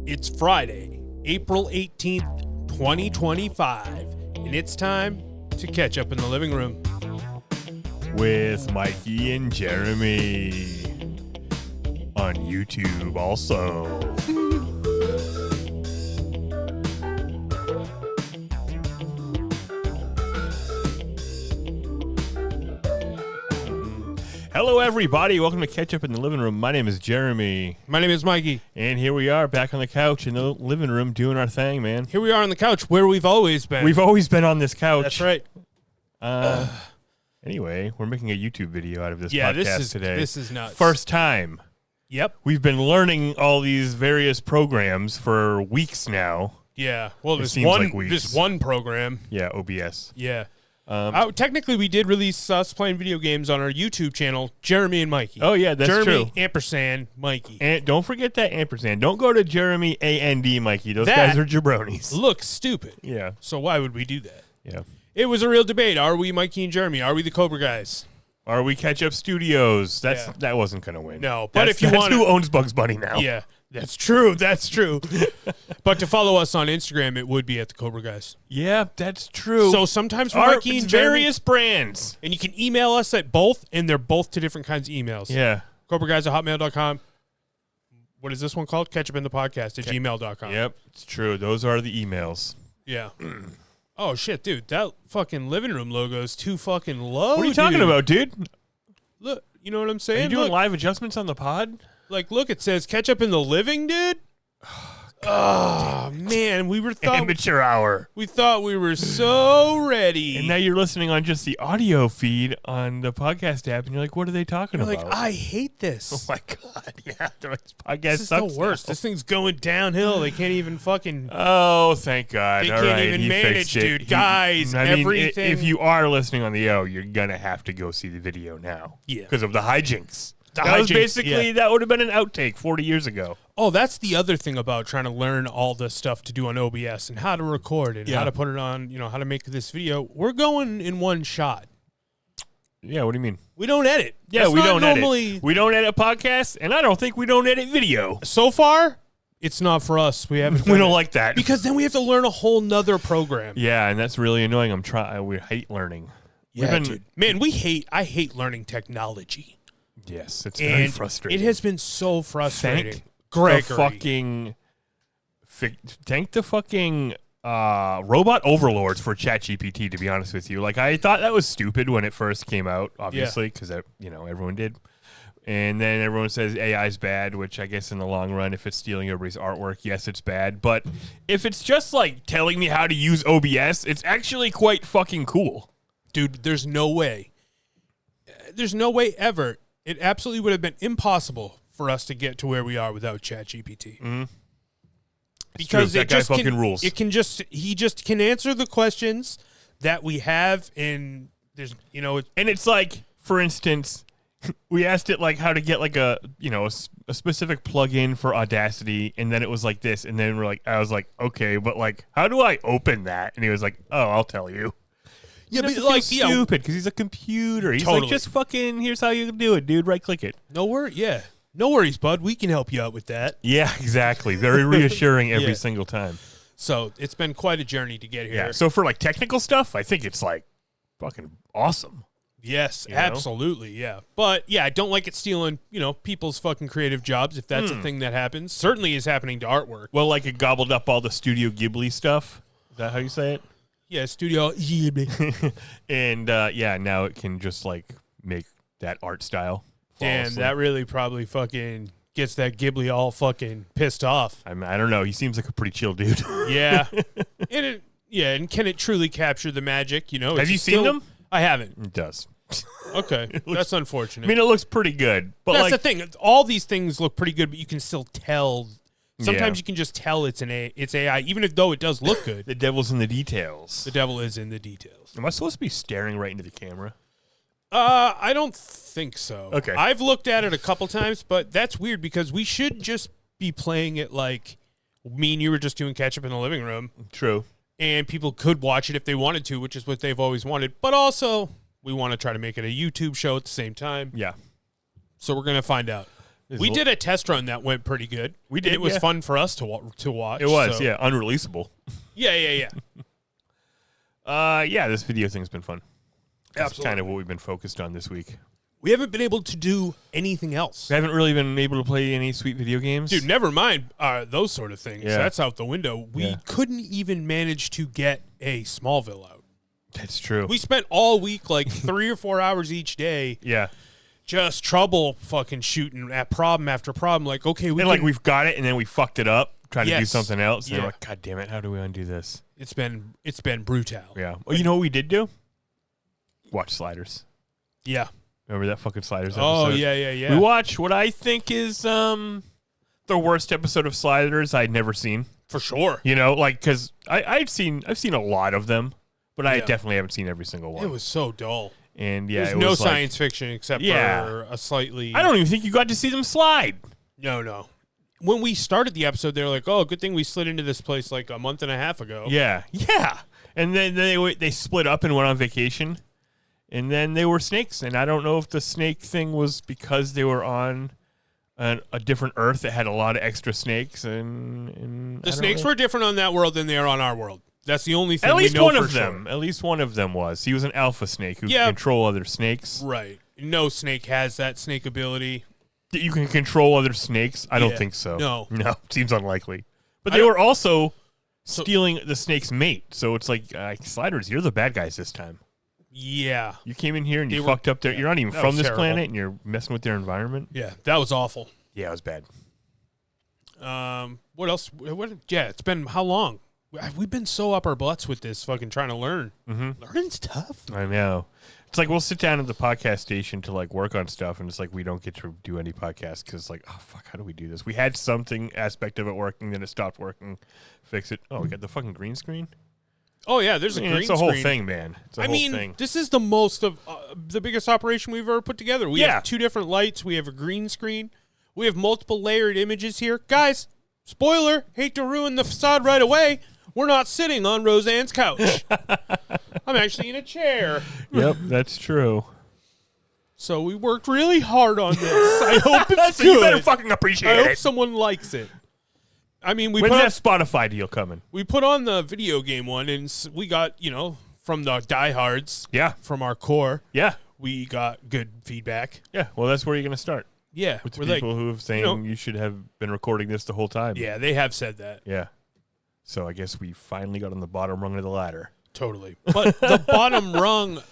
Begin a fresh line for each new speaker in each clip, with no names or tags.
It's Friday, April 18th, 2025, and it's time to catch up in the living room.
With Mikey and Jeremy on YouTube also. Hello, everybody. Welcome to Catch Up in the Living Room. My name is Jeremy.
My name is Mikey.
And here we are back on the couch in the living room doing our thing, man.
Here we are on the couch where we've always been.
We've always been on this couch.
That's right.
Anyway, we're making a YouTube video out of this podcast today.
This is nuts.
First time.
Yep.
We've been learning all these various programs for weeks now.
Yeah. Well,
It seems like weeks.
this one program.
Yeah, OBS.
Yeah. Technically, we did release us playing video games on our YouTube channel, Jeremy and Mikey.
Oh, yeah, that's true.
Jeremy, ampersand, Mikey.
And don't forget that ampersand. Don't go to Jeremy A-N-D, Mikey. Those guys are jabronis.
Looks stupid.
Yeah.
So why would we do that?
Yeah.
It was a real debate. Are we Mikey and Jeremy? Are we the Cobra guys?
Are we Catch Up Studios? That wasn't going to win.
No, but if you want
who owns Bugs Bunny now.
Yeah, that's true. That's true. But to follow us on Instagram, it would be at the Cobra Guys.
Yeah, that's true.
So sometimes we're Mikey and Jeremy,
various brands.
and you can email us at both, and they're both to different kinds of emails.
Yeah.
CobraGuys@hotmail.com. What is this one called? Ketchupinthepodcast@gmail.com.
Yep, it's true. Those are the emails.
Yeah. Oh, shit, dude. That fucking living room logo is too fucking low,
What are you talking about, dude?
Look, you know what I'm saying?
Are you doing
Look,
live adjustments on the pod?
look, it says Ketchup in the living, dude. Oh, man,
Amateur hour.
we thought we were so ready.
And now you're listening on just the audio feed on the podcast app, and you're like, what are they talking
You're
about?
like, I hate this.
Oh, my God. Yeah, this podcast
This is
sucks
the worst.
now.
This thing's going downhill. They can't even fucking...
Oh, thank God.
They
All
can't
right,
even
he
manage,
fixed it.
dude. Guys, everything-
If you are listening on the O, you're going to have to go see the video now.
Yeah.
Because of the hijinks.
The
That was
hijinks,
basically,
yeah.
that would have been an outtake 40 years ago.
Oh, that's the other thing about trying to learn all the stuff to do on OBS and how to record and how to put it on, how to make this video. We're going in one shot.
Yeah, what do you mean?
We don't edit.
Yeah,
That's
we
not
don't
normally...
edit. We don't edit podcasts, and I don't think we don't edit video.
So far, it's not for us. We haven't.
We don't like that.
Because then we have to learn a whole nother program.
Yeah, and that's really annoying. We hate learning.
Yeah, dude. Man, I hate learning technology.
Yes, it's very frustrating.
It has been so frustrating.
Thank the fucking robot overlords for ChatGPT, to be honest with you. Like, I thought that was stupid when it first came out, obviously, because everyone did. And then everyone says AI is bad, which I guess in the long run, if it's stealing everybody's artwork, yes, it's bad. But if it's just like telling me how to use OBS, it's actually quite fucking cool.
Dude, there's no way. There's no way ever. It absolutely would have been impossible for us to get to where we are without ChatGPT.
Mm-hmm.
Because
that guy fucking rules.
He just can answer the questions that we have, and there's
and it's like, for instance, we asked it like how to get like a specific plugin for Audacity, and then it was like this, and then I was like, okay, but like, how do I open that? And he was like, oh, I'll tell you.
Yeah, but
like stupid because he's a computer. He's like, just fucking, here's how you do it, dude. Right click it.
No worries, bud. We can help you out with that.
Yeah, exactly. Very reassuring every single time.
So it's been quite a journey to get here.
Yeah. So for like technical stuff, I think it's like fucking awesome.
Yes, absolutely. Yeah. But yeah, I don't like it stealing, people's fucking creative jobs if that's a thing that happens. Certainly is happening to artwork.
Well, like it gobbled up all the Studio Ghibli stuff. Is that how you say it?
Yeah, Studio Ghibli.
And now it can just like make that art style.
Damn, that really probably fucking gets that Ghibli all fucking pissed off.
I don't know. He seems like a pretty chill dude.
Yeah. And can it truly capture the magic?
Have you seen them?
I haven't.
It does.
Okay. That's unfortunate.
I mean, it looks pretty good. But
that's the thing. All these things look pretty good, but you can still tell. Sometimes you can just tell it's AI, even though it does look good.
The devil's in the details.
The devil is in the details.
Am I supposed to be staring right into the camera?
I don't think so.
Okay.
I've looked at it a couple times, but that's weird because we should just be playing it like me and you were just doing Ketchup in the living room.
True.
And people could watch it if they wanted to, which is what they've always wanted. But also, we want to try to make it a YouTube show at the same time.
Yeah.
So we're going to find out. We did a test run that went pretty good.
We did.
It was fun for us to watch.
It was,
so.
yeah, unreleasable.
Yeah.
This video thing's been fun. That's
Absolutely.
kind of what we've been focused on this week.
We haven't been able to do anything else.
We haven't really been able to play any sweet video games.
Dude, never mind those sort of things.
Yeah.
That's out the window. We couldn't even manage to get a Smallville out.
That's true.
We spent all week, like 3 or 4 hours each day, just trouble fucking shooting at problem after problem. Like, okay,
we've got it, and then we fucked it up, trying to do something else. And we're like, God damn it, how do we undo this?
It's been brutal.
Yeah. Well, you know what we did do? Watch Sliders.
Yeah.
Remember that fucking Sliders episode?
Oh, yeah.
We watched what I think is the worst episode of Sliders I'd never seen.
For sure.
You know, like, because I've seen a lot of them, but I definitely haven't seen every single one.
It was so dull.
And
there's no science fiction except for a slightly.
I don't even think you got to see them slide.
No. When we started the episode, they were like, "Oh, good thing we slid into this place like a month and a half ago."
Yeah. And then they split up and went on vacation, and then they were snakes. And I don't know if the snake thing was because they were on a different Earth that had a lot of extra snakes. And
the snakes were different on that world than they are on our world. That's the only thing
At least
we know
one
for
of them.
sure.
At least one of them was. He was an alpha snake who could control other snakes.
Right. No snake has that snake ability.
You can control other snakes? I don't think so.
No.
Seems unlikely. But they were also stealing the snake's mate. So it's like, Sliders, you're the bad guys this time.
Yeah.
You came in here and you fucked up their... You're not even from this planet and you're messing with their environment.
Yeah, that was awful.
Yeah, it was bad.
What else? It's been how long? We've been so up our butts with this fucking trying to learn.
Mm-hmm.
Learning's tough.
I know. It's like we'll sit down at the podcast station to like work on stuff, and it's like we don't get to do any podcasts because like, oh fuck, how do we do this? We had something aspect of it working, then it stopped working. Fix it. Oh, we got the fucking green screen.
Oh yeah, there's a green screen.
It's a whole thing, man. It's a whole thing.
This is the most of the biggest operation we've ever put together. We have 2 different lights. We have a green screen. We have multiple layered images here, guys. Spoiler: hate to ruin the facade right away. We're not sitting on Roseanne's couch. I'm actually in a chair.
Yep, that's true.
So we worked really hard on this. I hope it's
so
good.
You better fucking appreciate it.
I hope someone likes it. I mean,
when's that Spotify deal coming?
We put on the video game one, and we got, from the diehards.
Yeah.
From our core.
Yeah.
We got good feedback.
Yeah. Well, that's where you're going to start.
Yeah.
With the people who have saying you should have been recording this the whole time.
Yeah, they have said that.
Yeah. So I guess we finally got on the bottom rung of the ladder.
Totally. But the bottom rung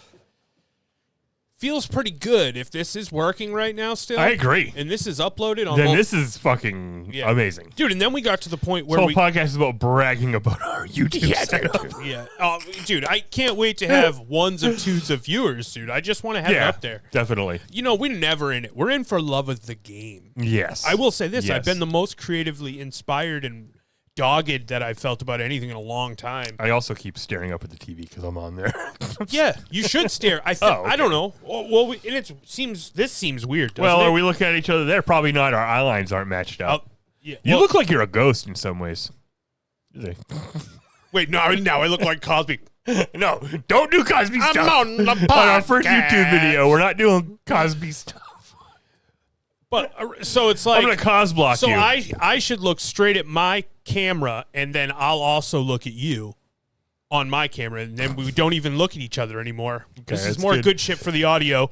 feels pretty good if this is working right now still.
I agree.
And this is uploaded on
Then this is fucking amazing.
Dude, and then we got to the point where
this whole podcast is about bragging about our YouTube setup.
Yeah. Oh, dude, I can't wait to have ones of twos of viewers, dude. I just want to have it up there.
Definitely.
We're never in it. We're in for love of the game.
Yes.
I will say this. Yes. I've been the most creatively inspired and dogged that I've felt about anything in a long time.
I also keep staring up at the TV because I'm on there.
Yeah, you should stare. I don't know. Well, and this seems weird. Doesn't it?
Are we looking at each other there? Probably not. Our eye lines aren't matched up.
Yeah.
You look like you're a ghost in some ways.
Wait, no, now I look like Cosby.
No, don't do Cosby stuff.
On the podcast.
On our first YouTube video, we're not doing Cosby stuff.
But so it's like
I'm gonna cosblock you.
So I should look straight at my camera, and then I'll also look at you on my camera, and then we don't even look at each other anymore. Okay, this is more good shit for the audio.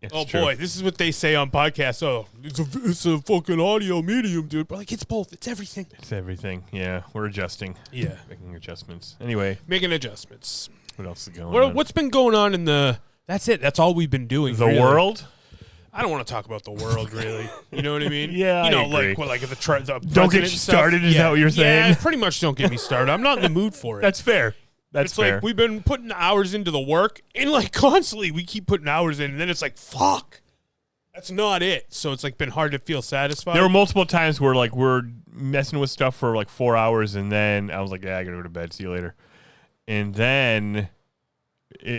It's true. Boy, this is what they say on podcasts. Oh, it's a fucking audio medium, dude. But like, it's both. It's everything.
It's everything. Yeah, we're adjusting.
Yeah,
making adjustments. Anyway,
making adjustments.
What else is going on?
What's been going on in the? That's it. That's all we've been doing.
The world.
I don't want to talk about the world, really. You know what I mean?
Yeah, I agree.
like the
don't get you started. Is that what you're saying?
Yeah, pretty much. Don't get me started. I'm not in the mood for it.
That's fair.
It's fair. Like we've been putting hours into the work, and like constantly we keep putting hours in, and then it's like fuck. That's not it. So it's like been hard to feel satisfied.
There were multiple times where like we're messing with stuff for like 4 hours, and then I was like, yeah, I gotta go to bed. See you later. And then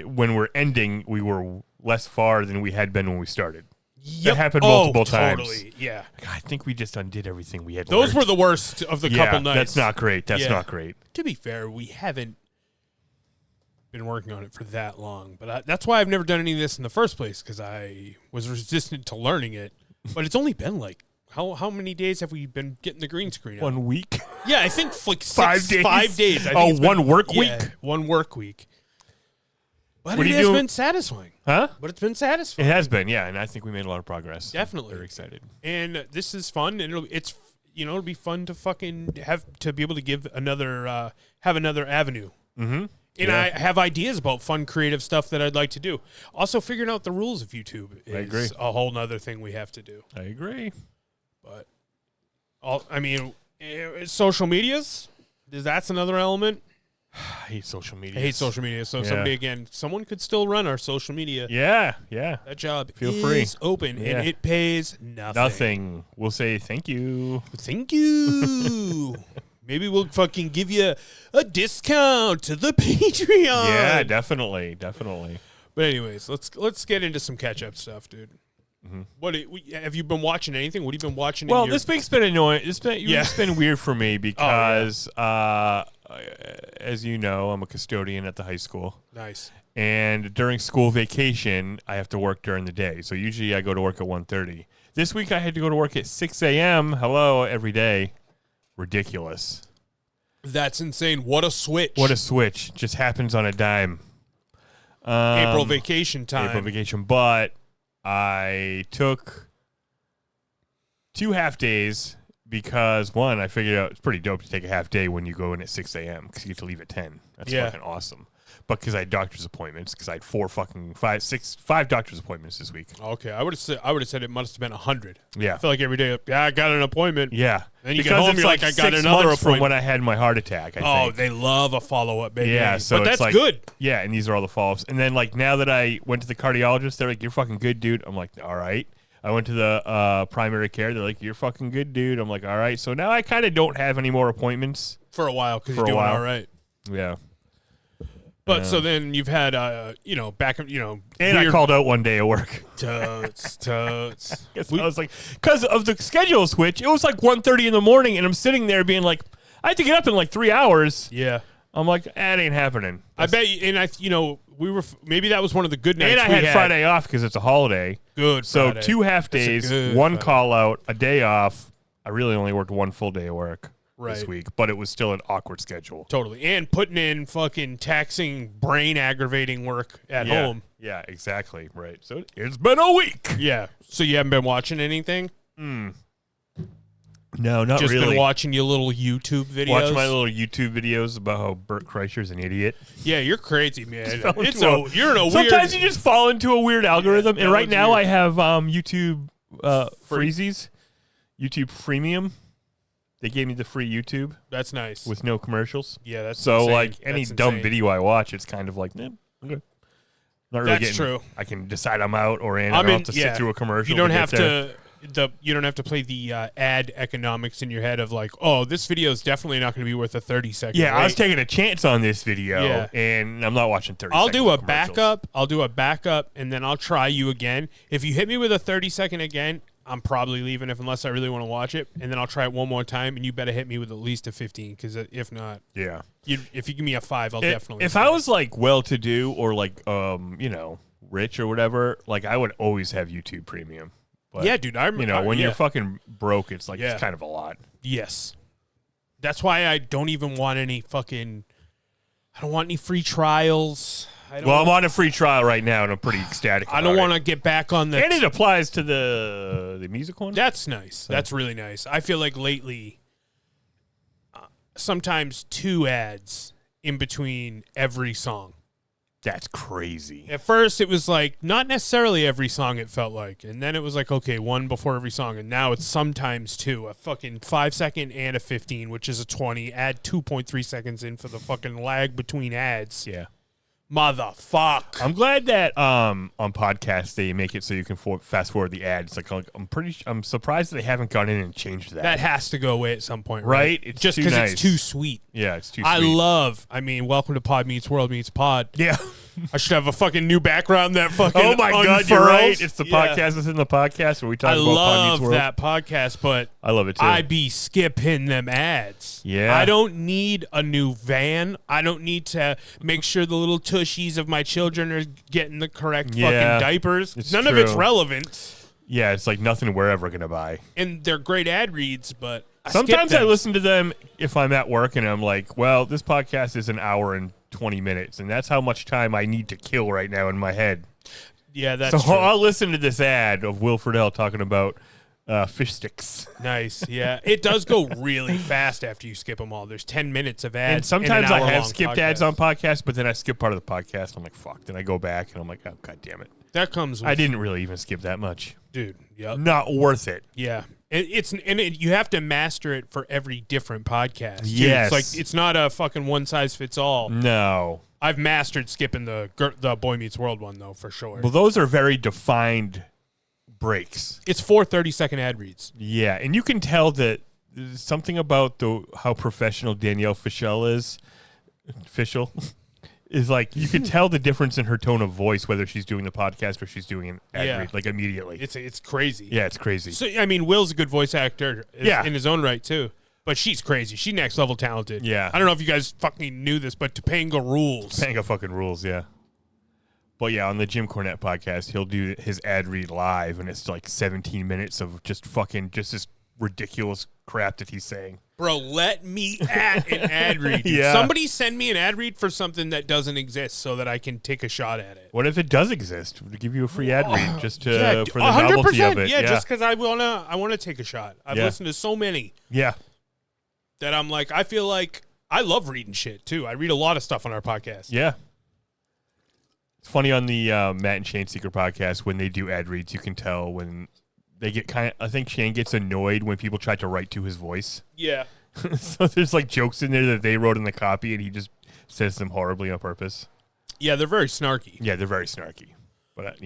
when we're ending, we were less far than we had been when we started.
Yep.
That happened multiple times.
Totally. Yeah.
I think we just undid everything we had.
Those were the worst of the couple nights.
That's not great. That's not great.
To be fair, we haven't been working on it for that long, but that's why I've never done any of this in the first place, because I was resistant to learning it. But it's only been like how many days have we been getting the green screen out?
1 week.
Yeah, I think like
5 days.
5 days. I think
one work week.
1 work week. But
What
it
are you
has
doing?
been satisfying.
Huh?
But it's been satisfying.
It has been, yeah, and I think we made a lot of progress.
Definitely.
I'm very excited.
And this is fun, and it'll be fun to fucking be able to give another have another avenue.
Mm-hmm.
And I have ideas about fun, creative stuff that I'd like to do. Also, figuring out the rules of YouTube is a whole nother thing we have to do.
I agree.
But, social medias, that's another element.
I hate social media.
I hate social media. So someone could still run our social media.
Yeah.
That job
is
open, and it pays nothing.
Nothing. We'll say thank you.
Thank you. Maybe we'll fucking give you a discount to the Patreon.
Yeah, definitely.
But anyways, let's get into some catch-up stuff, dude. Mm-hmm. What have you been watching? Anything? What have you been watching?
Well, this week's been annoying. It's been weird for me because, as you know, I'm a custodian at the high school.
Nice.
And during school vacation, I have to work during the day. So usually I go to work at 1:30. This week I had to go to work at 6 a.m. Hello, every day. Ridiculous.
That's insane. What a switch.
Just happens on a dime.
April vacation time.
But I took 2 half days because, one, I figured out it's pretty dope to take a half day when you go in at 6 a.m. because you get to leave at 10. That's fucking awesome. But because I had doctor's appointments, because I had 5 doctor's appointments this week.
Okay, I would have said it must have been 100.
Yeah,
I feel like every day. Yeah, I got an appointment.
Yeah,
then you get home, you're like I got another appointment
from when I had my heart attack. I think.
They love a follow up, baby.
Yeah, so
but
it's
that's good.
Yeah, and these are all the follow ups. And then now that I went to the cardiologist, they're like, "You're fucking good, dude." I'm like, "All right." I went to the primary care. They're like, "You're fucking good, dude." I'm like, "All right." So now I kind of don't have any more appointments
for a while because you're doing all right.
Yeah.
But so then you've had, and
I called out one day at work.
Totes.
I was like, because of the schedule switch, it was like 1:30 in the morning, and I'm sitting there being like, I have to get up in like 3 hours.
Yeah.
I'm like, that ain't happening.
I bet you, and we were, maybe that was one of the good nights.
And I had Friday off because it's a holiday.
Good.
So
Friday.
2 half days, one call out, a day off. I really only worked 1 full day of work. This week, but it was still an awkward schedule.
Totally. And putting in fucking taxing, brain aggravating work at home.
Yeah, exactly. Right. So it's been a week.
Yeah. So you haven't been watching anything?
No, not
just
really.
Just been watching your little YouTube videos?
Watch my little YouTube videos about how Bert Kreischer's an idiot.
Yeah, you're crazy, man. You're in a weird...
Sometimes you just fall into a weird algorithm. And right now I have YouTube freezies, YouTube Freemium. They gave me the free YouTube.
That's nice.
With no commercials.
Yeah, that's
so
insane.
Like any dumb video I watch, it's kind of like, okay. Not really
that's true.
I can decide I'm out or in. I don't have to sit through a commercial.
You don't have to. You don't have to play the ad economics in your head of like, oh, this video is definitely not going to be worth a 30-second.
Yeah,
wait.
I was taking a chance on this video, and I'm not watching 30.
I'll do a backup. And then I'll try you again. If you hit me with a 30-second again, I'm probably leaving unless I really want to watch it, and then I'll try it one more time, and you better hit me with at least a 15, because if not, if you give me a 5, I'll definitely.
If I was like well-to-do or like rich or whatever, like I would always have YouTube Premium. But,
yeah, dude.
When you're fucking broke, it's like it's kind of a lot.
Yes, that's why I don't even want any fucking. I don't want any free trials.
I'm on a free trial right now, and I'm pretty ecstatic.
I don't want to get back on the.
And it applies to the music one.
That's nice. So. That's really nice. I feel like lately, sometimes 2 ads in between every song.
That's crazy.
At first, it was like not necessarily every song. It felt like, and then it was like 1 before every song, and now it's sometimes 2. A fucking 5-second and a 15, which is a 20. Add 2.3 seconds in for the fucking lag between ads.
Yeah.
Motherfuck.
I'm glad that on podcasts they make it so you can fast forward the ads. Like I'm surprised they haven't gone in and changed that.
That has to go away at some point,
right?
It's just because it's too sweet.
Yeah, it's too sweet.
I mean, welcome to Pod Meets World Meets Pod.
Yeah.
I should have a fucking new background that fucking
oh my
unfurls.
God, you're right. It's the podcast within the podcast where we talk about Pod Meets World.
I love that podcast, but
I love it too.
I be skipping them ads.
Yeah.
I don't need a new van. I don't need to make sure the little tushies of my children are getting the correct fucking diapers. None of it's relevant.
Yeah, it's like nothing we're ever going to buy.
And they're great ad reads, but
sometimes I listen to them if I'm at work and I'm like, well, this podcast is an hour and 20 minutes, and that's how much time I need to kill right now in my head.
Yeah, that's
true. I'll
true.
listen to this ad of Will Friedle talking about fish sticks.
Nice, yeah. It does go really fast after you skip them all. There's 10 minutes of ads.
And sometimes I have skipped ads on podcasts, but then I skip part of the podcast. I'm like, fuck. Then I go back and I'm like, oh, God damn it.
That comes with,
I didn't really even skip that much.
Dude, yep.
Not worth it.
Yeah. You have to master it for every different podcast. Too.
Yes.
It's like, it's not a fucking one size fits all.
No.
I've mastered skipping the Boy Meets World one, though, for sure.
Well, those are very defined breaks.
It's 4 30-second ad reads.
Yeah, and you can tell that there's something about how professional Danielle Fishel is. Fishel is like, you can tell the difference in her tone of voice, whether she's doing the podcast or she's doing an ad read, like immediately.
It's crazy.
Yeah, it's crazy.
So I mean, Will's a good voice actor in his own right, too. But she's crazy. She's next level talented.
Yeah.
I don't know if you guys fucking knew this, but Topanga rules.
Topanga fucking rules, yeah. But yeah, on the Jim Cornette podcast, he'll do his ad read live, and it's like 17 minutes of just this ridiculous crap that he's saying.
Bro, let me at an ad read.
Yeah.
Somebody send me an ad read for something that doesn't exist so that I can take a shot at it.
What if it does exist? We'll give you a free ad read just for the
100%,
novelty of it.
Yeah, just because I want to take a shot. I've listened to so many.
Yeah.
That I'm like, I feel like I love reading shit too. I read a lot of stuff on our podcast.
Yeah. It's funny on the Matt and Shane Secret podcast when they do ad reads, you can tell when they get I think Shane gets annoyed when people try to write to his voice.
Yeah.
So there's like jokes in there that they wrote in the copy and he just says them horribly on purpose.
Yeah, they're very snarky.
Yeah, they're very snarky. But,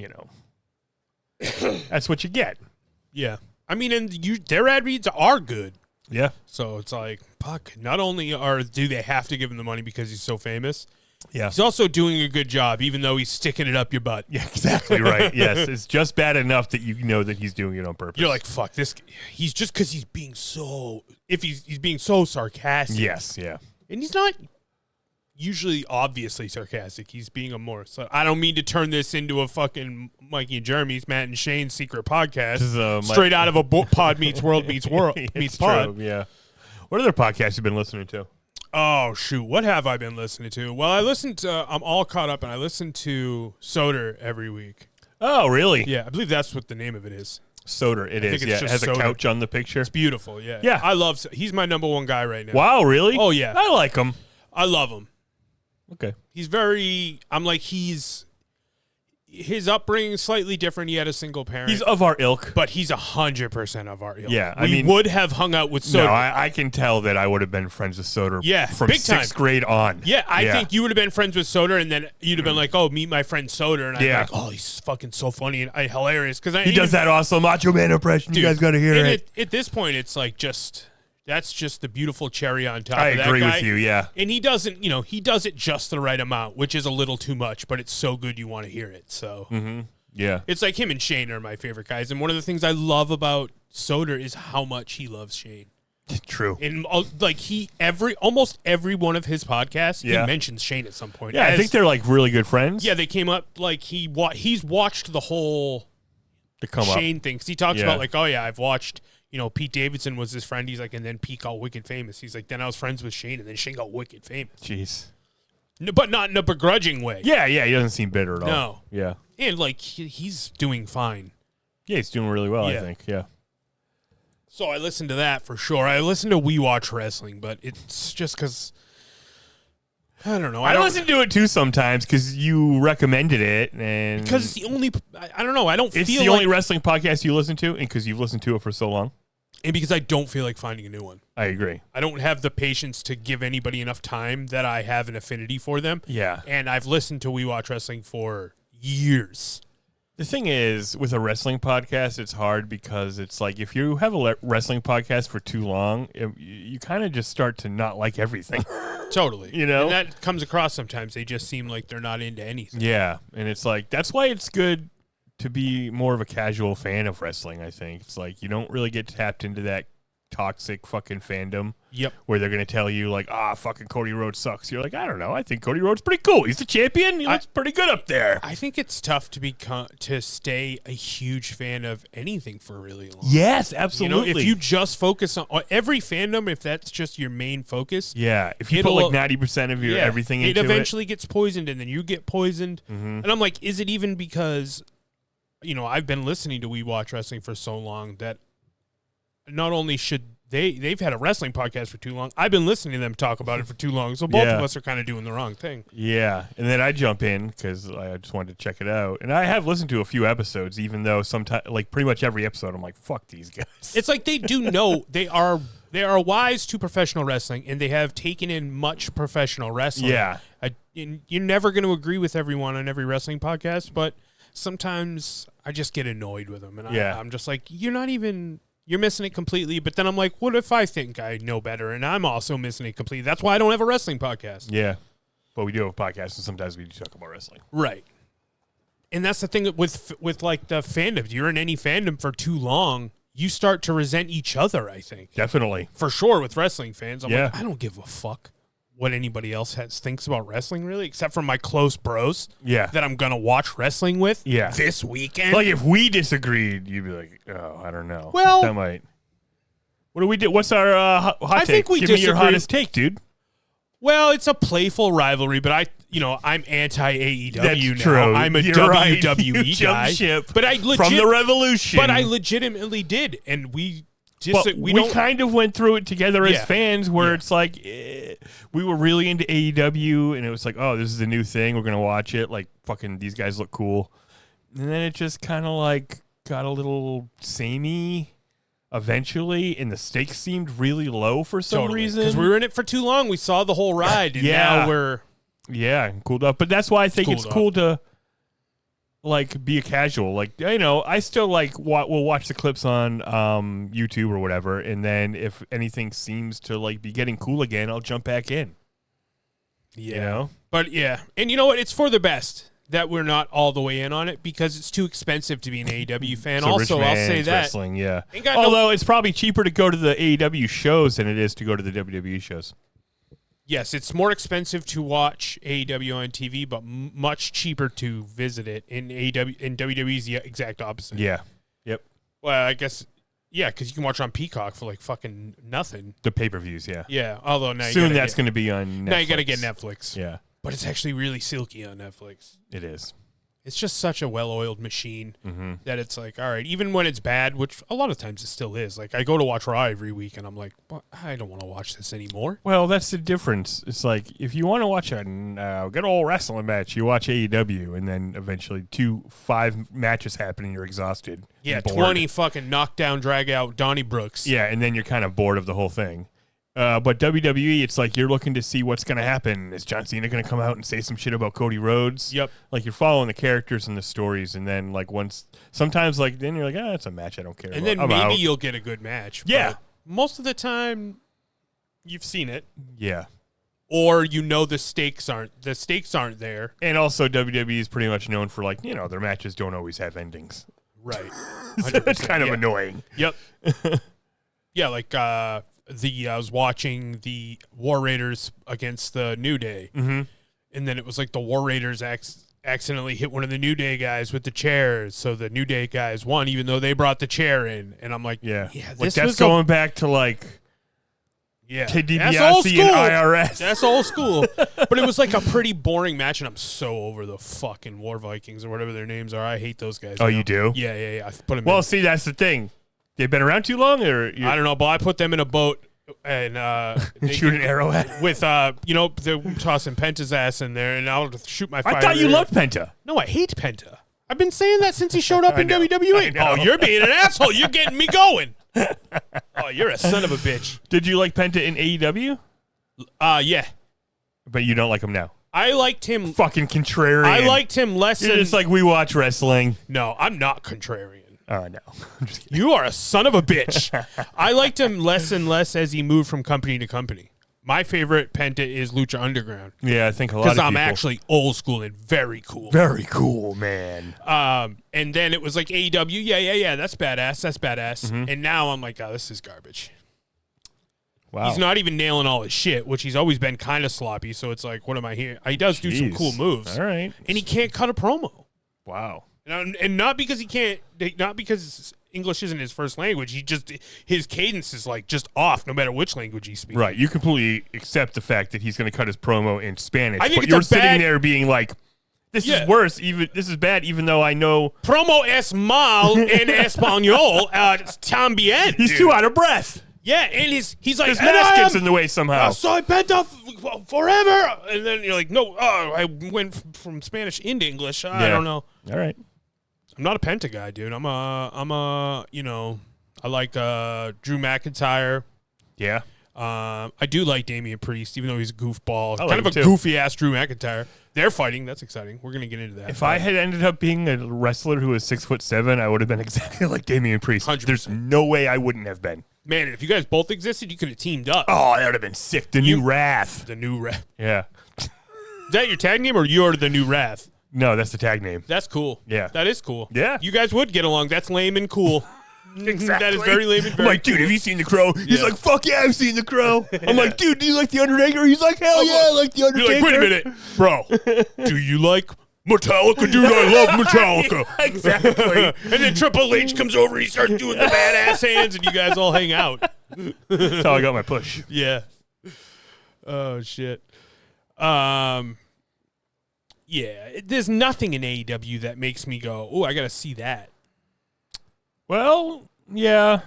that's what you get.
Yeah. I mean, and their ad reads are good.
Yeah.
So it's like, fuck, not only do they have to give him the money because he's so famous,
yeah,
he's also doing a good job, even though he's sticking it up your butt.
Yeah, exactly right. Yes, it's just bad enough that you know that he's doing it on purpose.
You're like, fuck, he's just because he's being he's being so sarcastic.
Yes, yeah.
And he's not usually obviously sarcastic. He's being so I don't mean to turn this into a fucking Mikey and Jeremy's Matt and Shane's secret podcast. Straight out of a book pod meets world meets pod.
True, yeah. What other podcasts you been listening to?
Oh, shoot. What have I been listening to? Well, I'm all caught up, and I listen to Soder every week.
Oh, really?
Yeah, I believe that's what the name of it is.
Soder, it is. Yeah, it has a couch on the picture.
It's beautiful, yeah.
Yeah.
He's my number one guy right now.
Wow, really?
Oh, yeah.
I like him.
I love him.
Okay.
His upbringing is slightly different. He had a single parent.
He's of our ilk.
But he's 100% of our ilk.
Yeah,
we would have hung out with Soder.
No, I can tell that I would have been friends with Soder from
big time.
6th grade on.
Yeah, I think you would have been friends with Soder, and then you'd have been like, oh, meet my friend Soder. And I'd be like, oh, he's fucking so funny and hilarious.
He does that awesome Macho Man impression. Dude, you guys got to hear it.
At this point, it's like that's just the beautiful cherry on top.
I
of that
agree
guy.
with you, yeah.
And he does it just the right amount, which is a little too much, but it's so good you want to hear it. So,
yeah.
It's like him and Shane are my favorite guys. And one of the things I love about Soder is how much he loves Shane.
True.
And almost every one of his podcasts, he mentions Shane at some point.
Yeah, I think they're like really good friends.
Yeah, they came up like he's watched the whole Shane thing. 'Cause he talks about like, oh yeah, I've watched. Pete Davidson was his friend. He's like, and then Pete got wicked famous. He's like, then I was friends with Shane, and then Shane got wicked famous.
Jeez.
No, but not in a begrudging way.
Yeah, he doesn't seem bitter at all.
No.
Yeah.
And like he's doing fine.
Yeah, he's doing really well, I think. Yeah.
So I listened to that for sure. I listened to We Watch Wrestling, but it's just because I don't know.
I listen to it too sometimes because you recommended it, and
because it's the only. I don't know. I don't.
It's the only wrestling podcast you listen to, and because you've listened to it for so long,
and because I don't feel like finding a new one.
I agree.
I don't have the patience to give anybody enough time that I have an affinity for them.
Yeah,
and I've listened to We Watch Wrestling for years.
The thing is, with a wrestling podcast, it's hard because it's like if you have a wrestling podcast for too long, you kind of just start to not like everything.
Totally.
And
that comes across sometimes. They just seem like they're not into anything.
Yeah, and it's like that's why it's good to be more of a casual fan of wrestling, I think. It's like you don't really get tapped into that toxic fucking fandom.
Yep.
Where they're going to tell you, like, fucking Cody Rhodes sucks. You're like, I don't know. I think Cody Rhodes pretty cool. He's the champion. He looks pretty good up there.
I think it's tough to stay a huge fan of anything for really long.
Yes, absolutely.
You know, if you just focus on every fandom, if that's just your main focus.
Yeah. If you put like 90% of your everything into it.
It eventually gets poisoned, and then you get poisoned.
Mm-hmm.
And I'm like, is it even because, you know, I've been listening to We Watch Wrestling for so long that not only should they've had a wrestling podcast for too long. I've been listening to them talk about it for too long. So both of us are kind of doing the wrong thing.
Yeah. And then I jump in because I just wanted to check it out. And I have listened to a few episodes, even though sometimes, like pretty much every episode, I'm like, fuck these guys.
It's like they do know they are wise to professional wrestling, and they have taken in much professional wrestling.
Yeah.
You're never going to agree with everyone on every wrestling podcast, but sometimes I just get annoyed with them. And I'm just like, you're missing it completely. But then I'm like, what if I think I know better and I'm also missing it completely? That's why I don't have a wrestling podcast.
Yeah. But we do have a podcast, and sometimes we do talk about wrestling.
Right. And that's the thing with like the fandom. You're in any fandom for too long, you start to resent each other, I think.
Definitely.
For sure with wrestling fans. I'm like, I don't give a fuck what anybody else thinks about wrestling, really, except for my close bros that I'm going to watch wrestling with this weekend.
Like, if we disagreed, you'd be like, oh, I don't know.
Well,
that might. What do we do? What's our hot take?
I think we
Give me your hottest take, dude.
Well, it's a playful rivalry, but I'm anti-AEW now.
That's true.
I'm a WWE guy.
Ship
but
from the Revolution.
But I legitimately did, and we
kind of went through it together as fans, where it's like we were really into AEW, and it was like, oh, this is a new thing. We're gonna watch it. Like, fucking, these guys look cool. And then it just kind of like got a little samey eventually, and the stakes seemed really low for some reason.
Because we were in it for too long. We saw the whole ride, and now we're
cooled up. But that's why I think it's cool to like be a casual. Like, you know, I still like we'll watch the clips on YouTube or whatever, and then if anything seems to like be getting cool again, I'll jump back in.
Yeah.
You know?
But and you know what? It's for the best that we're not all the way in on it, because it's too expensive to be an AEW fan. Also, I'll say that.
Wrestling, although it's probably cheaper to go to the AEW shows than it is to go to the WWE shows.
Yes, it's more expensive to watch AEW on TV, but much cheaper to visit it in AEW. And WWE's the exact opposite.
Yeah. Yep.
Well, I guess, because you can watch on Peacock for like fucking nothing.
The pay-per-views,
Yeah, although now
soon that's going to be on Netflix.
Now you got to get Netflix.
Yeah.
But it's actually really silky on Netflix.
It is.
It's just such a well-oiled machine that it's like, all right, even when it's bad, which a lot of times it still is. Like, I go to watch Raw every week, and I'm like, well, I don't want to watch this anymore.
Well, that's the difference. It's like, if you want to watch a good old wrestling match, you watch AEW, and then eventually 5 matches happen, and you're exhausted.
Yeah, 20 fucking knockdown, drag-out Donniebrooks.
Yeah, and then you're kind of bored of the whole thing. But WWE, it's like you're looking to see what's going to happen. Is John Cena going to come out and say some shit about Cody Rhodes?
Yep.
Like, you're following the characters and the stories, and then like sometimes like then you're like, it's a match I don't care about.
And then maybe you'll get a good match.
Yeah.
Most of the time, you've seen it.
Yeah.
Or the stakes aren't there.
And also WWE is pretty much known for like, their matches don't always have endings.
Right.
So it's kind of annoying.
Yep. Yeah, like I was watching the War Raiders against the New Day, and then it was like the War Raiders accidentally hit one of the New Day guys with the chairs, so the New Day guys won, even though they brought the chair in. And I'm like,
like that's going back to like, Ted
DiBiase and
IRS.
That's old school. But it was like a pretty boring match, and I'm so over the fucking War Vikings or whatever their names are. I hate those guys.
Oh, you do?
Yeah. I put them.
Well, see, that's the thing. They've been around too long, or
I don't know, but I put them in a boat and
shoot an arrow at
with they're tossing Penta's ass in there, and I'll shoot my fire.
I thought you loved Penta.
No, I hate Penta. I've been saying that since he showed up in WWE. Oh, you're being an asshole. You're getting me going. Oh, you're a son of a bitch.
Did you like Penta in AEW?
Yeah.
But you don't like him now.
I liked him.
Fucking contrarian.
I liked him less.
You're just like, we watch wrestling.
No, I'm not contrarian.
Oh, no. I'm just kidding.
You are a son of a bitch. I liked him less and less as he moved from company to company. My favorite Penta is Lucha Underground.
Yeah, I think a lot of people.
Because I'm actually old school and very cool.
Very cool, man.
And then it was like AEW. Yeah, that's badass. And now I'm like, oh, this is garbage.
Wow.
He's not even nailing all his shit, which he's always been kind of sloppy. So it's like, what am I here? He does do some cool moves.
All right.
And he can't cut a promo.
Wow.
And not because he can't, not because English isn't his first language. His cadence is like just off no matter which language he speaks.
Right. You completely accept the fact that he's going to cut his promo in Spanish.
I think
but you're sitting there being like, this is worse. This is bad, even though I know.
Promo es mal en español también.
He's too out of breath.
Yeah, and he's like,
his mask gets in the way somehow.
Soy penta forever. And then you're like, no, I went from Spanish into English. I don't know.
All right.
I'm not a penta guy, dude. I'm a I like Drew McIntyre.
Yeah.
I do like Damian Priest, even though he's a goofball.
I like
kind of
him
a
too.
goofy-ass Drew McIntyre. They're fighting. That's exciting. We're going to get into that.
If I had ended up being a wrestler who was 6'7", I would have been exactly like Damian Priest.
100%.
There's no way I wouldn't have been.
Man, if you guys both existed, you could have teamed up.
Oh, that would have been sick. The new Wrath.
The new Wrath.
Yeah.
Is that your tag name or you're the new Wrath?
No, that's the tag name.
That's cool.
Yeah.
That is cool.
Yeah.
You guys would get along. That's lame and cool.
Exactly.
That is very lame and
I'm
very
like, dude,
cool.
have you seen The Crow? He's like, fuck yeah, I've seen The Crow. I'm like, dude, do you like The Undertaker? He's like, hell yeah, I like The Undertaker.
You're like, wait a minute, bro. Do you like Metallica? Dude, I love Metallica.
Yeah, exactly.
And then Triple H comes over and he starts doing the badass hands and you guys all hang out.
That's how I got my push.
Yeah. Oh, shit. Yeah, there's nothing in AEW that makes me go, oh, I got to see that.
Well, yeah.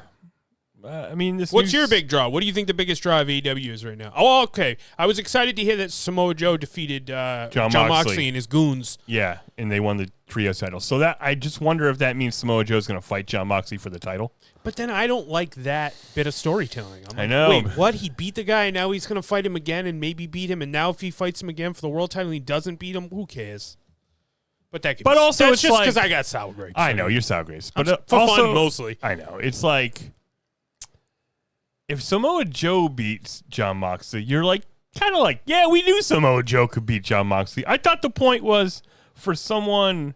I mean,
What's your big draw? What do you think the biggest draw of AEW is right now? Oh, okay. I was excited to hear that Samoa Joe defeated John Moxley and his goons.
Yeah, and they won the trio title. So that I just wonder if that means Samoa Joe's going to fight John Moxley for the title.
But then I don't like that bit of storytelling. I'm like,
I know.
Wait, what? He beat the guy, and now he's going to fight him again and maybe beat him, and now if he fights him again for the world title and he doesn't beat him, who cares? But that could
But also
that's
it's
just
like-
because I got sour grapes.
I know, you're sour grapes. But
for
also,
fun mostly.
I know. It's like, if Samoa Joe beats John Moxley, you're like, kind of like, yeah, we knew Samoa Joe could beat John Moxley. I thought the point was for someone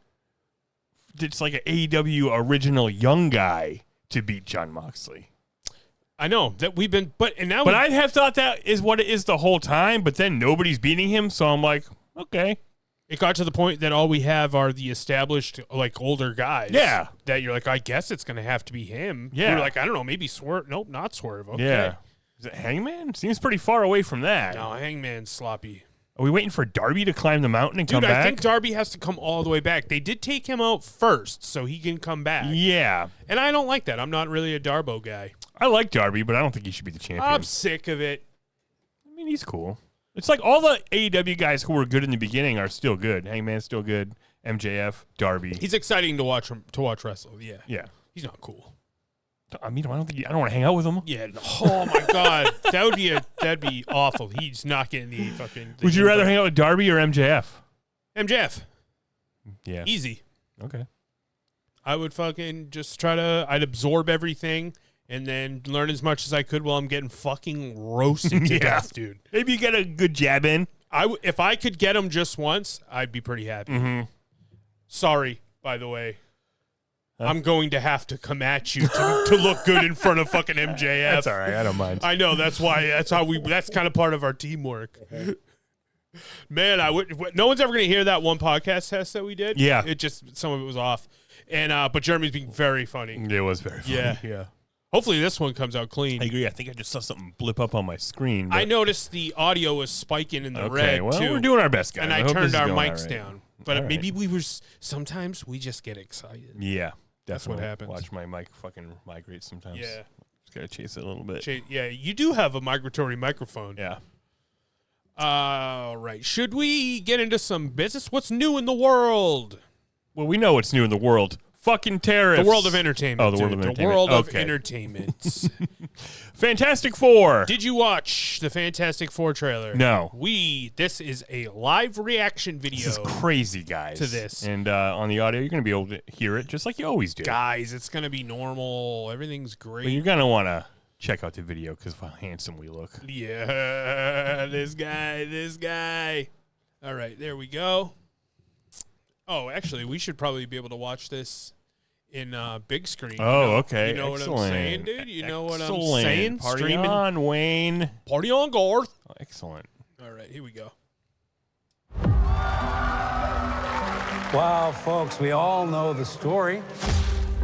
that's like an AEW original young guy to beat John Moxley.
I know that we've been, but
I have thought that is what it is the whole time, but then nobody's beating him, so I'm like, okay.
It got to the point that all we have are the established, like, older guys.
Yeah.
That you're like, I guess it's going to have to be him.
Yeah.
You're like, I don't know, maybe Swerve. Nope, not Swerve. Okay.
Yeah. Is it Hangman? Seems pretty far away from that.
No, Hangman's sloppy.
Are we waiting for Darby to climb the mountain and come
Dude,
back?
I think Darby has to come all the way back. They did take him out first so he can come back.
Yeah.
And I don't like that. I'm not really a Darbo guy.
I like Darby, but I don't think he should be the champion.
I'm sick of it.
I mean, he's cool. It's like all the AEW guys who were good in the beginning are still good. Hangman's still good. MJF, Darby.
He's exciting to watch wrestle. Yeah.
Yeah.
He's not cool.
I mean, I don't want to hang out with him.
Yeah. Oh my God. That'd be awful. He's not getting the fucking.
Would you rather hang out with Darby or MJF?
MJF.
Yeah.
Easy.
Okay.
I would fucking just I'd absorb everything and then learn as much as I could while I'm getting fucking roasted to death, dude.
Maybe you get a good jab in.
If I could get him just once, I'd be pretty happy.
Mm-hmm.
Sorry, by the way. I'm going to have to come at you to look good in front of fucking MJF.
That's all right. I don't mind.
I know. That's kind of part of our teamwork. Man, no one's ever going to hear that one podcast test that we did.
Yeah.
Some of it was off. And, but Jeremy's being very funny.
It was very funny.
Yeah. Hopefully this one comes out clean.
I agree. I think I just saw something blip up on my screen.
I noticed the audio was spiking in the red,
well,
too.
we're doing our best, guys.
And I
hope
turned
this is
our
going
mics
all right.
down. But
All right.
maybe sometimes we just get excited.
Yeah.
That's what
Definitely
happens.
Watch my mic fucking migrate sometimes.
Yeah.
Just got to chase it a little bit.
Yeah, you do have a migratory microphone.
Yeah.
All right. Should we get into some business? What's new in the world?
Well, we know what's new in the world. Fucking tariffs.
The world of entertainment.
Oh, the world of
dude.
entertainment.
The world of
Okay.
entertainment.
Fantastic Four.
Did you watch the Fantastic Four trailer?
No.
This is a live reaction video.
This is crazy, guys.
To this.
And on the audio, you're going to be able to hear it just like you always do.
Guys, it's going to be normal. Everything's great.
But you're going to want to check out the video because of how handsome we look.
Yeah, this guy. All right, there we go. Oh, actually, we should probably be able to watch this in big screen.
Oh, okay.
You know
Excellent.
what I'm saying, dude? You know what I'm
Excellent.
saying?
Party
Streaming.
on, Wayne.
Party on, Garth.
Oh, excellent.
All right, here we go.
Wow, folks, we all know the story.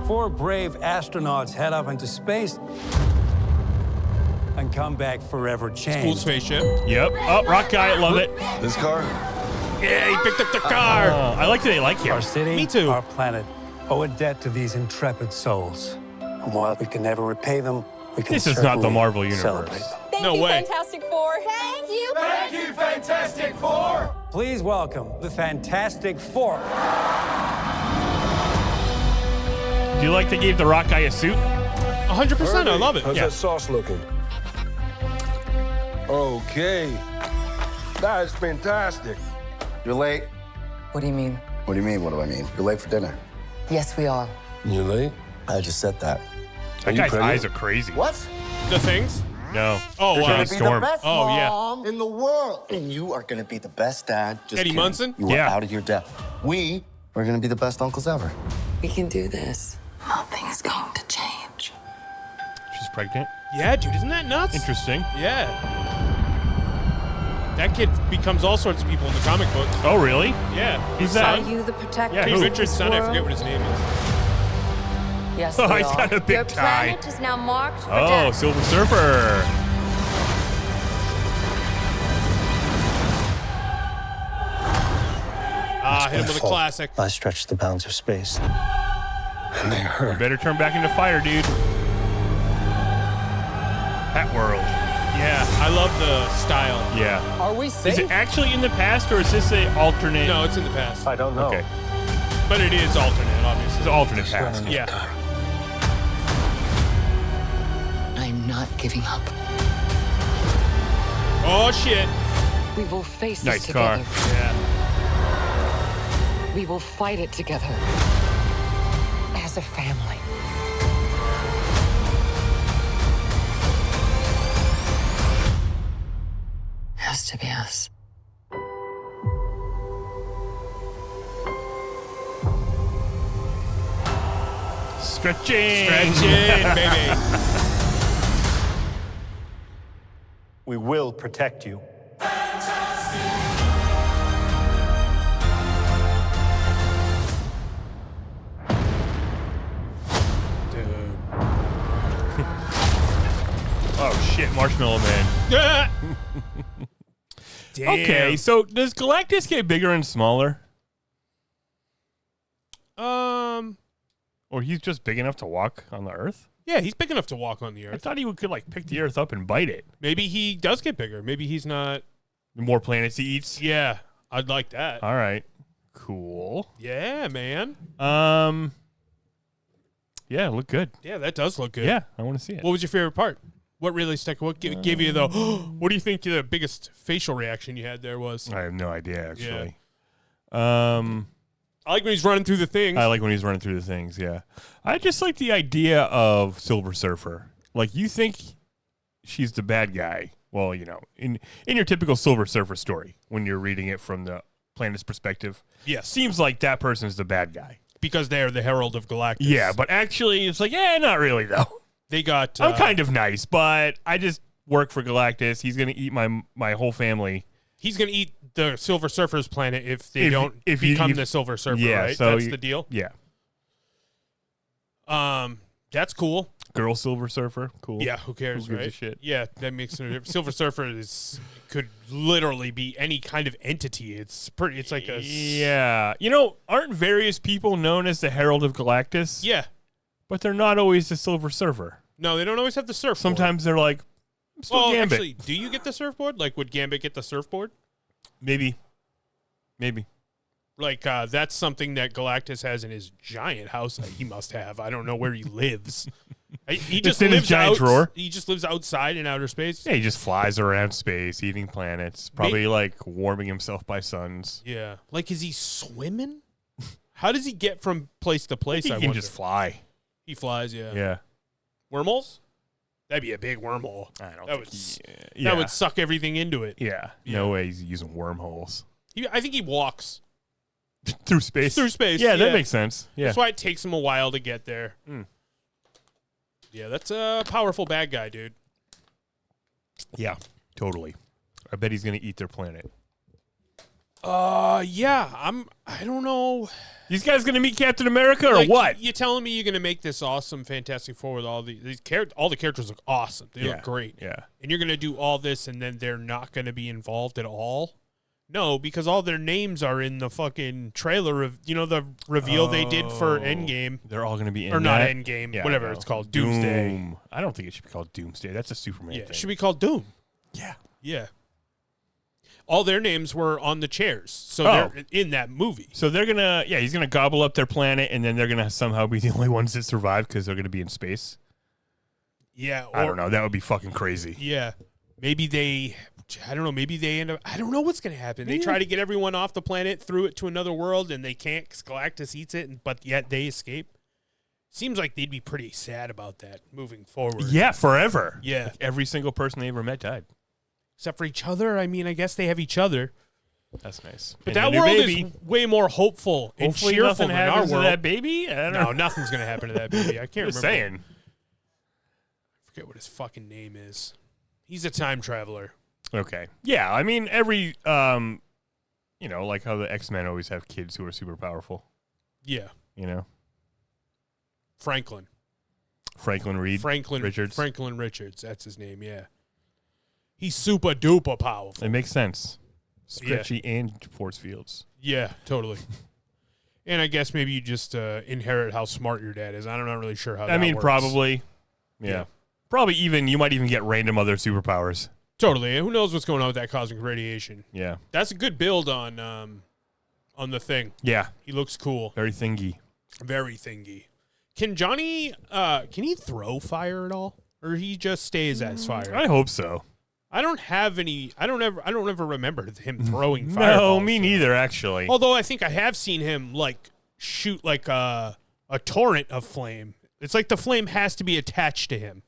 4 brave astronauts head up into space and come back forever
Cool
changed.
spaceship.
Yep. Oh, Rock Guy, love it.
This car?
Yeah, he picked up the car.
I like that they like him.
Our city,
Me too.
our planet, owe a debt to these intrepid souls. And while we can never repay them, we can
This is not the
certainly
Marvel Universe.
celebrate them.
Thank
No
you,
way.
Fantastic Four. Thank you.
Thank you, Fantastic Four!
Please welcome the Fantastic Four.
Do you like they gave the Rock Guy a suit?
100%. I love it.
How's
Yeah.
that sauce looking? Okay. That is fantastic.
You're late.
What do you mean?
What do you mean? What do I mean? You're late for dinner.
Yes, we are.
You late?
I just said that.
That
you
guy's
pregnant?
eyes are crazy.
What?
The things?
No.
Oh,
You're
wow.
gonna be
Storm.
the best
Oh, yeah.
mom in the world. And you are gonna be the best dad. Just
Eddie
kidding.
Munson?
You are
Yeah.
out of your depth. We are gonna be the best uncles ever.
We can do this. Nothing's going to change.
She's pregnant.
Yeah, dude, isn't that nuts?
Interesting.
Yeah. That kid becomes all sorts of people in the comic books.
Oh, really?
Yeah.
Who's
His
that?
son?
You the protector.
Yeah,
King
who?
Richard's son. I forget what his name is.
Yes,
Oh,
we
he's
are.
got a big
Your
tie.
planet is now marked for
Oh,
death.
Silver Surfer.
Hit him with a classic.
I stretched the bounds of space. And they
You
hurt.
better turn back into fire, dude. Hat World.
Yeah, I love the style.
Yeah.
Are we
Is it actually in the past or is this a alternate?
No, it's in the past.
I don't know.
Okay.
But it is alternate,
It's
obviously.
an alternate past.
Yeah.
I'm not giving up.
Oh, shit.
We will face
Nice
this
car.
together.
Yeah.
We will fight it together. As a family. Has to be us.
Stretching.
Stretch in, baby.
We will protect you.
Dude.
Oh, shit. Marshmallow Man.
Damn.
Okay, so does Galactus get bigger and smaller? Or he's just big enough to walk on the Earth?
Yeah, he's big enough to walk on the
I
Earth.
thought he could like pick the Earth up and bite it.
Maybe he does get bigger. Maybe he's not.
The more planets he eats.
Yeah, I'd like that.
All right. Cool.
Yeah, man.
Yeah, look good.
Yeah, that does look good.
Yeah, I want to see it.
What was your favorite part? What really stuck? What gave you the? What do you think the biggest facial reaction you had there was?
I have no idea actually.
I like when he's running through the things.
I like when he's running through the things, yeah. I just like the idea of Silver Surfer. Like, you think she's the bad guy. Well, you know, in your typical Silver Surfer story, when you're reading it from the planet's perspective,
Yes,
seems like that person's the bad guy.
because they are the Herald of Galactus.
Yeah, but actually, it's like, yeah, not really, though.
they got.
I'm kind of nice, but I just work for Galactus. He's going to eat my whole family.
He's gonna eat the Silver Surfer's planet if they
If-
don't
if you-
become
if-
the Silver Surfer.
Yeah,
right?
so
That's
you-
the deal.
Yeah.
That's cool.
Girl Silver Surfer, cool.
Yeah, who cares,
Who gives a
right?
shit?
Yeah, that makes no difference. Silver Surfer could literally be any kind of entity. It's pretty. It's like a
Yeah. You know, aren't various people known as the Herald of Galactus?
Yeah.
But they're not always the Silver Surfer.
No, they don't always have the surfboard.
Sometimes they're like, I'm still
Well,
Gambit.
actually, do you get the surfboard? Like, would Gambit get the surfboard?
Maybe.
Like, that's something that Galactus has in his giant house that he must have. I don't know where he lives. He just
in his
lives
giant drawer.
He just lives outside in outer space.
Yeah, he just flies around space, eating planets, probably like warming himself by suns.
Yeah. Like, is he swimming? How does he get from place to place?
He
I
can
wonder.
just fly.
He flies, yeah.
Yeah.
Wormholes? That'd be a big wormhole.
I don't
That
think
would that would suck everything into it.
Yeah.
Yeah.
No way he's using wormholes.
I think he walks.
Through space. Yeah, that makes sense. Yeah.
That's why it takes him a while to get there. Yeah, that's a powerful bad guy, dude.
Yeah, totally. I bet he's going to eat their planet.
Yeah, I don't know.
These guys going to meet Captain America or what?
You telling me you're going to make this awesome Fantastic Four with all these characters? All the characters look awesome. They look great.
Yeah.
And you're going to do all this and then they're not going to be involved at all? No, because all their names are in the fucking trailer of, the reveal they did for Endgame.
They're all going to be in
Or not
that?
Endgame,
Yeah,
whatever
no.
it's called. Doomsday.
Doom. I don't think it should be called Doomsday. That's a Superman
Yeah,
thing.
it should be called Doom.
Yeah.
Yeah. All their names were on the chairs, so they're in that movie.
So they're going to, he's going to gobble up their planet, and then they're going to somehow be the only ones that survive because they're going to be in space.
Yeah.
I don't know. That would be fucking crazy.
Yeah. Maybe they end up, I don't know what's going to happen. They try to get everyone off the planet, threw it to another world, and they can't, because Galactus eats it, but yet they escape. Seems like they'd be pretty sad about that moving forward.
Yeah, forever.
Yeah.
Like every single person they ever met died.
Except for each other. I mean, I guess they have each other.
That's nice.
But
And
that
the new
world
baby.
is way more hopeful and
Hopefully
cheerful
nothing
than our
happens to
world.
that baby. I don't know.
No, nothing's going to happen to that baby. I can't
Just
remember.
saying.
I forget what his fucking name is. He's a time traveler.
Okay. Yeah, I mean, every, like how the X-Men always have kids who are super powerful.
Yeah. Franklin
Richards.
Franklin Richards. That's his name, yeah. He's super duper powerful.
It makes sense. Stretchy and force fields.
Yeah, totally. And I guess maybe you just inherit how smart your dad is. I'm not really sure how that works.
Probably. Yeah. Probably you might even get random other superpowers.
Totally. And who knows what's going on with that cosmic radiation.
Yeah.
That's a good build on the thing.
Yeah.
He looks cool.
Very thingy.
Very thingy. Can Johnny can he throw fire at all? Or he just stays as fire?
I hope so.
I don't ever remember him throwing fireballs.
No, me neither, actually.
Although I think I have seen him shoot a torrent of flame. It's like the flame has to be attached to him.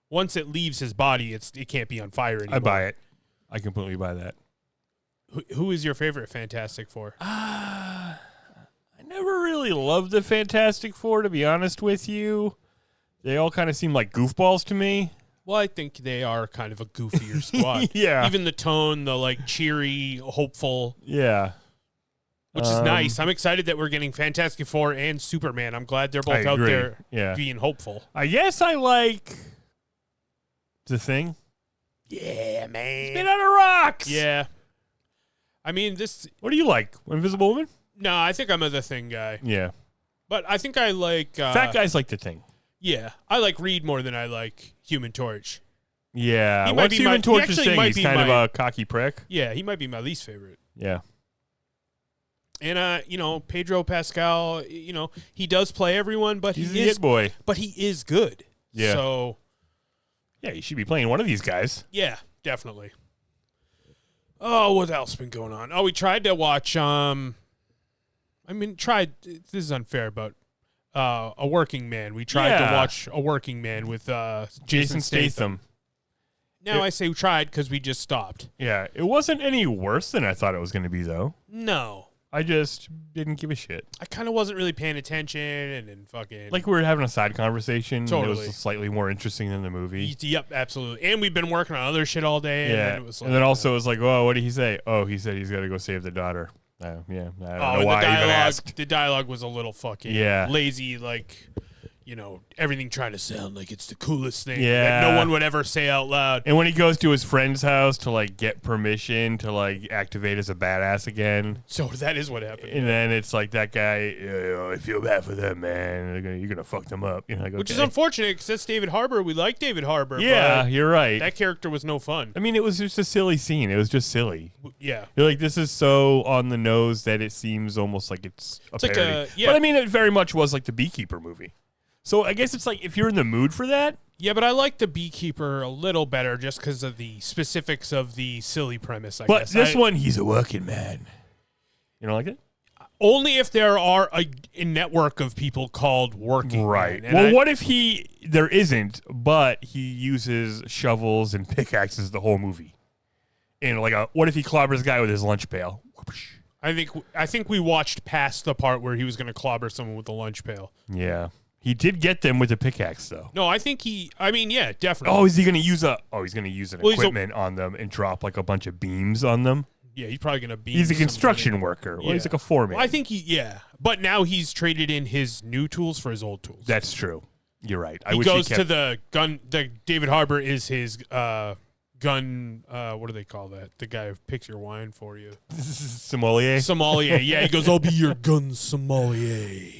Once it leaves his body, it can't be on fire anymore.
I buy it. I completely buy that.
Who is your favorite Fantastic Four?
I never really loved the Fantastic Four, to be honest with you. They all kind of seem like goofballs to me.
Well, I think they are kind of a goofier squad.
Yeah.
Even the tone, the cheery, hopeful.
Yeah.
Which is nice. I'm excited that we're getting Fantastic Four and Superman. I'm glad they're both out there being hopeful.
I guess I like The Thing.
Yeah, man.
He's made out of rocks.
Yeah. I mean, this...
What do you like? Invisible Woman?
No, I think I'm a The Thing guy.
Yeah.
But I think I like...
Fat guys like The Thing.
Yeah. I like Reed more than I like Human Torch.
Yeah.
He might
What's
be
Human Torch's
he
thing?
might
He's
be
kind of
my-
a cocky prick.
Yeah, he might be my least favorite.
Yeah.
And, Pedro Pascal, he does play everyone, but
He's
he
a
is...
hit boy.
But he is good.
Yeah.
So...
Yeah, you should be playing one of these guys.
Yeah, definitely. Oh, what else been going on? Oh, we tried to watch. This is unfair, but A Working Man. We tried to watch A Working Man with Jason Statham. Now I say we tried because we just stopped.
Yeah, it wasn't any worse than I thought it was going to be, though.
No.
I just didn't give a shit.
I kind of wasn't really paying attention and then fucking...
Like we were having a side conversation.
Totally.
It was slightly more interesting than the movie.
Yep, absolutely. And we've been working on other shit all day.
Yeah.
And, then it was
and then also it was like, oh, what did he say? Oh, he said he's got to go save the daughter. Yeah, I don't know why I even asked.
The dialogue was a little fucking lazy, everything trying to sound like it's the coolest thing that no one would ever say out loud.
And when he goes to his friend's house to get permission to activate as a badass again.
So that is what happened.
And then it's like that guy, I feel bad for them, man. You're gonna fuck them up.
Which is unfortunate because that's David Harbour. We like David Harbour.
Yeah,
but
you're right.
That character was no fun.
I mean, it was just a silly scene. It was just silly.
Yeah.
You're like, this is so on the nose that it seems almost like it's a parody.
Yeah.
But I mean, it very much was like the Beekeeper movie. So I guess it's like if you're in the mood for that.
Yeah, but I like the Beekeeper a little better just because of the specifics of the silly premise, I guess.
But this one, he's a working man. You don't like it?
Only if there are a network of people called working
right.
men.
Well, what if there isn't, but he uses shovels and pickaxes the whole movie? And what if he clobbers a guy with his lunch pail?
I think we watched past the part where he was going to clobber someone with a lunch pail.
Yeah. He did get them with a pickaxe, though.
No, I think yeah, definitely.
Oh, is he going to use equipment on them and drop like a bunch of beams on them?
Yeah, he's probably going to be.
He's a construction worker. Well, he's like a foreman.
Well, I think but now he's traded in his new tools for his old tools.
That's true. You're right.
He goes to the gun. David Harbour is his gun. What do they call that? The guy who picks your wine for you.
Sommelier.
Sommelier. Yeah, he goes, I'll be your gun sommelier.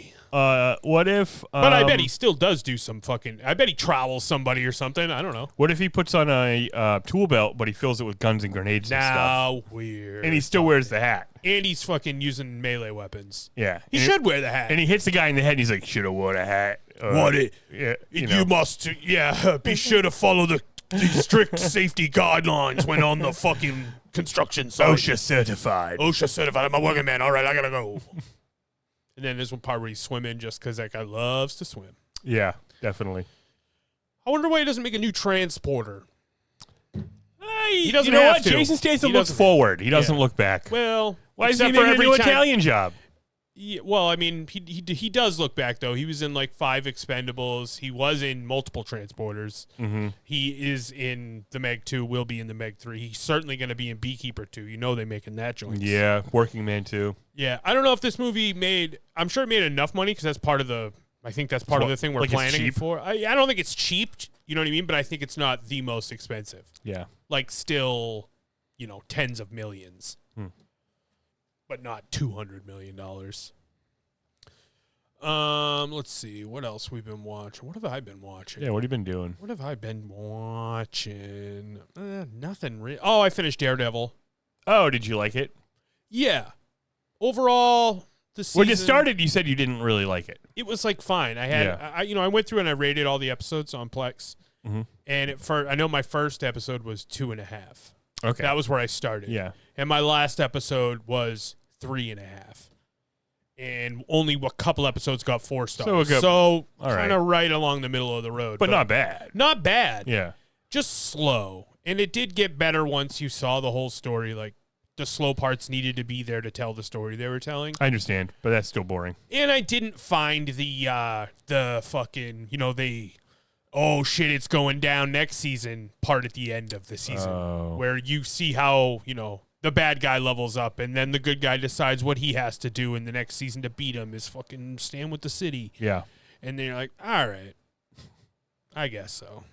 What if?
But I bet he still does do some fucking. I bet he trowels somebody or something. I don't know.
What if he puts on a tool belt, but he fills it with guns and grenades and stuff?
Weird.
And he still wears the hat.
And he's fucking using melee weapons.
Yeah,
he should wear the hat.
And he hits the guy in the head. and He's like, "Should have worn a hat."
You must. Yeah, be sure to follow the strict safety guidelines when on the fucking construction site.
OSHA certified.
I'm a working man. All right, I gotta go. And then there's one part where he's swimming just because that guy loves to swim.
Yeah, definitely.
I wonder why he doesn't make a new transporter. He doesn't
you know
have
what?
to.
Jason Statham looks forward. He doesn't look back.
Well,
why is he making a new Italian job?
Yeah, well, I mean, he does look back, though. He was in like 5 Expendables. He was in multiple transporters.
Mm-hmm.
He is in the Meg 2, will be in the Meg 3. He's certainly going to be in Beekeeper 2. You know they're making that joint.
Yeah, Working Man 2.
Yeah, I don't know if this movie I'm sure it made enough money because that's part of the, I think that's part of the thing we're planning for. I don't think it's cheap, you know what I mean? But I think it's not the most expensive.
Yeah.
Like still, tens of millions. But not $200 million. Let's see. What else we've been watching? What have I been watching?
Yeah, what have you been doing?
What have I been watching? Nothing really. Oh, I finished Daredevil.
Oh, did you like it?
Yeah. Overall, the season.
When you started, you said you didn't really like it.
It was like fine. I had, I went through and I rated all the episodes on Plex.
Mm-hmm.
And I know my first episode was 2.5.
Okay.
That was where I started.
Yeah.
And my last episode was 3.5. And only a couple episodes got 4 stars. So kind of right along the middle of the road.
But not bad.
Not bad.
Yeah.
Just slow. And it did get better once you saw the whole story. Like, the slow parts needed to be there to tell the story they were telling.
I understand, but that's still boring.
And I didn't find the fucking, oh shit, it's going down next season part at the end of the season where you see how, the bad guy levels up and then the good guy decides what he has to do in the next season to beat him is fucking stand with the city.
Yeah.
And then you're like, all right, I guess so.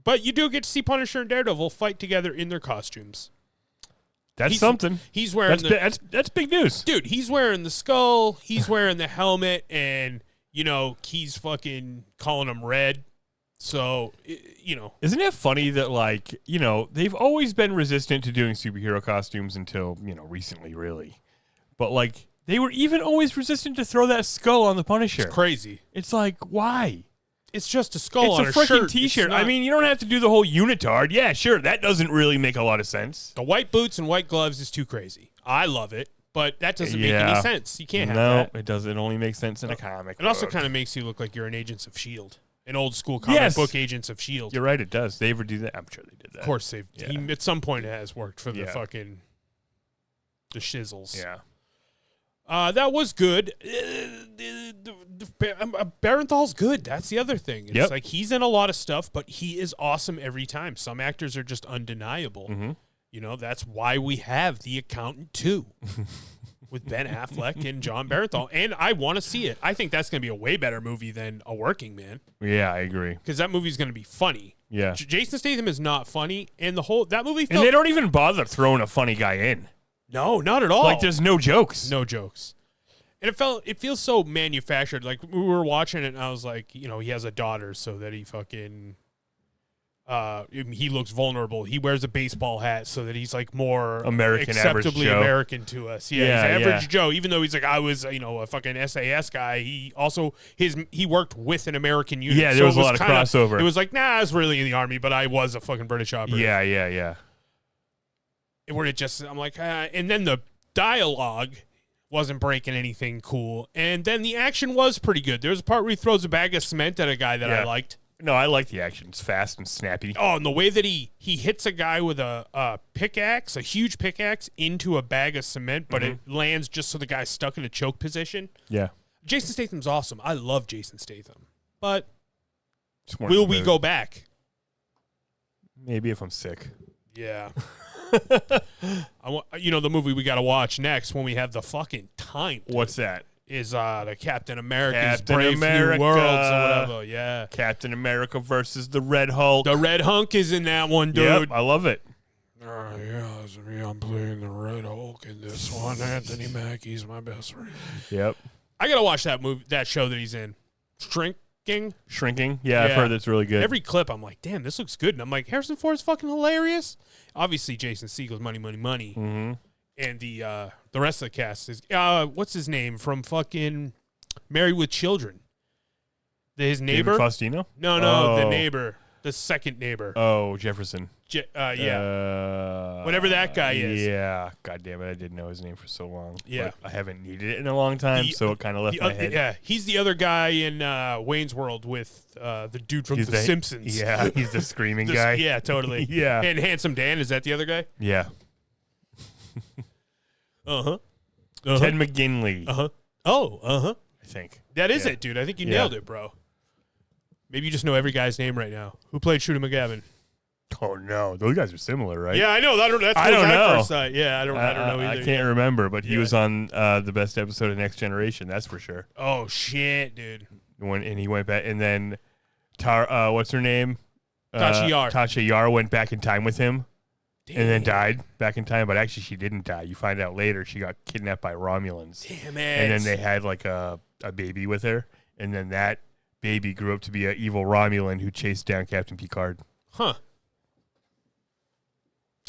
But you do get to see Punisher and Daredevil fight together in their costumes.
That's something.
He's wearing
that's big news.
Dude, he's wearing the skull, he's wearing the helmet, and, he's fucking calling him Red. So,
Isn't it funny that, they've always been resistant to doing superhero costumes until, recently, really. But, they were even always resistant to throw that skull on the Punisher.
It's crazy.
It's like, why?
It's just a skull
on
a
freaking
shirt.
T-shirt. I mean, you don't have to do the whole unitard. Yeah, sure. That doesn't really make a lot of sense.
The white boots and white gloves is too crazy. I love it, but that doesn't make any sense. You can't have that.
No, it doesn't. It only makes sense in a comic.
It also kind of makes you look like you're an Agents of S.H.I.E.L.D., an old school comic book Agents of S.H.I.E.L.D.
You're right, it does. They ever do that? I'm sure they did that.
Of course they've. Yeah. At some point it has worked for the fucking the shizzles.
Yeah.
That was good. Barenthal's good. That's the other thing. It's like he's in a lot of stuff, but he is awesome every time. Some actors are just undeniable.
Mm-hmm.
That's why we have The Accountant 2 with Ben Affleck and John Barenthal. And I want to see it. I think that's going to be a way better movie than A Working Man.
Yeah, I agree.
Because that movie's going to be funny.
Yeah.
Jason Statham is not funny, and that movie
and they don't even bother throwing a funny guy in.
No, not at all.
Like, there's no jokes.
No jokes. And it feels so manufactured. Like, we were watching it, and I was like, he has a daughter, so that he fucking, he looks vulnerable. He wears a baseball hat so that he's, like, more acceptably American to us. Yeah, he's average Joe. Even though he's like, I was, a fucking SAS guy, he also, he worked with an American unit.
Yeah, there was a lot of crossover.
It was like, I was really in the Army, but I was a fucking British operative.
Yeah.
Where it just, I'm like, and then the dialogue wasn't breaking anything cool. And then the action was pretty good. There was a part where he throws a bag of cement at a guy that I liked.
No, I like the action. It's fast and snappy.
Oh, and the way that he hits a guy with a pickaxe, a huge pickaxe, into a bag of cement, but it lands just so the guy's stuck in a choke position.
Yeah.
Jason Statham's awesome. I love Jason Statham. But
will
we go back?
Maybe if I'm sick.
Yeah. The movie we got to watch next when we have the fucking time.
What's that?
Is the Captain America's Brave New Worlds or whatever. Yeah.
Captain America versus the Red Hulk.
The Red Hulk is in that one, dude.
Yep, I love it.
It's me. I'm playing the Red Hulk in this one. Anthony Mackie's my best friend.
Yep.
I gotta watch that show that he's in. Shrinking.
Yeah, I've heard that's really good.
Every clip, I'm like, damn, this looks good. And I'm like, Harrison Ford's fucking hilarious. Obviously, Jason Segel's money.
Mm-hmm.
And the rest of the cast is what's his name from fucking Married with Children? His neighbor?
David Faustino?
No, the neighbor, the second neighbor.
Oh, Jefferson.
Whatever that guy is.
Yeah, god damn it, I didn't know his name for so long.
Yeah,
but I haven't needed it in a long time, so it kind of left my head.
Yeah, he's the other guy in Wayne's World with the dude from The Simpsons.
Yeah, he's the screaming guy.
Yeah, totally.
Yeah,
and Handsome Dan, is that the other guy?
Yeah.
Ted
McGinley.
I
think
that is it, dude. I think you nailed it, bro. Maybe you just know every guy's name right now. Who played Shooter McGavin?
Oh no, those guys are similar, right?
Yeah, I know. That's
I don't know.
First sight. Yeah, I don't know either.
I can't remember, but he was on the best episode of Next Generation. That's for sure.
Oh shit, dude.
And he went back, and then what's her name?
Tasha
Yar went back in time with him.
Damn.
And then died back in time, but actually she didn't die. You find out later she got kidnapped by Romulans.
Damn it.
And then they had like a baby with her, and then that baby grew up to be an evil Romulan who chased down Captain Picard.
Huh.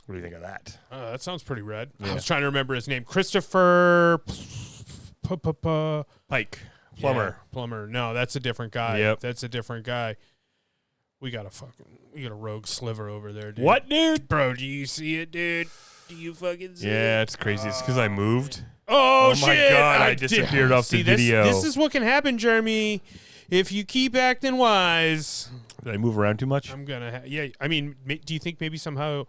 What do you think of that?
That sounds pretty rad.
Yeah.
I was trying to remember his name. Christopher
Pike. Plumber.
Yeah, Plumber. No, that's a different guy.
Yep.
That's a different guy. We got a rogue sliver over there, dude.
What, dude?
Bro, do you see it, dude? Do you fucking see it?
Yeah, it's crazy. It's because I moved.
Oh
my
shit.
God, I disappeared off the video.
This is what can happen, Jeremy, if you keep acting wise.
Did I move around too much?
I'm going to yeah, I mean, do you think maybe somehow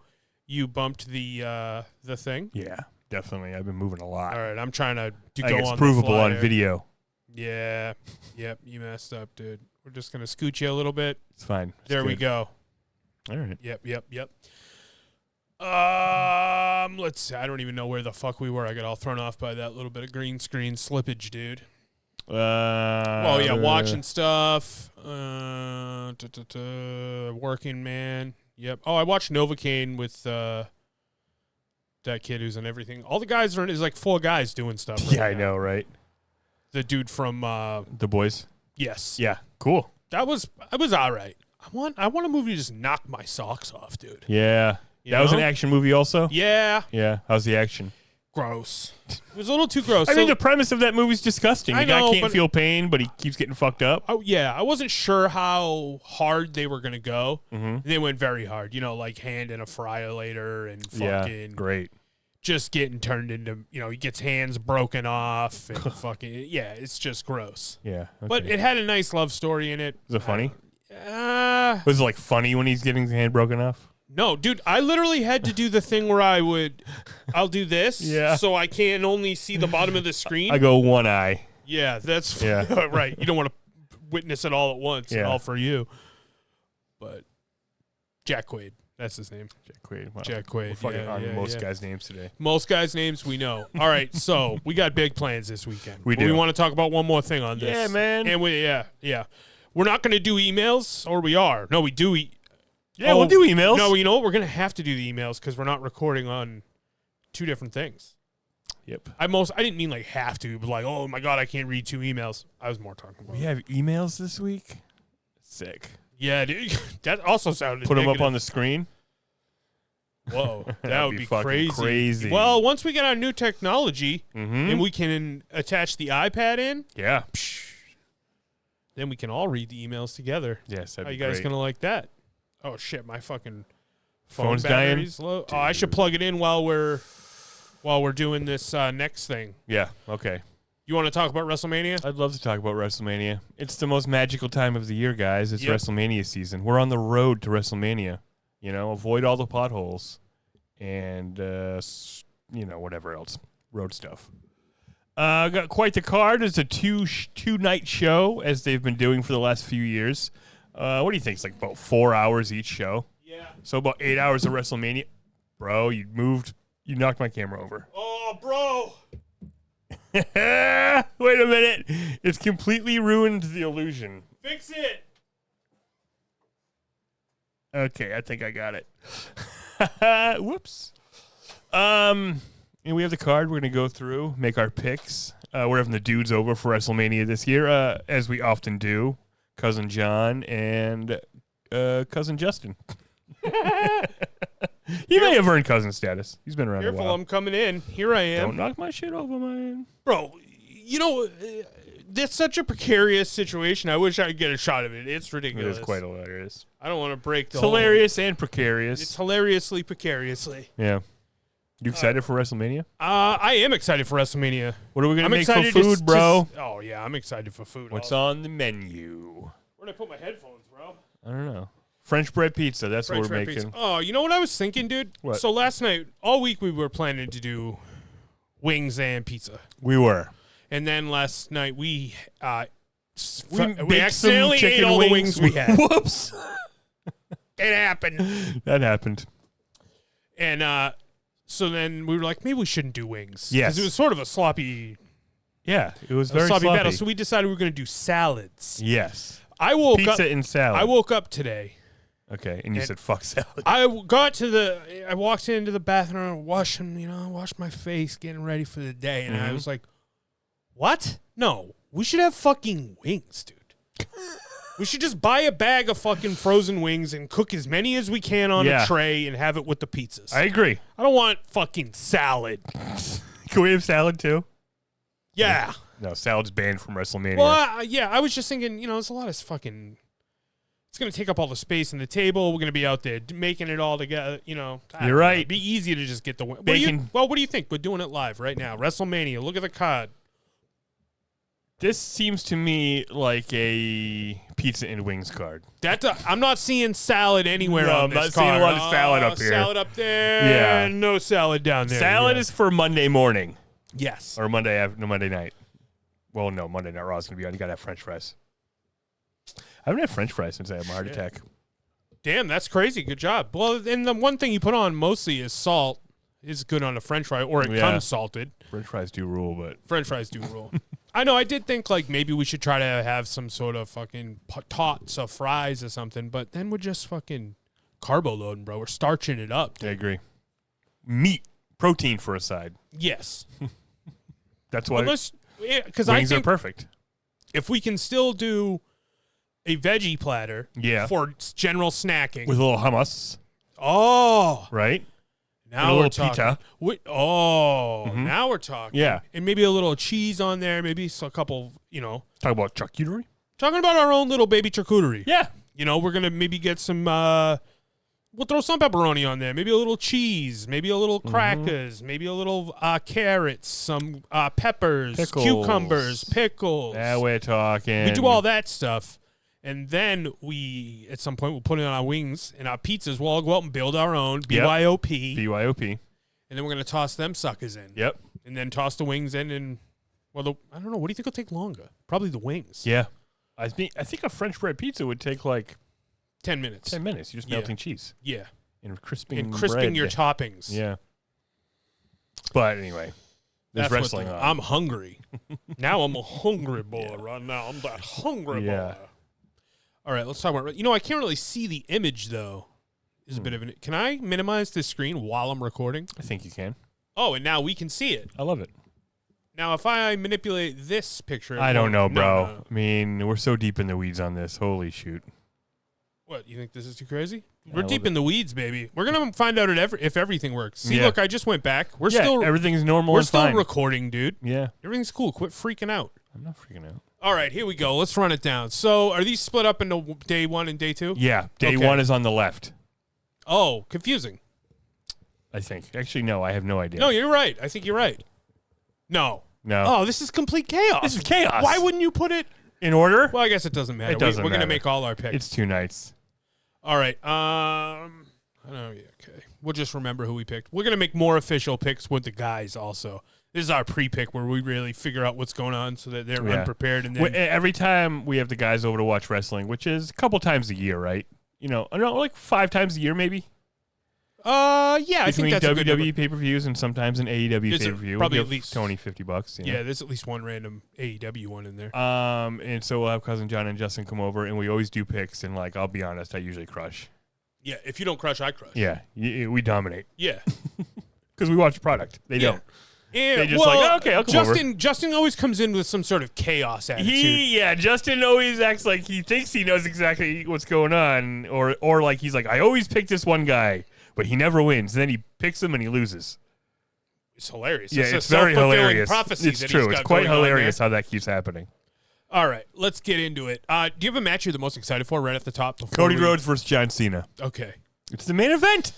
you bumped the thing?
Yeah, definitely. I've been moving a lot.
All right, I'm trying to
I
go
think it's
on
provable
the fly
on
here.
video.
Yeah. Yep, you messed up, dude. We're just going to scoot you a little bit.
It's fine. It's
there we
good.
go.
All right.
Yep. Let's see. I don't even know where the fuck we were. I got all thrown off by that little bit of green screen slippage, dude. Watching stuff. Working man. Yep. Oh, I watched Novocaine with that kid who's in everything. All the guys are in is like 4 guys doing stuff. Right
Yeah, I
now.
know, right?
The dude from
The Boys.
yes.
Yeah, cool.
That was all right. I want a movie to just knock my socks off, dude.
Yeah.
You
That was an
know?
action movie also?
Yeah.
Yeah. How's the action?
Gross. It was a little too gross.
I think the premise of that movie is disgusting.
I
The guy
know,
can't
but-
feel pain, but he keeps getting fucked up.
Oh yeah, I wasn't sure how hard they were gonna go.
Mm-hmm.
They went very hard, like hand in a fryer and fucking
Yeah, great.
just getting turned into, he gets hands broken off and fucking it's just gross.
Yeah. Okay.
But it had a nice love story in it.
Was it funny?
Uh,
Was it like funny when he's getting his hand broken off?
no, dude, I literally had to do the thing where I'll do this,
Yeah.
so I can only see the bottom of the screen.
I go one eye.
Yeah, that's
Yeah.
right. You don't want to witness it all at once,
Yeah.
all for you. But Jack Quaid, that's his name.
Jack Quaid. Wow.
Jack Quaid.
We're fucking
yeah,
on
yeah,
most
yeah.
guys' names today.
Most guys' names we know. All right, so we got big plans this weekend.
We
But we
do.
want to talk about one more thing on this.
Yeah, man.
And yeah. We're not going to do emails, or we are. No, we do.
Yeah, we'll do emails.
No, you know what? We're going to have to do the emails because we're not recording on 2 different things.
Yep.
I didn't mean like have to, but like, oh my God, I can't read 2 emails. I was more talking about.
We have emails this week? Sick.
Yeah, dude. That also sounded
Put them up
negative.
on the screen?
Whoa, that would be
fucking crazy.
Well, once we get our new technology
Mm-hmm.
and we can attach the iPad in,
Yeah.
then we can all read the emails together.
Yes, that'd
How
be
you guys
great.
gonna like that? Oh shit, my fucking phone
Phone's dying?
battery's low. Oh, I should plug it in while we're doing this next thing.
Yeah, okay.
You want to talk about WrestleMania?
I'd love to talk about WrestleMania. It's the most magical time of the year, guys. It's
Yep.
WrestleMania season. We're on the road to WrestleMania. Avoid all the potholes and, whatever else. Road stuff. Got quite the card. It's a two-night show, as they've been doing for the last few years. What do you think? It's like about 4 hours each show.
Yeah.
So about 8 hours of WrestleMania. Bro, you knocked my camera over.
Oh, bro.
Wait a minute. It's completely ruined the illusion.
Fix it.
Okay, I think I got it. Whoops. And we have the card. We're going to go through, make our picks. We're having the dudes over for WrestleMania this year, as we often do. Cousin John and Cousin Justin. He may have earned cousin status. He's been around a
Careful,
while.
I'm coming in. Here I am.
Don't knock my shit over, man.
Bro, that's such a precarious situation. I wish I could get a shot of it. It's ridiculous.
It is quite hilarious.
I don't want to break the
It's hilarious and precarious.
It's hilariously precariously.
Yeah. You excited for WrestleMania?
I am excited for WrestleMania.
What are we going to make for
excited
food, bro?
Oh, yeah, I'm excited for food.
What's on the menu?
Where'd I put my headphones, bro?
I don't know. French bread pizza. That's
French
what we're
bread
making.
pizza. Oh, you know what I was thinking, dude?
What?
So last night, all week, we were planning to do wings and pizza.
We were.
And then last night, we
baked
accidentally
some
ate
chicken
all the wings we had.
Whoops.
It happened.
That happened.
And so then we were like, maybe we shouldn't do wings.
Yes.
Because it was sort of a sloppy,
Yeah, it was very
sloppy
sloppy.
battle. So we decided we were going to do salads.
Yes.
I woke
Pizza
up.
and salad.
I woke up today.
Okay, and you said fuck salad.
I walked into the bathroom, washed my face, getting ready for the day, and I was like, "What? No, we should have fucking wings, dude. We should just buy a bag of fucking frozen wings and cook as many as we can on a tray and have it with the pizzas.
I agree.
I don't want fucking salad.
Can we have salad too?
Yeah.
No, salad's banned from WrestleMania.
Well, yeah, I was just thinking, there's a lot of fucking. It's going to take up all the space in the table. We're going to be out there making it all together.
You're right.
It'd be easy to just get the wing.
Bacon.
What do you think? We're doing it live right now. WrestleMania. Look at the card.
This seems to me like a pizza and wings card.
I'm not seeing salad anywhere
No,
on
I'm
this
not seeing
card.
a lot of salad up here.
Salad up there.
Yeah.
No salad down there.
Salad
Yeah.
is for Monday morning
Yes.
or Monday night. Well, no, Monday night Raw's going to be on. You got to have French fries. I haven't had French fries since I had my heart attack.
Damn, that's crazy. Good job. Well, and the one thing you put on mostly is salt. Is good on a French fry, or it comes salted.
French fries do rule, but
French fries do rule. I know. I did think maybe we should try to have some sort of fucking tots of fries or something, but then we're just fucking carbo loading, bro. We're starching it up.
I agree. Meat, protein for a side.
Yes.
That's why
because I
wings are
think
perfect.
if we can still do a veggie platter for general snacking.
With a little hummus.
Oh.
Right?
Now we're talking.
Pita.
Now we're talking.
Yeah.
And maybe a little cheese on there, maybe a couple,
Talk about charcuterie?
Talking about our own little baby charcuterie.
Yeah.
We're going to maybe get some, we'll throw some pepperoni on there, maybe a little cheese, maybe a little crackers, maybe a little carrots, some peppers,
Pickles.
cucumbers, pickles.
Yeah, we're talking.
We do all that stuff. And then at some point, we'll put it on our wings and our pizzas. We'll all go out and build our own BYOP.
BYOP.
And then we're going to toss them suckers in.
Yep.
And then toss the wings in. And, I don't know. What do you think will take longer? Probably the wings.
Yeah. I think a French bread pizza would take
10 minutes.
10 minutes. You're just melting cheese.
Yeah.
And crisping
bread. Your
toppings.
toppings.
Yeah. But anyway, there's wrestling on.
I'm hungry. Now I'm a hungry boy right now. I'm that hungry boy. All right, let's talk about. I can't really see the image though. Is a bit of an. Can I minimize this screen while I'm recording?
I think you can.
Oh, and now we can see it.
I love it.
Now, if I manipulate this picture,
I don't know, bro.
No.
I mean, we're so deep in the weeds on this. Holy shoot!
What, you think this is too crazy?
Yeah,
We're deep in the weeds, baby. We're gonna find out if everything works. See,
Yeah.
look, I just went back. We're still
everything's normal.
We're
and
still
fine.
recording, dude.
Yeah,
Everything's cool. Quit freaking out.
I'm not freaking out.
All right, here we go. Let's run it down. So, are these split up into day 1 and day 2?
Yeah, day
Okay.
1 is on the left.
Oh, confusing.
I think. Actually, no, I have no idea.
No, you're right. I think you're right. No,
No.
Oh, this is complete chaos.
This is chaos.
Why wouldn't you put it
in order?
Well, I guess it doesn't matter.
It doesn't
We're going to
matter.
make all our picks.
It's 2 nights.
All right. I know. Yeah. Okay. We'll just remember who we picked. We're going to make more official picks with the guys also. This is our pre-pick where we really figure out what's going on so that they're unprepared. And then
every time we have the guys over to watch wrestling, which is a couple times a year, right? You know, I don't know, like 5 times a year maybe.
Yeah, I think that's a good number.
WWE pay-per-views and sometimes an AEW pay-per-view.
Probably
we'll
at least
Tony $50. You know?
Yeah, there's at least one random AEW one in there.
And so we'll have Cousin John and Justin come over, and we always do picks. And like, I'll be honest, I usually crush.
Yeah, if you don't crush, I crush.
Yeah, we dominate.
Yeah,
because we watch the product. They don't.
And,
they just okay, I'll come over.
Justin always comes in with some sort of chaos attitude.
Justin always acts like he thinks he knows exactly what's going on, or like he's like, I always pick this one guy, but he never wins. And then he picks him and he loses.
It's hilarious.
Yeah,
it's
very hilarious.
Prophecy
it's
that
true.
He's got
it's quite
going
hilarious how that keeps happening.
All right, let's get into it. Do you have a match you're the most excited for right at the top?
Cody Rhodes versus John Cena.
Okay.
It's the main event.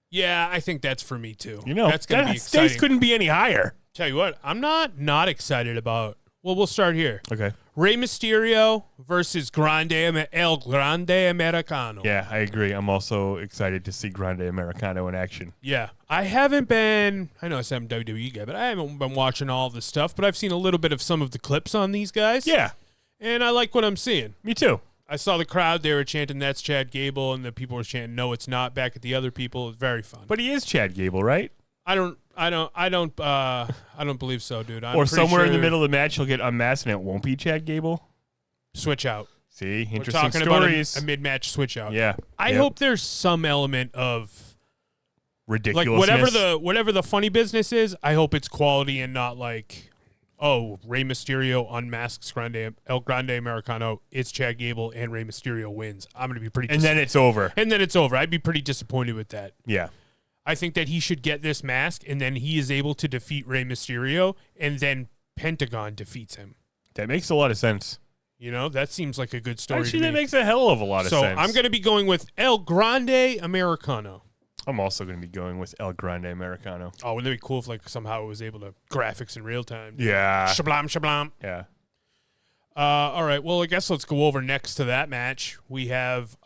Yeah, I think that's for me too.
You know,
that's going to be exciting.
Stakes couldn't be any higher.
Tell you what, I'm not excited about. Well, we'll start here.
Okay.
Rey Mysterio versus El Grande Americano.
Yeah, I agree. I'm also excited to see Grande Americano in action.
Yeah. I haven't been, I know I said I'm a WWE guy, but I haven't been watching all of this stuff, but I've seen a little bit of some of the clips on these guys.
Yeah.
And I like what I'm seeing.
Me too.
I saw the crowd, they were chanting, "That's Chad Gable," and the people were chanting, "No, it's not," back at the other people. It was very fun.
But he is Chad Gable, right?
I don't believe so, dude.
Or somewhere in the middle of the match, he'll get unmasked and it won't be Chad Gable.
Switch out.
See, interesting
We're talking
stories.
about a mid-match switch out.
Yeah.
I hope there's some element of
ridiculousness.
Like whatever the funny business is, I hope it's quality and not like, oh, Rey Mysterio unmasks El Grande Americano. It's Chad Gable and Rey Mysterio wins. I'm gonna be pretty.
And then it's over.
I'd be pretty disappointed with that.
Yeah.
I think that he should get this mask, and then he is able to defeat Rey Mysterio, and then Pentagon defeats him.
That makes a lot of sense.
You know, that seems like a good story.
Actually,
to me.
that makes a hell of a lot of sense.
So I'm going to be going with El Grande Americano.
I'm also going to be going with El Grande Americano.
Oh, wouldn't it be cool if like somehow it was able to graphics in real time?
Yeah.
Shablam, shablam.
Yeah.
All right. Well, I guess let's go over next to that match. We have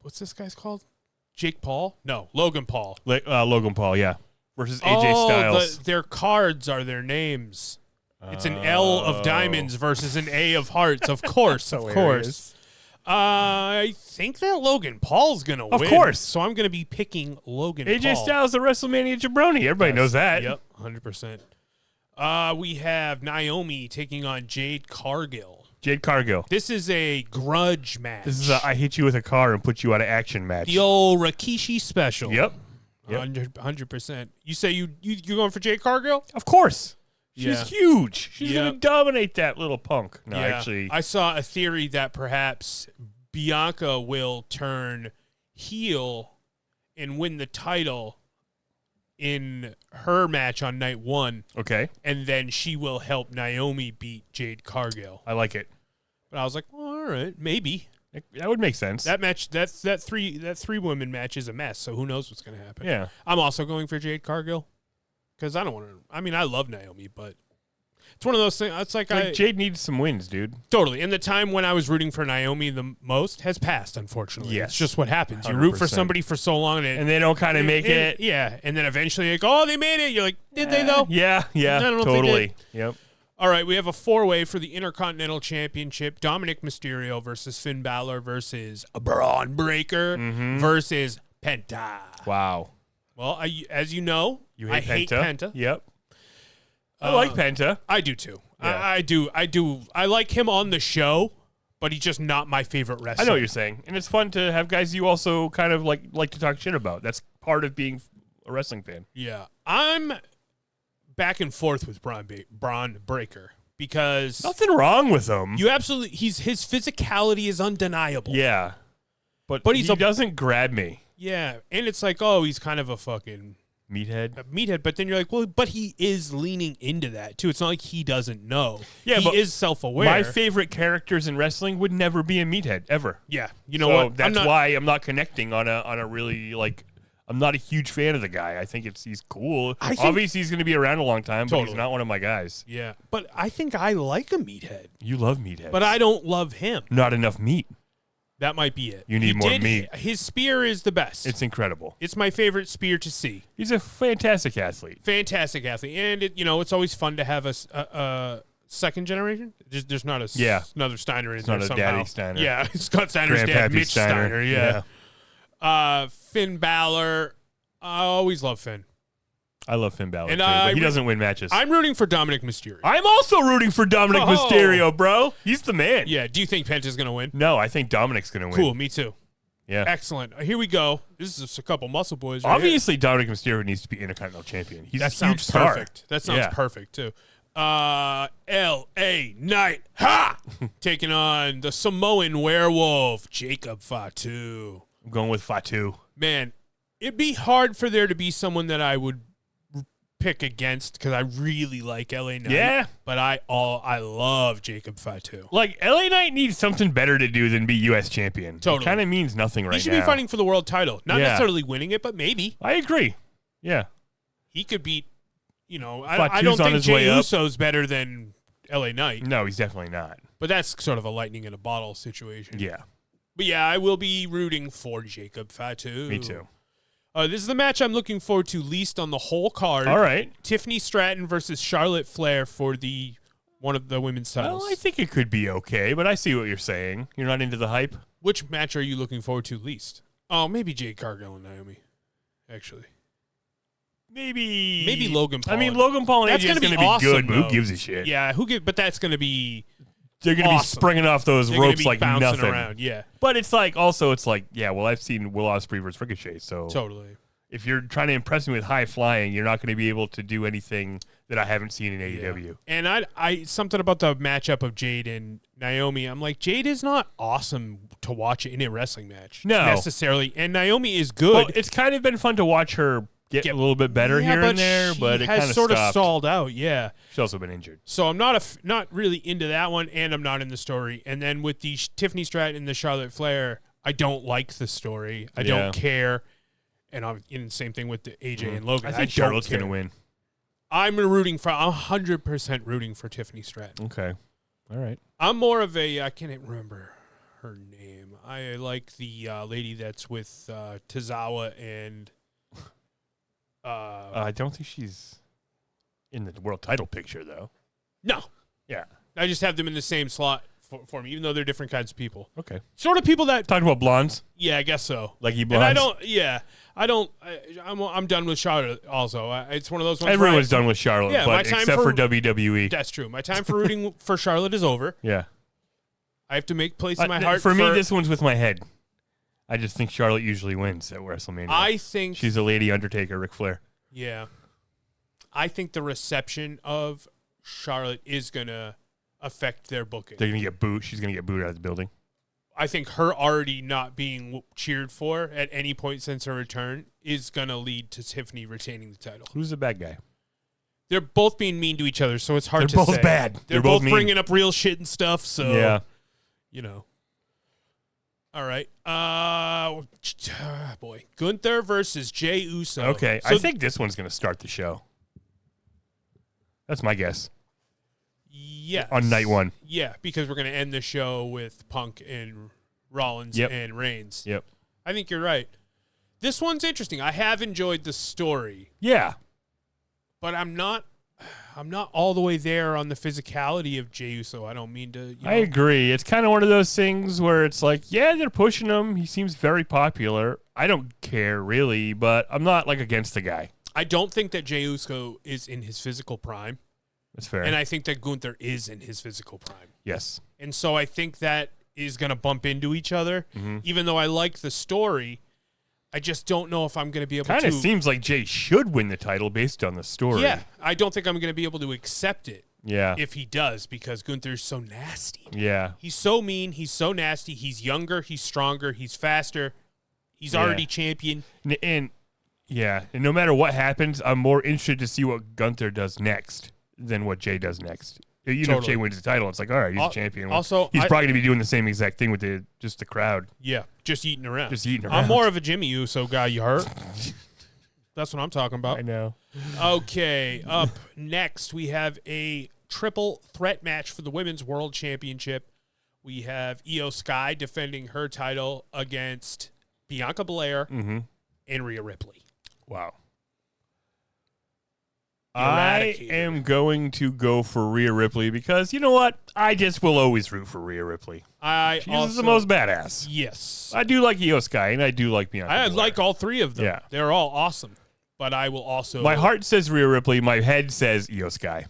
what's this guy's called? Jake Paul? No, Logan Paul.
Logan Paul, yeah. Versus AJ Styles.
Their cards are their names. It's an L of diamonds versus an A of hearts. Of course, of course. I think that Logan Paul's going to win.
Of course.
So I'm going to be picking Logan Paul.
AJ Styles, the WrestleMania jabroni. Everybody knows that.
Yep, 100%. We have Naomi taking on Jade Cargill.
Jade Cargill.
This is a grudge match.
This is a I hit you with a car and put you out of action match.
The old Rikishi special.
Yep.
100%. You say you're going for Jade Cargill?
Of course. She's huge. She's
Yep.
going to dominate that little punk. No, actually.
I saw a theory that perhaps Bianca will turn heel and win the title in her match on night 1.
Okay.
And then she will help Naomi beat Jade Cargill.
I like it.
But I was like, well, all right, maybe.
That would make sense.
That match, that three women match is a mess, so who knows what's going to happen.
Yeah.
I'm also going for Jade Cargill because I don't want to. I mean, I love Naomi, but it's one of those things. It's like
Jade needs some wins, dude.
Totally. And the time when I was rooting for Naomi the most has passed, unfortunately.
Yes.
It's just what happens.
100%.
You root for somebody for so long, and
they don't kind of make it.
Yeah. And then eventually, like, oh, they made it. You're like, did they, though?
Yeah.
I don't know if they
Totally.
did.
Yep.
All right, we have a 4-way for the Intercontinental Championship. Dominic Mysterio versus Finn Balor versus Braun Breaker versus Penta.
Wow.
Well, as you know, I hate Penta.
Yep. I like Penta.
I do too.
Yeah.
I do. I like him on the show, but he's just not my favorite wrestler.
I know what you're saying. And it's fun to have guys you also kind of like to talk shit about. That's part of being a wrestling fan.
Yeah. I'm back and forth with Braun Breaker because
nothing wrong with him.
You absolutely his physicality is undeniable.
Yeah. But he doesn't grab me.
Yeah. And it's like, oh, he's kind of a fucking meathead, but then you're like, well, but he is leaning into that too. It's not like he doesn't know.
Yeah,
he is self-aware.
My favorite characters in wrestling would never be a meathead ever.
Yeah, you know what?
That's why I'm not connecting on a really like I'm not a huge fan of the guy. I think he's cool.
Obviously,
he's going to be around a long time, but
Totally.
he's not one of my guys.
Yeah, but I think I like a meathead.
You love meatheads.
But I don't love him.
Not enough meat.
That might be it.
You need more meat.
His spear is the best.
It's incredible.
It's my favorite spear to see.
He's a fantastic athlete.
Fantastic athlete. And, it's always fun to have a second generation. There's not another Steiner in there
not a
somehow.
Daddy Steiner.
Yeah, Scott Steiner's dad,
Grandpappy
Mitch Steiner.
Yeah.
Finn Balor. I always love Finn.
I love Finn Balor,
And
too, but he doesn't win matches.
I'm rooting for Dominic Mysterio.
I'm also rooting for Dominic Mysterio, bro. He's the man.
Yeah, do you think Penta's going to win?
No, I think Dominic's going to win.
Cool, me too.
Yeah.
Excellent. Here we go. This is just a couple muscle boys right
Obviously, Dominic Mysterio needs to be Intercontinental Champion. He's
that
a huge
sounds
star.
perfect. That sounds perfect, too. L.A. Knight, ha! Taking on the Samoan werewolf, Jacob Fatu.
I'm going with Fatu.
Man, it'd be hard for there to be someone that I would pick against because I really like LA Knight.
Yeah.
But I love Jacob Fatu.
Like, LA Knight needs something better to do than be U.S. champion.
Totally.
It kind of means nothing right now.
He should be fighting for the world title. Not necessarily winning it, but maybe.
I agree. Yeah.
He could beat, I
Fatu's
don't
on
think
his
Jey
way up.
Uso's better than LA Knight.
No, he's definitely not.
But that's sort of a lightning in a bottle situation.
Yeah.
But yeah, I will be rooting for Jacob Fatu.
Me too.
This is the match I'm looking forward to least on the whole card.
All right.
Tiffany Stratton versus Charlotte Flair for one of the women's titles.
Well, I think it could be okay, but I see what you're saying. You're not into the hype?
Which match are you looking forward to least? Oh, maybe Jade Cargill and Naomi, actually. Maybe Logan Paul.
I mean, Logan Paul and
That's
AJ is going to be
awesome,
good.
though.
Who gives a shit?
Yeah, but that's going to be
They're going to
awesome.
be springing off those
They're gonna
ropes
be
like
bouncing
nothing.
around, yeah.
But it's like, yeah, well, I've seen Will Ospreay versus Ricochet, so.
Totally.
If you're trying to impress me with high flying, you're not going to be able to do anything that I haven't seen in AEW.
And I something about the matchup of Jade and Naomi. I'm like, Jade is not awesome to watch in a wrestling match.
No.
Necessarily. And Naomi is good.
Well, it's kind of been fun to watch her get a little bit better here and there, but it kind of
sort of
stopped.
stalled out, yeah.
She's also been injured.
So I'm not really into that one, and I'm not in the story. And then with the Tiffany Stratton and the Charlotte Flair, I don't like the story. I don't care. And I'm in the same thing with the AJ and Logan.
I think Charlotte's going to win.
I'm 100% rooting for Tiffany Stratton.
Okay. All right.
I'm more of I can't even remember her name. I like the lady that's with Tozawa and.
I don't think she's in the world title picture, though.
No.
Yeah.
I just have them in the same slot for me, even though they're different kinds of people.
Okay.
Sort of people that.
Talking about blondes?
Yeah, I guess so.
Like you
blondes?
blondes?
I'm done with Charlotte also. It's one of those ones.
Everyone's done with Charlotte,
Yeah,
but except for WWE.
That's true. My time for rooting for Charlotte is over.
Yeah.
I have to make place in my heart.
For me, this one's with my head. I just think Charlotte usually wins at WrestleMania.
I think
she's a Lady Undertaker, Ric Flair.
Yeah. I think the reception of Charlotte is going to affect their booking.
They're going to get booed. She's going to get booed out of the building.
I think her already not being cheered for at any point since her return is going to lead to Tiffany retaining the title.
Who's the bad guy?
They're both being mean to each other, so it's hard to say.
They're both bad.
They're both bringing up real shit and stuff, so,
yeah.
All right. Boy. Gunther versus Jey Uso.
Okay.
So
I think this one's going to start the show. That's my guess.
Yes.
On night one.
Yeah, because we're going to end the show with Punk and Rollins and Reigns.
Yep.
I think you're right. This one's interesting. I have enjoyed the story.
Yeah.
But I'm not all the way there on the physicality of Jey Uso. I don't mean to.
I agree. It's kind of one of those things where it's like, yeah, they're pushing him. He seems very popular. I don't care really, but I'm not like against the guy.
I don't think that Jey Uso is in his physical prime.
That's fair.
And I think that Gunther is in his physical prime.
Yes.
And so I think that is going to bump into each other.
Mm-hmm.
Even though I like the story, I just don't know if I'm going to be able to.
Kind of seems like Jey should win the title based on the story.
Yeah, I don't think I'm going to be able to accept it.
Yeah.
If he does, because Gunther's so nasty.
Yeah.
He's so mean. He's so nasty. He's younger. He's stronger. He's faster. He's already champion.
And no matter what happens, I'm more interested to see what Gunther does next than what Jey does next. You know, if Jay wins the title, it's like, all right, he's a champion.
Also,
he's probably going to be doing the same exact thing with the crowd.
Yeah, just eating around.
I'm
more of a Jimmy Uso guy, you heard? That's what I'm talking about.
I know.
Okay, up next, we have a triple threat match for the Women's World Championship. We have Io Sky defending her title against Bianca Belair and Rhea Ripley.
Wow. I am going to go for Rhea Ripley because, you know what? I just will always root for Rhea Ripley. She's the most badass.
Yes.
I do like Io Sky, and I do like Bianca
I
Belair.
like all three of them.
Yeah.
They're all awesome. But I will also...
My heart says Rhea Ripley. My head says Io Sky.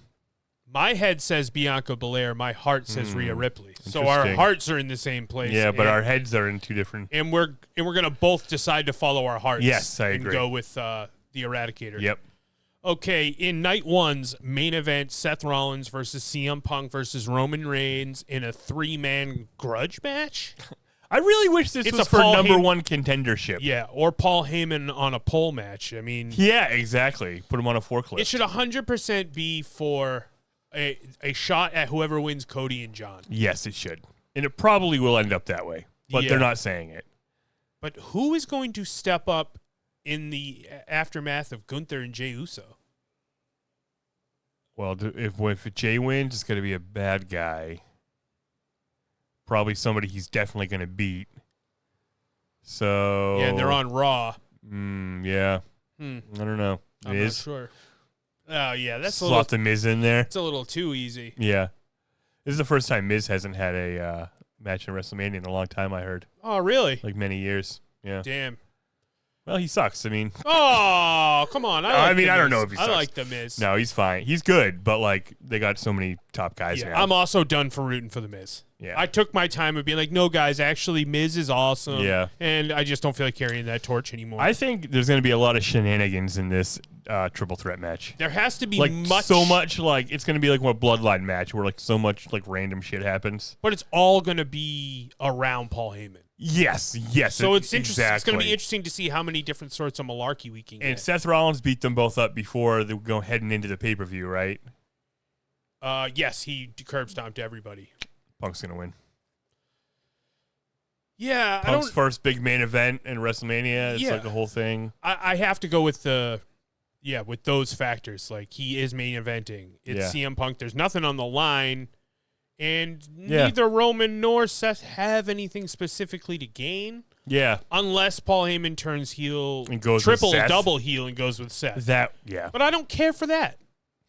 My head says Bianca Belair. My heart says Rhea Ripley. So our hearts are in the same place.
Yeah, but our heads are in two different...
And we're going to both decide to follow our hearts.
Yes, I agree.
And go with the Eradicator.
Yep.
Okay, in night one's main event, Seth Rollins versus CM Punk versus Roman Reigns in a 3-man grudge match.
I really wish this was for number one contendership.
Yeah, or Paul Heyman on a pole match. I mean...
Yeah, exactly. Put him on a forklift.
It should 100% be for a shot at whoever wins Cody and John.
Yes, it should. And it probably will end up that way. But they're not saying it.
But who is going to step up in the aftermath of Gunther and Jey Uso?
Well, if Jey wins, it's going to be a bad guy. Probably somebody he's definitely going to beat. So...
Yeah, and they're on Raw.
Yeah. I don't know.
I'm not sure. Oh, yeah, that's a
little... Slot the Miz in there.
It's a little too easy.
Yeah. This is the first time Miz hasn't had a match in WrestleMania in a long time, I heard.
Oh, really?
Like many years. Yeah.
Damn.
Well, he sucks. I mean...
Oh, come on.
I don't know if he sucks.
I like The Miz.
No, he's fine. He's good, but, like, they got so many top guys now.
I'm also done for rooting for The Miz.
Yeah.
I took my time of being like, no, guys, actually, Miz is awesome.
Yeah.
And I just don't feel like carrying that torch anymore.
I think there's going to be a lot of shenanigans in this triple threat match.
There has to be
so much, like, it's going to be like a Bloodline match where, like, so much, like, random shit happens.
But it's all going to be around Paul Heyman.
Yes.
So it's interesting.
Exactly.
It's going to be interesting to see how many different sorts of malarkey we can get.
And Seth Rollins beat them both up before they go heading into the pay-per-view, right?
Yes, he curb stomped everybody.
Punk's going to win.
Yeah,
Punk's first big main event in WrestleMania. It's like a whole thing.
I have to go with with those factors. Like, he is main eventing. It's CM Punk. There's nothing on the line. And neither Roman nor Seth have anything specifically to gain.
Yeah.
Unless Paul Heyman turns heel,
and goes
double heel, and goes with Seth. But I don't care for that.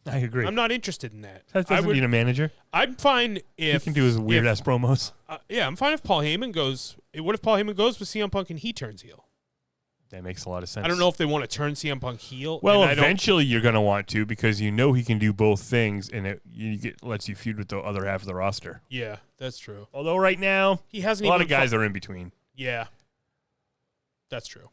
I agree.
I'm not interested in that.
Seth doesn't need a manager.
I'm fine if...
He can do his weird-ass promos.
I'm fine if Paul Heyman goes... What if Paul Heyman goes with CM Punk and he turns heel?
That makes a lot of sense.
I don't know if they want to turn CM Punk heel.
Well, eventually you're going to want to because you know he can do both things, and it lets you feud with the other half of the roster.
Yeah, that's true.
Although right now,
he hasn't
a lot of guys are in between.
Yeah, that's true.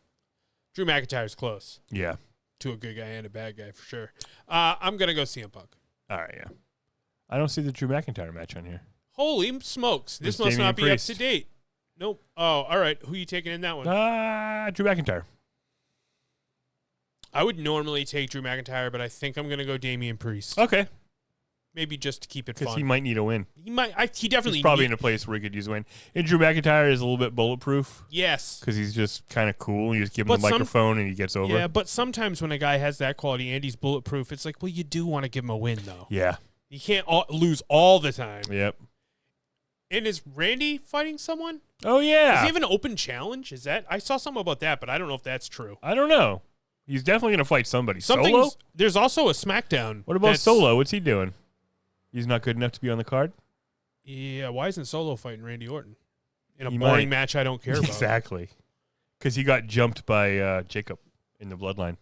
Drew McIntyre's close.
Yeah.
To a good guy and a bad guy, for sure. I'm going to go CM Punk.
All right, yeah. I don't see the Drew McIntyre match on here.
Holy smokes. This must not be up to date. Nope. Oh, all right. Who are you taking in that one?
Drew McIntyre.
I would normally take Drew McIntyre, but I think I'm going to go Damian Priest.
Okay.
Maybe just to keep it fun.
Because he might need a win.
He definitely
He's probably in a place where he could use a win. And Drew McIntyre is a little bit bulletproof.
Yes.
Because he's just kind of cool. You just give him the microphone and he gets over.
Yeah, but sometimes when a guy has that quality and he's bulletproof, it's like, well, you do want to give him a win, though.
Yeah.
You can't lose all the time.
Yep.
And is Randy fighting someone?
Oh, yeah.
Does he have an open challenge? I saw something about that, but I don't know if that's true.
I don't know. He's definitely going to fight somebody. Solo?
There's also a SmackDown.
What about Solo? What's he doing? He's not good enough to be on the card?
Yeah, why isn't Solo fighting Randy Orton? In a boring match I don't care about.
Exactly. Because he got jumped by Jacob in the Bloodline.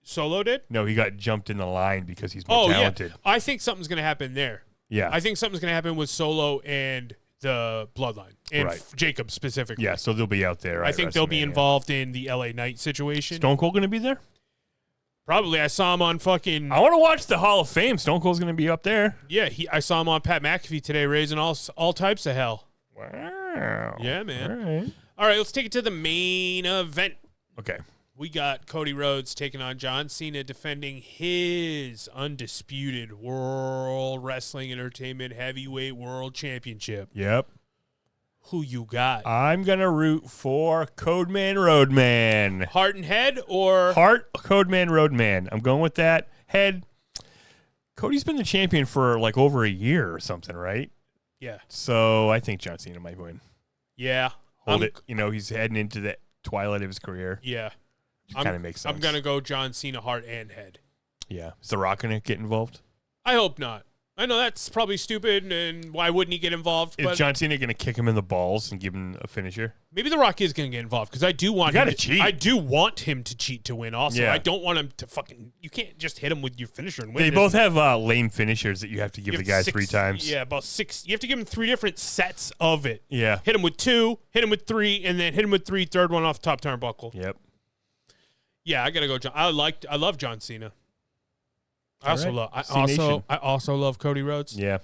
Solo did?
No, he got jumped in the line because he's more talented.
Yeah. I think something's going to happen there.
Yeah.
I think something's going to happen with Solo and the Bloodline. And Jacob specifically.
Yeah, so they'll be out there.
I think they'll be involved in the LA Knight situation.
Stone Cold going to be there?
Probably. I saw him on fucking...
I want to watch the Hall of Fame. Stone Cold's going to be up there.
Yeah, I saw him on Pat McAfee today raising all types of hell.
Wow.
Yeah, man.
All right.
All right, let's take it to the main event.
Okay.
we got Cody Rhodes taking on John Cena, defending his undisputed World Wrestling Entertainment Heavyweight World Championship.
Yep.
Who you got?
I'm going to root for Codeman Roadman.
Heart and head or?
Heart, Codeman Roadman. I'm going with that. Head. Cody's been the champion for like over a year or something, right?
Yeah.
So I think John Cena might win.
Yeah.
Hold it. You know, he's heading into the twilight of his career.
Yeah.
Kind of makes sense.
I'm going to go John Cena, heart and head.
Yeah. Is The Rock going to get involved?
I hope not. I know that's probably stupid, and why wouldn't he get involved?
Is John Cena going to kick him in the balls and give him a finisher?
Maybe The Rock is going to get involved because I do want him to
cheat.
I do want him to cheat to win. Also,
Yeah.
I don't want him to fucking. You can't just hit him with your finisher and win.
They both have lame finishers that you have to give the guy 3 times.
Yeah, about 6. You have to give him 3 different sets of it.
Yeah.
Hit him with 2, hit him with 3, and then hit him with 3. Third one off the top turnbuckle.
Yep.
Yeah, I gotta go. I love John Cena. I
Nation.
also love Cody Rhodes.
Yeah.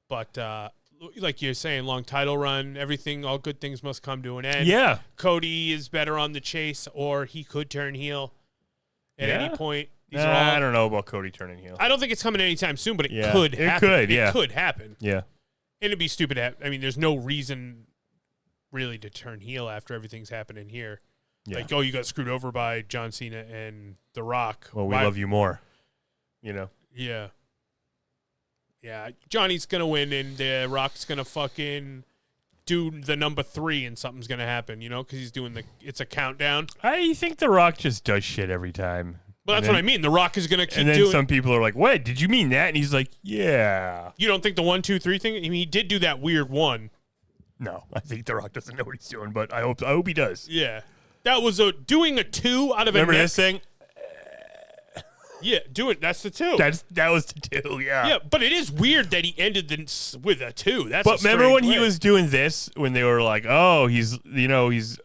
But like you're saying, long title run, everything, all good things must come to an end.
Yeah.
Cody is better on the chase, or he could turn heel at any point.
I don't know about Cody turning heel.
I don't think it's coming anytime soon, but it
Yeah.
could
It
happen.
could, yeah.
It could happen.
Yeah.
And it'd be stupid. I mean, there's no reason really to turn heel after everything's happening here.
Yeah.
Like, oh, you got screwed over by John Cena and The Rock.
Well, we love you more. You know?
Yeah. Yeah. Johnny's going to win, and The Rock's going to fucking do the number 3, and something's going to happen, you know, because he's doing it's a countdown.
I think The Rock just does shit every time.
Well, that's what I mean. The Rock is going to keep
doing. And then
doing.
some people are like, "What? Did you mean that?" And he's like, "Yeah."
You don't think the 1, 2, 3 thing? I mean, he did do that weird one.
No, I think The Rock doesn't know what he's doing, but I hope he does.
Yeah, that was doing a 2 out of
Remember
a neck.
this thing?
Yeah, do it. That's the 2.
That was the 2. Yeah.
Yeah, but it is weird that he ended with a 2. That's.
But remember when he was doing this, when they were like, "Oh, he's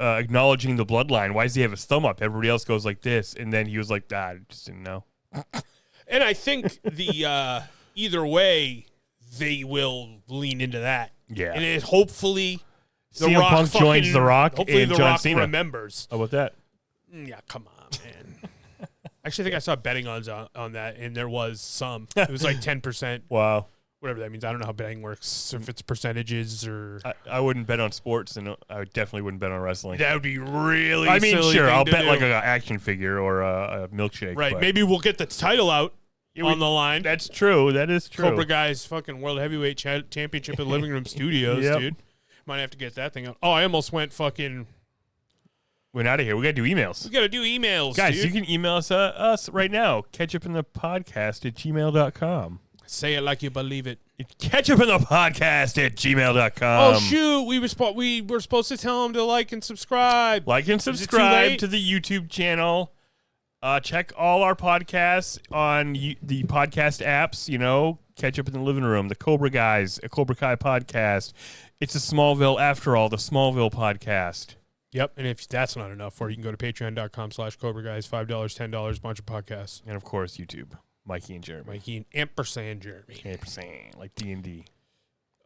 acknowledging the bloodline. Why does he have his thumb up? Everybody else goes like this." And then he was like, I just didn't know."
And I think the either way, they will lean into that.
Yeah.
And it hopefully the
CM
Rock
Punk joins The Rock
Hopefully
and
the
John
Rock
Cena.
remembers.
How about that?
Yeah, come on, man. Actually, I think I saw betting odds on that, and there was some. It was like 10%.
Wow.
Whatever that means. I don't know how betting works, if it's percentages or.
I wouldn't bet on sports, and I definitely wouldn't bet on wrestling.
That would be really.
I mean,
silly
sure,
thing
I'll
to
bet
do.
like an action figure or a milkshake.
Right.
but-
Maybe we'll get the title out on the line.
That's true. That is true.
Cobra Guy's fucking World Heavyweight Championship at Living Room Studios,
Yep.
dude. Might have to get that thing out. Oh, I almost went fucking.
We're out of here. We got to do emails.
We got to do emails,
Guys,
dude.
you can email us right now. ketchupinthepodcast@gmail.com.
Say it like you believe it.
ketchupinthepodcast@gmail.com.
Oh shoot, we were supposed to tell them to like and subscribe.
Like and
Is it too
subscribe
late?
to the YouTube channel. Check all our podcasts on the podcast apps. You know, Ketchup in the Living Room, the Cobra Guys, a Cobra Kai podcast. It's a Smallville after all, the Smallville podcast.
Yep, and if that's not enough for you, can go to patreon.com/Cobra Guys, $5, $10, bunch of podcasts.
And of course, YouTube, Mikey and Jeremy.
Mikey and ampersand Jeremy.
Ampersand, like D&D.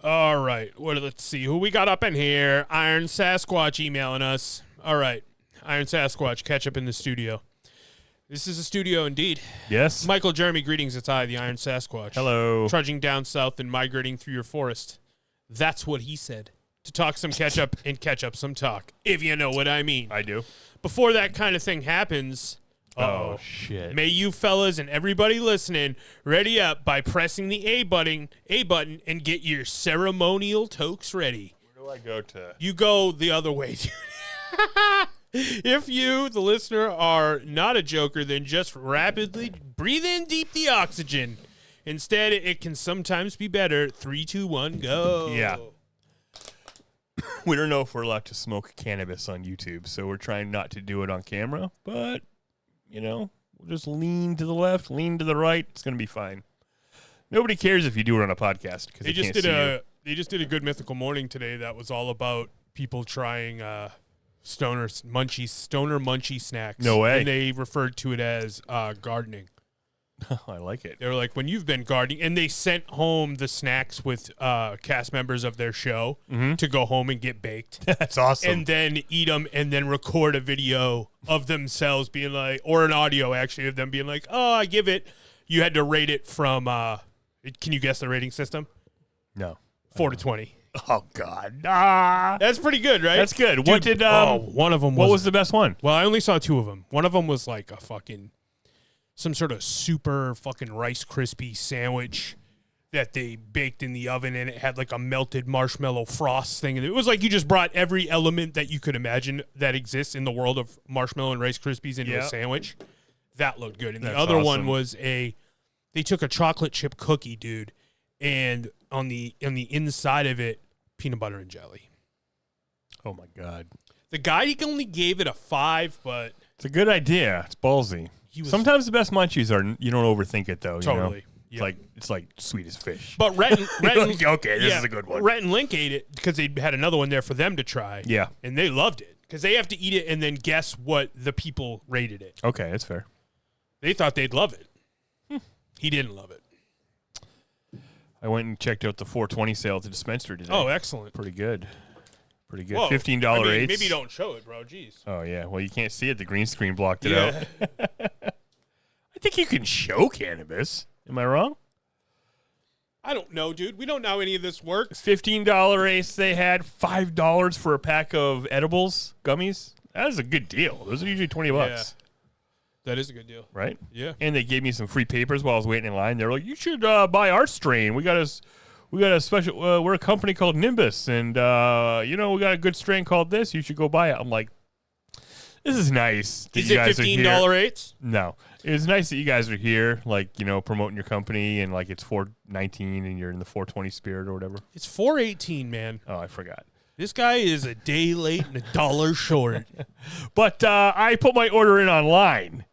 All right, let's see who we got up in here. Iron Sasquatch emailing us. All right, Iron Sasquatch, Ketchup in the studio. This is a studio indeed.
Yes.
Michael Jeremy, greetings. It's I, the Iron Sasquatch.
Hello.
Trudging down south and migrating through your forest. That's what he said. To talk some ketchup and catch up some talk, if you know what I mean.
I do.
Before that kind of thing happens,
Oh, shit.
may you fellas and everybody listening ready up by pressing the A button, and get your ceremonial tokes ready.
Where do I go to?
You go the other way, dude. If you, the listener, are not a joker, then just rapidly breathe in deep the oxygen. Instead, it can sometimes be better. 3, 2, 1, go.
Yeah. We don't know if we're allowed to smoke cannabis on YouTube, so we're trying not to do it on camera. But, we'll just lean to the left, lean to the right. It's going to be fine. Nobody cares if you do it on a podcast because
They just did a Good Mythical Morning today that was all about people trying stoner munchy snacks.
No way.
And they referred to it as gardening.
I like it.
They were like, when you've been guarding, and they sent home the snacks with cast members of their show to go home and get baked.
That's awesome.
And then eat them and then record a video of themselves being like, or an audio actually of them being like, oh, I give it. You had to rate it from, can you guess the rating system?
No.
4 to 20.
Oh, God. Ah.
That's pretty good, right?
That's good.
Dude,
What did,
one of them
what was the best one?
Well, I only saw 2 of them. One of them was like a fucking, some sort of super fucking Rice Krispie sandwich that they baked in the oven, and it had like a melted marshmallow frost thing. And it was like you just brought every element that you could imagine that exists in the world of marshmallow and Rice Krispies into a sandwich. That looked good. And the other one was they took a chocolate chip cookie, dude, and on the inside of it, peanut butter and jelly.
Oh, my God.
The guy only gave it a 5, but
it's a good idea. It's ballsy. Sometimes the best munchies are, you don't overthink it, though.
Totally.
You know?
Yep.
It's like sweet as fish.
But Rhett and
okay, this is a good one.
Rhett and Link ate it because they had another one there for them to try.
Yeah.
And they loved it because they have to eat it and then guess what the people rated it.
Okay, that's fair.
They thought they'd love it. He didn't love it.
I went and checked out the 420 sale at the dispensary today.
Oh, excellent.
Pretty good. Pretty good.
Whoa.
$15
I mean,
eighths.
maybe don't show it, bro. Jeez.
Oh, yeah. Well, you can't see it. The green screen blocked it out. I think you can show cannabis. Am I wrong?
I don't know, dude. We don't know how any of this works.
$15 eighths they had. $5 for a pack of edibles, gummies. That is a good deal. Those are usually $20.
Yeah. That is a good deal.
Right?
Yeah.
And they gave me some free papers while I was waiting in line. They were like, you should buy our strain. We got a special, we're a company called Nimbus, and, we got a good strain called this. You should go buy it. I'm like, this is nice.
Is it $15 eighths?
No. It's nice that you guys are here, like, promoting your company, and, like, it's $4.19 and you're in the 420 spirit or whatever.
It's $4.18, man.
Oh, I forgot.
This guy is a day late and $1 short.
But I put my order in online,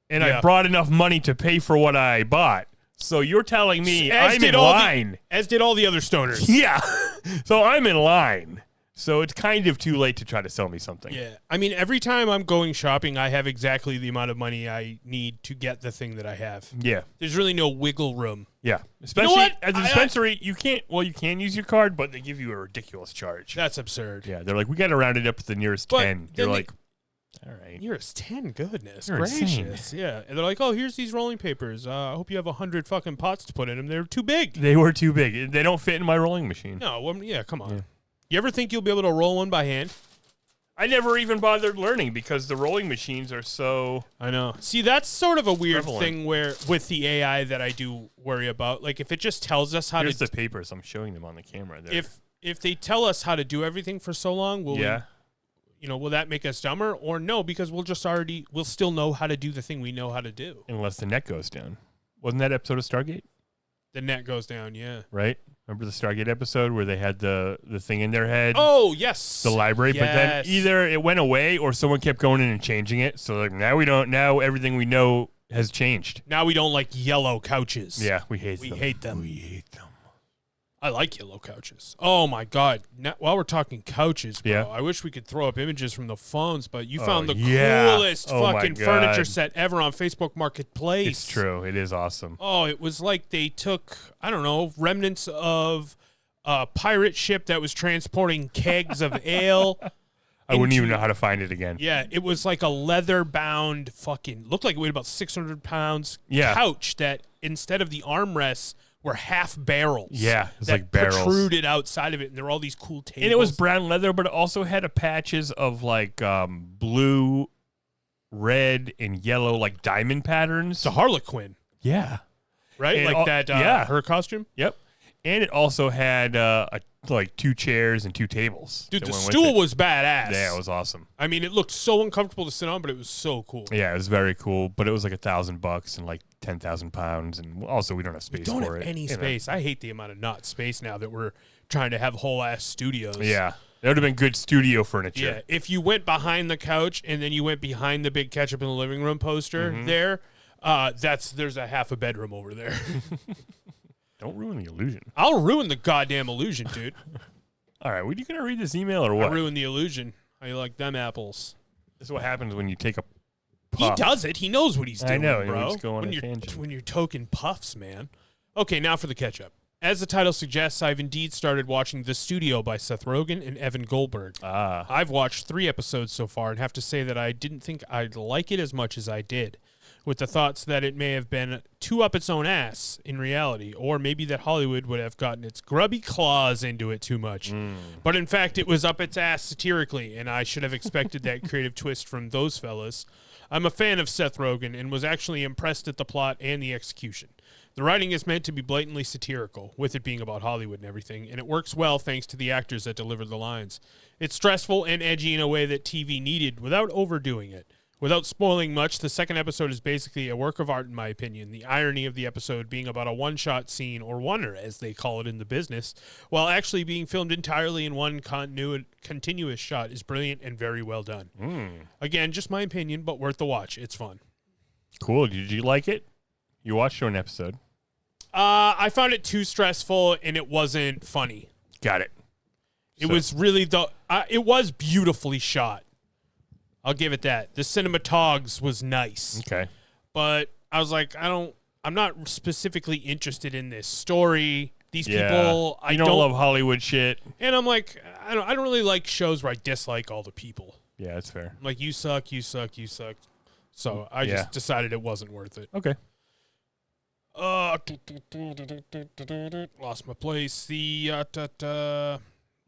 and I brought enough money to pay for what I bought. So you're telling me I'm in line.
As did all the other stoners.
Yeah. So I'm in line. So it's kind of too late to try to sell me something.
Yeah. I mean, every time I'm going shopping, I have exactly the amount of money I need to get the thing that I have.
Yeah.
There's really no wiggle room.
Yeah. Especially at the dispensary, you can use your card, but they give you a ridiculous charge.
That's absurd.
Yeah. They're like, we got to round it up to the nearest 10. You're like, all right.
Nearest 10? Goodness
You're
gracious.
insane.
Yeah. And they're like, oh, here's these rolling papers. I hope you have 100 fucking pots to put in them. They're too big.
They were too big. They don't fit in my rolling machine.
No. Well, yeah, come on. Yeah. You ever think you'll be able to roll one by hand?
I never even bothered learning because the rolling machines are so...
I know. See, that's sort of a weird
prevalent.
thing where with the AI that I do worry about. Like, if it just tells us how
Here's
to...
the papers. I'm showing them on the camera.
If they tell us how to do everything for so long, will will that make us dumber? Or no, because we'll still know how to do the thing we know how to do.
Unless the net goes down. Wasn't that episode of Stargate?
The net goes down, yeah.
Right? Remember the Stargate episode where they had the thing in their head?
Oh, yes.
The library.
Yes.
But then either it went away or someone kept going in and changing it. So like now everything we know has changed.
Now we don't like yellow couches.
Yeah, we hate them.
We hate them.
We hate them.
I like yellow couches. Oh, my God. Now, while we're talking couches, bro,
Yeah.
I wish we could throw up images from the phones, but you found the
yeah.
coolest
Oh, my
fucking
God.
furniture set ever on Facebook Marketplace.
It's true. It is awesome.
Oh, it was like they took, I don't know, remnants of a pirate ship that was transporting kegs of ale.
I wouldn't even know how to find it again.
Yeah, it was like a leather-bound fucking, looked like it weighed about 600 pounds couch that instead of the armrests were half barrels.
Yeah, it was
that
like barrels.
protruded outside of it, and there were all these cool tables.
And it was brown leather, but it also had patches of like blue, red, and yellow, like diamond patterns.
It's a Harlequin.
Yeah.
Right?
And
Like that, her costume?
Yep. And it also had like 2 chairs and 2 tables.
Dude, the stool was badass.
Yeah, it was awesome.
I mean, it looked so uncomfortable to sit on, but it was so cool.
Yeah, it was very cool, but it was like $1,000 and like 10,000 pounds, and also we don't have space for it.
We don't have any space. I hate the amount of not space now that we're trying to have whole ass studios.
Yeah, that would have been good studio furniture.
Yeah, if you went behind the couch and then you went behind the big Ketchup in the living room poster there, there's a half a bedroom over there.
Don't ruin the illusion.
I'll ruin the goddamn illusion, dude.
All right, were you gonna read this email or what?
I'll ruin the illusion. How you like them apples?
This is what happens when you take a puff.
He does it. He knows what he's doing,
I know,
bro.
he's going on a tangent.
When you're token puffs, man. Okay, now for the catch-up. As the title suggests, I've indeed started watching The Studio by Seth Rogen and Evan Goldberg. I've watched 3 episodes so far and have to say that I didn't think I'd like it as much as I did, with the thoughts that it may have been too up its own ass in reality, or maybe that Hollywood would have gotten its grubby claws into it too much. But in fact, it was up its ass satirically, and I should have expected that creative twist from those fellas. I'm a fan of Seth Rogen and was actually impressed at the plot and the execution. The writing is meant to be blatantly satirical, with it being about Hollywood and everything, and it works well thanks to the actors that deliver the lines. It's stressful and edgy in a way that TV needed without overdoing it. Without spoiling much, the second episode is basically a work of art in my opinion. The irony of the episode being about a one-shot scene, or oneer as they call it in the business, while actually being filmed entirely in one continuous shot is brilliant and very well done. Again, just my opinion, but worth the watch. It's fun.
Cool. Did you like it? You watched one episode.
I found it too stressful, and it wasn't funny.
Got it.
It was really it was beautifully shot. I'll give it that. The cinematogs was nice.
Okay.
But I was like, I'm not specifically interested in this story. These people, I don't
love Hollywood shit.
And I'm like, I don't really like shows where I dislike all the people.
Yeah, that's fair.
I'm like, you suck, you suck, you suck. So I just decided it wasn't worth it.
Okay.
Lost my place.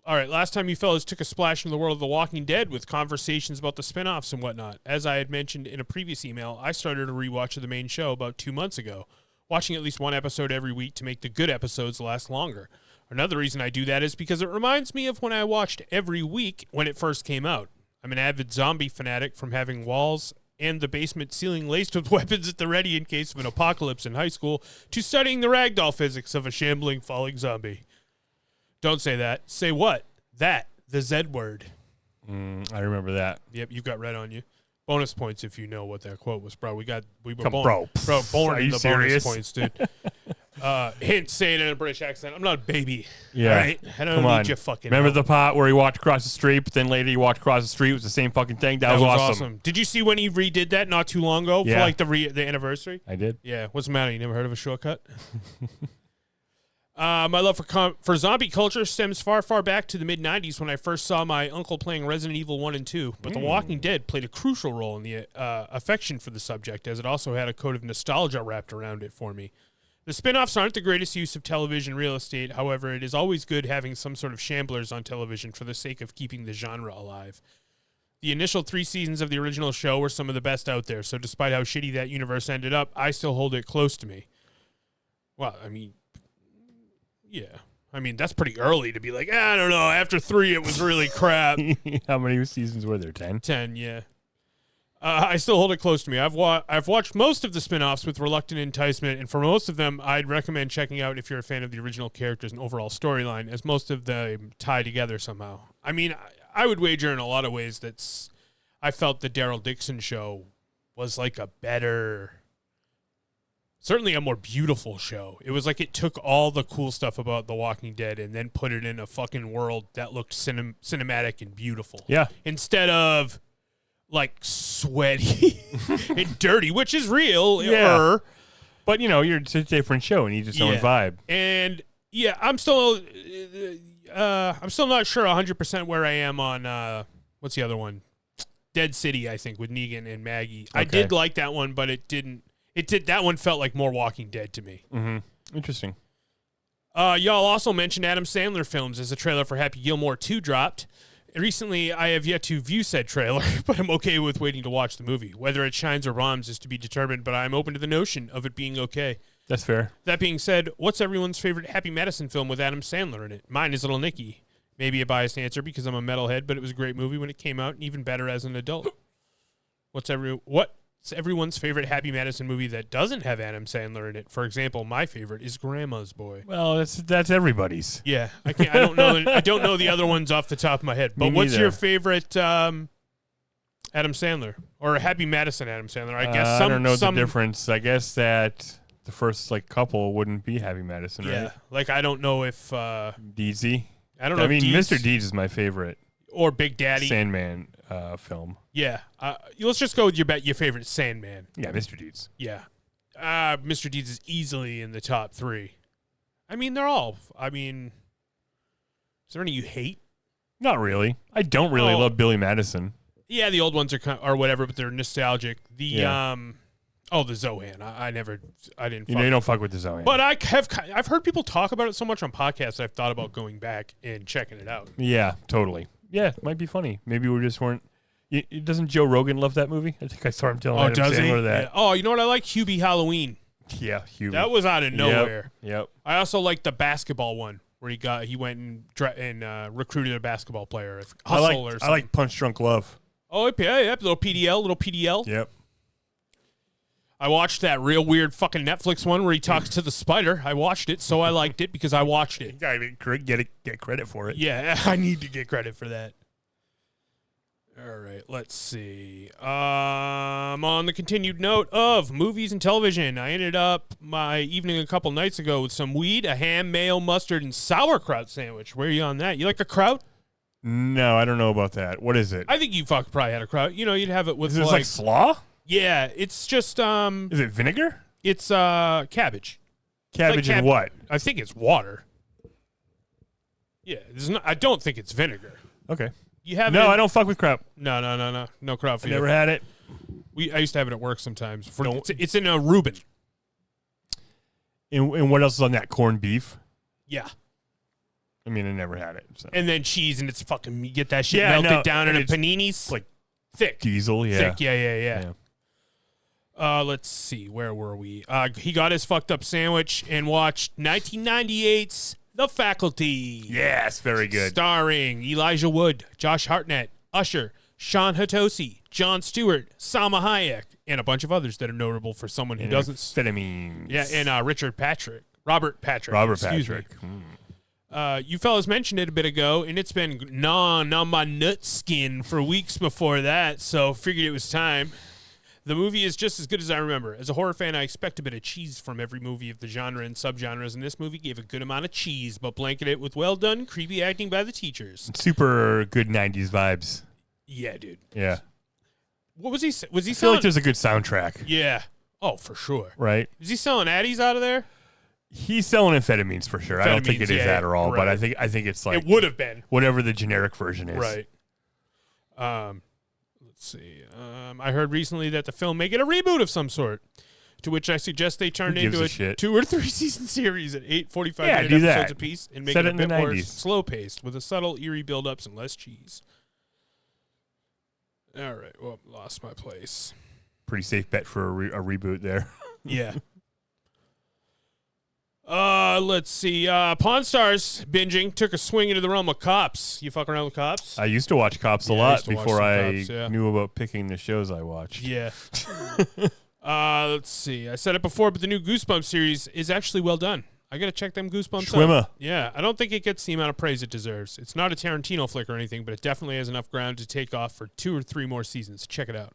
All right, last time you fellas took a splash into the world of The Walking Dead with conversations about the spinoffs and whatnot. As I had mentioned in a previous email, I started a rewatch of the main show about 2 months ago, watching at least one episode every week to make the good episodes last longer. Another reason I do that is because it reminds me of when I watched every week when it first came out. I'm an avid zombie fanatic, from having walls and the basement ceiling laced with weapons at the ready in case of an apocalypse in high school, to studying the ragdoll physics of a shambling, falling zombie. Don't say that. Say what? That. The Z word.
I remember that.
Yep, you've got red on you. Bonus points if you know what that quote was, bro. We were born in the
serious?
bonus points, dude. Hint, say it in a British accent. I'm not a baby.
Yeah.
All right? I don't need your fucking
Remember
help.
the part where he walked across the street, but then later he walked across the street? It was the same fucking thing. That was awesome.
Did you see when he redid that not too long ago for like the anniversary?
I did.
Yeah. What's the matter? You never heard of a shortcut? My love for zombie culture stems far, far back to the mid-'90s when I first saw my uncle playing Resident Evil 1 and 2. But The Walking Dead played a crucial role in the affection for the subject, as it also had a coat of nostalgia wrapped around it for me. The spin-offs aren't the greatest use of television real estate. However, it is always good having some sort of shamblers on television for the sake of keeping the genre alive. The initial 3 seasons of the original show were some of the best out there, so despite how shitty that universe ended up, I still hold it close to me. Well, I mean... yeah. I mean, that's pretty early to be like, I don't know, after 3 it was really crap.
How many seasons were there? 10?
10, yeah. I still hold it close to me. I've watched most of the spin-offs with reluctant enticement, and for most of them, I'd recommend checking out if you're a fan of the original characters and overall storyline, as most of them tie together somehow. I mean, I would wager in a lot of ways I felt the Daryl Dixon show was like a better... certainly a more beautiful show. It was like it took all the cool stuff about The Walking Dead and then put it in a fucking world that looked cinematic and beautiful.
Yeah.
Instead of, like, sweaty and dirty, which is real.
Yeah. But, it's a different show and you just own vibe.
And, yeah, I'm still not sure 100% where I am on, what's the other one? Dead City, I think, with Negan and Maggie. Okay. I did like that one, but it didn't. That one felt like more Walking Dead to me.
Mm-hmm. Interesting.
Y'all also mentioned Adam Sandler films as a trailer for Happy Gilmore 2 dropped. Recently, I have yet to view said trailer, but I'm okay with waiting to watch the movie. Whether it shines or bombs is to be determined, but I'm open to the notion of it being okay.
That's fair.
That being said, what's everyone's favorite Happy Madison film with Adam Sandler in it? Mine is Little Nicky. Maybe a biased answer because I'm a metalhead, but it was a great movie when it came out and even better as an adult. What's everyone's favorite Happy Madison movie that doesn't have Adam Sandler in it? For example, my favorite is Grandma's Boy.
Well, that's everybody's.
Yeah, I don't know the other ones off the top of my head. But what's your favorite Adam Sandler or Happy Madison Adam Sandler? I guess
I don't know the difference. I guess that the first couple wouldn't be Happy Madison, right?
Yeah, like I don't know if
Deedsy.
I don't know.
I mean, Mr. Deeds is my favorite.
Or Big Daddy.
Sandman. film.
Yeah. Let's just go with your favorite Sandman.
Yeah, Mr. Deeds.
Yeah. Mr. Deeds is easily in the top 3. I mean, they're all. I mean, is there any you hate?
Not really. I don't really love Billy Madison.
Yeah, the old ones are whatever, but they're nostalgic. The the Zohan. I didn't.
You don't fuck with the Zohan.
But I've heard people talk about it so much on podcasts. I've thought about going back and checking it out.
Yeah, totally. Yeah, it might be funny. Maybe we just weren't. Doesn't Joe Rogan love that movie? I think I saw him telling Adam
does he?
Sandler that.
Yeah. Oh, you know what I like? Hubie Halloween.
Yeah, Hubie.
That was out of nowhere.
Yep.
I also like the basketball one where he went and recruited a basketball player. Hustle or something.
I like Punch Drunk Love.
Oh, yeah, little PDL.
Yep.
I watched that real weird fucking Netflix one where he talks to the spider. I watched it, so I liked it because I watched it.
You gotta get credit for it.
Yeah, I need to get credit for that. All right, let's see. On the continued note of movies and television, I ended up my evening a couple nights ago with some weed, a ham, mayo, mustard, and sauerkraut sandwich. Where are you on that? You like a kraut?
No, I don't know about that. What is it?
I think you probably had a kraut. You know, you'd have it with
Is it like slaw?
Yeah, it's just
Is it vinegar?
It's cabbage.
Cabbage and what?
I think it's water. Yeah, I don't think it's vinegar.
Okay.
You have
I don't fuck with kraut.
No kraut for you.
Never had it.
I used to have it at work sometimes. It's in a Reuben.
And what else is on that? Corned beef?
Yeah.
I mean, I never had it. So.
And then cheese, and it's fucking, you get that shit melted down in a paninis.
Like
thick.
Diesel, yeah.
Thick, yeah. Let's see. Where were we? He got his fucked up sandwich and watched 1998's The Faculty.
Yes, very good.
Starring Elijah Wood, Josh Hartnett, Usher, Sean Hatosi, Jon Stewart, Salma Hayek, and a bunch of others that are notable for someone who doesn't.
Amphetamines.
Yeah, and Robert Patrick. You fellas mentioned it a bit ago, and it's been gnawing on my nut skin for weeks before that, so figured it was time. The movie is just as good as I remember. As a horror fan, I expect a bit of cheese from every movie of the genre and subgenres, and this movie gave a good amount of cheese, but blanketed it with well-done, creepy acting by the teachers.
Super good 90s vibes.
Yeah, dude.
Yeah.
What was he selling?
I feel like there's a good soundtrack.
Yeah. Oh, for sure.
Right?
Is he selling Addies out of there?
He's selling amphetamines for sure. I don't think it is Adderall, but I think it's like
it would have been
whatever the generic version is.
Right. Let's see. I heard recently that the film may get a reboot of some sort, to which I suggest they turn into a 2 or 3 season series at 45-minute episodes apiece and make it a bit more slow-paced with a subtle, eerie build-ups and less cheese. All right. Well, lost my place.
Pretty safe bet for a reboot there.
Yeah. Let's see. Pawn Stars binging took a swing into the realm of Cops. You fuck around with Cops?
I used to watch Cops a lot before I knew about picking the shows I watched.
Yeah. Let's see. I said it before, but the new Goosebumps series is actually well done. I got to check them Goosebumps
Schwimmer.
out. Yeah, I don't think it gets the amount of praise it deserves. It's not a Tarantino flick or anything, but it definitely has enough ground to take off for 2 or 3 more seasons. Check it out.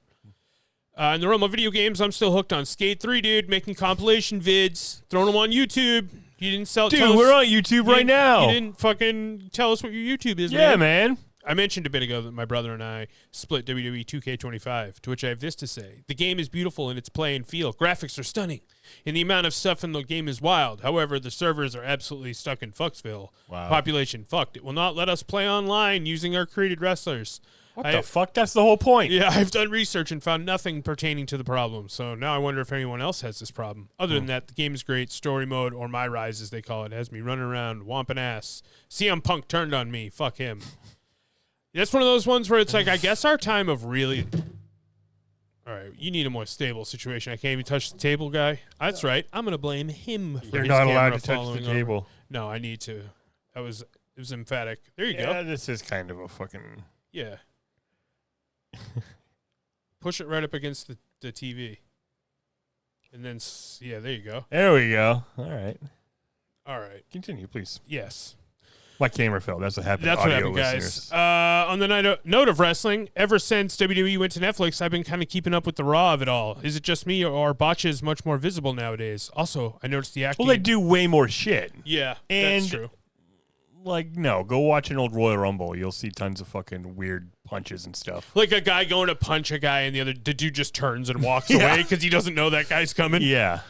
In the realm of video games, I'm still hooked on Skate 3, dude. Making compilation vids, throwing them on YouTube. You didn't sell.
Dude, we're on YouTube right now.
You didn't fucking tell us what your YouTube is,
Yeah, man.
I mentioned a bit ago that my brother and I split WWE 2K25, to which I have this to say. The game is beautiful in its play and feel. Graphics are stunning, and the amount of stuff in the game is wild. However, the servers are absolutely stuck in Fucksville.
Wow.
Population fucked. It will not let us play online using our created wrestlers.
What the fuck? That's the whole point.
Yeah, I've done research and found nothing pertaining to the problem. So now I wonder if anyone else has this problem. Other than that, the game is great. Story mode, or My Rise as they call it, has me running around, womping ass. CM Punk turned on me. Fuck him. That's one of those ones where it's like, I guess our time of really... All right, you need a more stable situation. I can't even touch the table, guy. That's right. I'm going to blame him for
You're
his
not allowed
camera
to touch
falling
the
over.
table.
No, I need to. It was emphatic. There you
Yeah,
go.
this is kind of a fucking...
Yeah. Push it right up against the TV. And then, yeah, there you go.
There we go. All right.
All right.
Continue, please.
Yes.
My camera fell. That's what happened.
That's what happened, guys. On the note of wrestling, ever since WWE went to Netflix, I've been kind of keeping up with the Raw of it all. Is it just me, or are botches much more visible nowadays? Also, I noticed the acting.
Well, they do way more shit.
Yeah,
and
that's true.
no. Go watch an old Royal Rumble. You'll see tons of fucking weird punches and stuff.
Like a guy going to punch a guy, and the dude just turns and walks away because he doesn't know that guy's coming.
Yeah.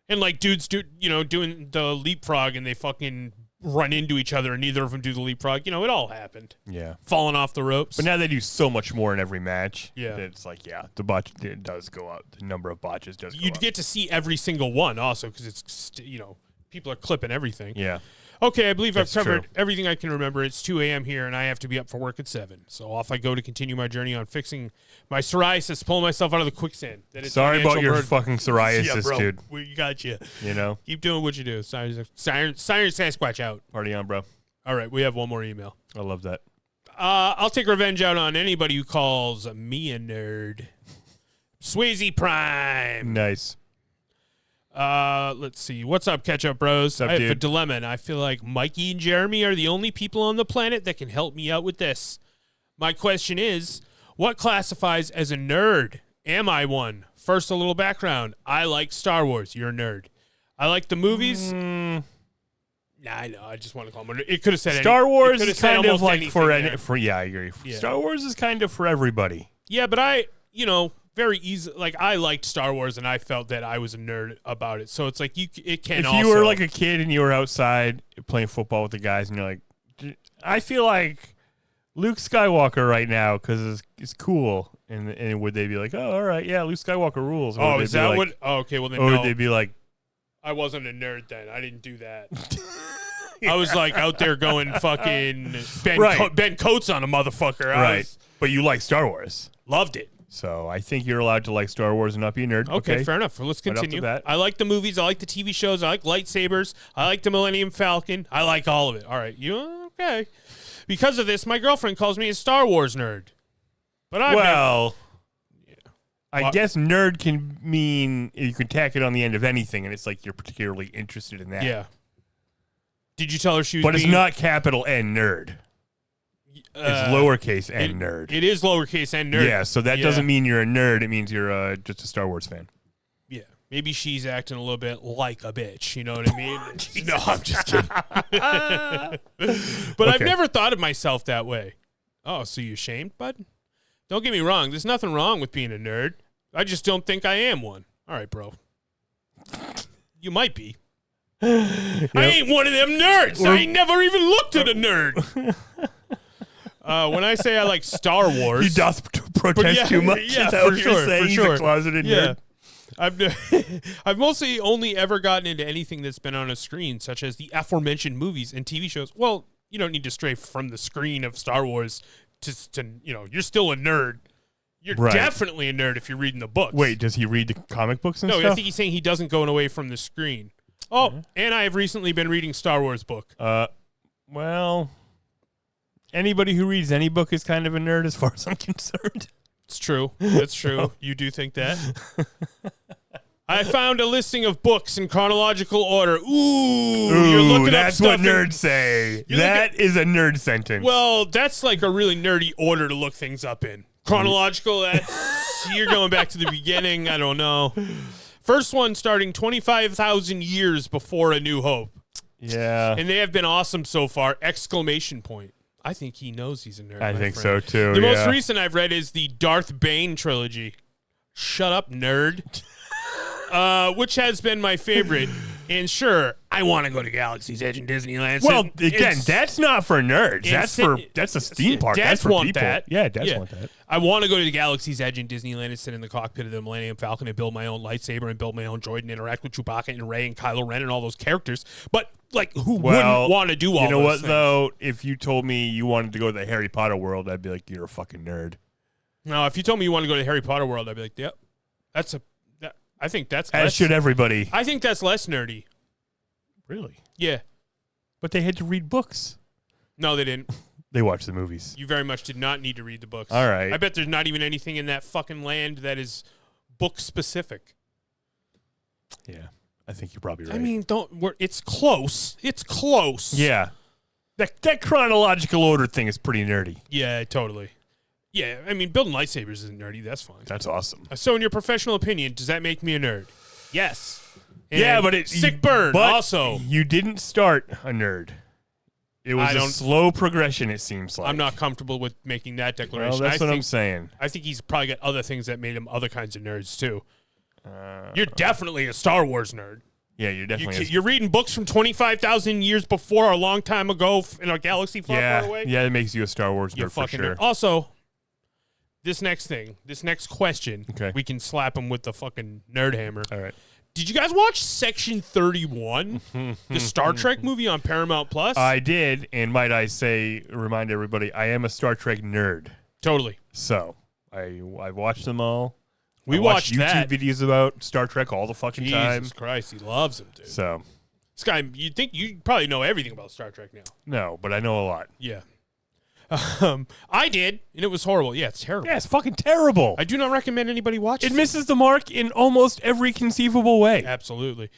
And like dudes doing the leapfrog, and they fucking run into each other, and neither of them do the leapfrog. It all happened.
Yeah.
Falling off the ropes.
But now they do so much more in every match.
Yeah.
That it's like, the botch it does go up. The number of botches does go up.
You'd get to see every single one also because it's, people are clipping everything.
Yeah.
Okay, I believe
That's
I've covered
true.
everything I can remember. It's 2 a.m. here, and I have to be up for work at 7. So off I go to continue my journey on fixing my psoriasis, pulling myself out of the quicksand. That is
Sorry about
financial
your
burden.
fucking psoriasis,
Yeah, bro,
dude.
we got you. Keep doing what you do. Siren Sasquatch out.
Party on, bro.
All right, we have one more email.
I love that.
I'll take revenge out on anybody who calls me a nerd. Swayze Prime.
Nice.
Let's see. What's up, Ketchup Bros?
What's up,
I have a
dude?
dilemma, and I feel like Mikey and Jeremy are the only people on the planet that can help me out with this. My question is, what classifies as a nerd? Am I one? First, a little background. I like Star Wars. You're a nerd. I like the movies. Nah, I know. I just want to call them. It could have said
Star Wars
it could have
is
said
kind of
almost
like for
anything there.
yeah, I agree.
Yeah.
Star Wars is kind of for everybody.
Yeah, but I, very easy. Like I liked Star Wars, and I felt that I was a nerd about it. So it's like it can.
If
also,
you were like a kid and you were outside playing football with the guys, and you're like, I feel like Luke Skywalker right now because it's cool, and would they be like, oh, all right, yeah, Luke Skywalker rules? Or
Oh,
would
is
they be
that
like,
what? Oh, okay, well then
Or
no.
would they be like,
I wasn't a nerd then. I didn't do that. I was like out there going fucking Ben Coates on a motherfucker.
right? But you like Star Wars,
Loved it.
so I think you're allowed to like Star Wars and not be a nerd.
Okay, fair enough. Well, let's
Right off the
continue.
bat.
I like the movies. I like the TV shows. I like lightsabers. I like the Millennium Falcon. I like all of it. All right, okay? Because of this, my girlfriend calls me a Star Wars nerd. But I
I guess nerd can mean you can tack it on the end of anything, and it's like you're particularly interested in that.
yeah. Did you tell her she was?
But it's
being-
not capital N nerd. It's lowercase n nerd.
It is lowercase n nerd.
Yeah, so that doesn't mean you're a nerd. It means you're just a Star Wars fan.
Yeah. Maybe she's acting a little bit like a bitch. You know what I mean? No, I'm just kidding. But I've never thought of myself that way. Oh, so you ashamed, bud? Don't get me wrong. There's nothing wrong with being a nerd. I just don't think I am one. All right, bro. You might be. I ain't one of them nerds. I ain't never even looked at a nerd. When I say I like Star Wars,
He does protest too much.
Yeah,
Is that
for
what
sure.
you're saying?
For
He's
sure.
a closeted nerd.
I've mostly only ever gotten into anything that's been on a screen, such as the aforementioned movies and TV shows. Well, you don't need to stray from the screen of Star Wars to you're still a nerd. You're
Right.
definitely a nerd if you're reading the books.
Wait, does he read the comic books and
No,
stuff?
I think he's saying he doesn't go away from the screen. Oh, and I have recently been reading Star Wars book.
Well, anybody who reads any book is kind of a nerd as far as I'm concerned.
It's true. That's true. You do think that? I found a listing of books in chronological order. You're looking up
that's
stuff
what nerds say.
You're
That is a nerd sentence.
Well, that's like a really nerdy order to look things up in. Chronological, you're going back to the beginning. I don't know. First one starting 25,000 years before A New Hope.
yeah.
And they have been awesome so far. Exclamation point. I think he knows he's a nerd.
I
my
think
friend.
so too.
The
yeah.
most recent I've read is the Darth Bane trilogy. Shut up, nerd. Which has been my favorite. And sure, I want to go to Galaxy's Edge in Disneyland.
Well,
So
again,
it's-
that's not for nerds.
it's-
That's a theme park.
Dads
That's for
want
people.
that.
Yeah, dads want that.
I want to go to the Galaxy's Edge in Disneyland and sit in the cockpit of the Millennium Falcon and build my own lightsaber and build my own droid and interact with Chewbacca and Rey and Kylo Ren and all those characters. But like, who wouldn't want to do all?
You know
those
what
things?
though? If you told me you wanted to go to the Harry Potter world, I'd be like, you're a fucking nerd.
No, if you told me you want to go to the Harry Potter world, I'd be like, yep, I think that's
As
less,
should everybody.
I think that's less nerdy.
Really?
Yeah.
But they had to read books.
No, they didn't.
They watched the movies.
You very much did not need to read the books.
All right.
I bet there's not even anything in that fucking land that is book specific.
Yeah, I think you're probably right.
I mean, it's close. It's close.
yeah, that chronological order thing is pretty nerdy.
Yeah, totally. Yeah, I mean, building lightsabers isn't nerdy. That's fine.
That's awesome.
So, in your professional opinion, does that make me a nerd? Yes. And
yeah, but
sick burn.
But
Also,
you didn't start a nerd. It was a slow progression, it seems like.
I'm not comfortable with making that declaration.
Well, that's what I'm saying.
I think he's probably got other things that made him other kinds of nerds, too. You're definitely a Star Wars nerd.
Yeah, you're definitely.
You're reading books from 25,000 years before, a long time ago, in a galaxy far, far away.
Yeah, it makes you a Star Wars nerd for sure.
Also, this next question,
okay.
We can slap him with the fucking nerd hammer.
All right.
Did you guys watch Section 31, the Star Trek movie on Paramount Plus?
I did, and might I say, remind everybody, I am a Star Trek nerd.
Totally.
So, I watched them all.
We watched
YouTube videos about Star Trek all the fucking time.
Jesus Christ, he loves them, dude.
So,
this guy, you'd think you probably know everything about Star Trek now.
No, but I know a lot.
Yeah. I did, and it was horrible. Yeah, it's terrible.
Yeah, it's fucking terrible.
I do not recommend anybody watch it.
It misses the mark in almost every conceivable way.
Absolutely.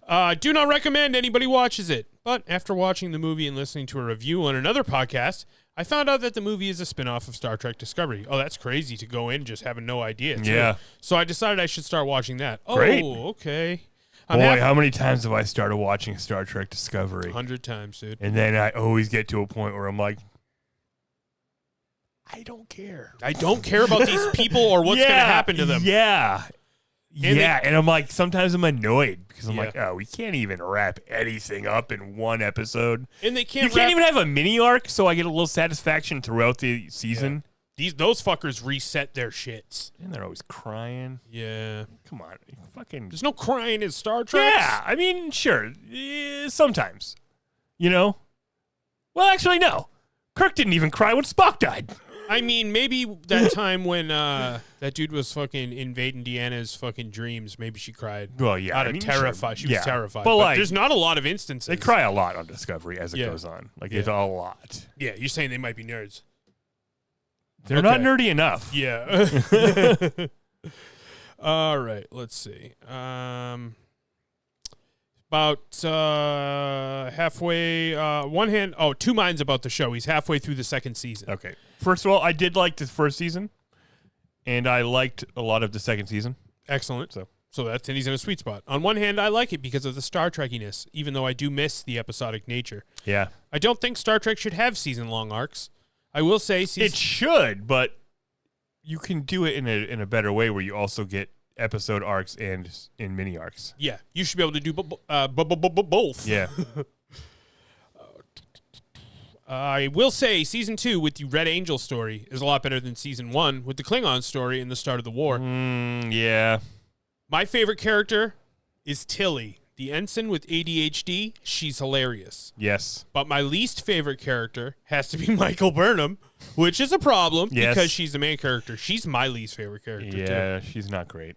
Do not recommend anybody watches it. But after watching the movie and listening to a review on another podcast, I found out that the movie is a spinoff of Star Trek Discovery. Oh, that's crazy to go in just having no idea. Too.
Yeah.
So I decided I should start watching that.
Great.
Oh, okay.
Boy, how many times have I started watching Star Trek Discovery?
100 times, dude.
And then I always get to a point where I'm like, I don't care.
I don't care about these people or what's going to happen to them.
Yeah. And I'm like, sometimes I'm annoyed because I'm like, oh, we can't even wrap anything up in one episode.
And they can't.
You can't even have a mini arc, so I get a little satisfaction throughout the season.
Yeah. Those fuckers reset their shits.
And they're always crying.
Yeah.
Come on. Fucking.
There's no crying in Star Trek.
Yeah. I mean, sure. Sometimes. You know? Well, actually, no. Kirk didn't even cry when Spock died.
I mean, maybe that time when that dude was fucking invading Deanna's fucking dreams, maybe she cried.
Well, yeah.
Terrified. Sure. She was terrified.
But like,
there's not a lot of instances.
They cry a lot on Discovery as it goes on. Like, it's a lot.
Yeah, you're saying they might be nerds.
They're not nerdy enough.
Yeah. All right, let's see. About halfway, two minds about the show. He's halfway through the second season.
Okay. First of all, I did like the first season, and I liked a lot of the second season.
Excellent. So that's, and he's in a sweet spot. On one hand, I like it because of the Star Trekkiness, even though I do miss the episodic nature.
Yeah.
I don't think Star Trek should have season-long arcs. I will say
it should, but you can do it in a better way where you also get episode arcs and in mini arcs.
Yeah, you should be able to do both.
Yeah.
I will say season 2 with the Red Angel story is a lot better than season 1 with the Klingon story in the start of the war.
Yeah.
My favorite character is Tilly, the ensign with ADHD. She's hilarious.
Yes.
But my least favorite character has to be Michael Burnham, which is a problem because she's the main character. She's my least favorite character,
Yeah, she's not great.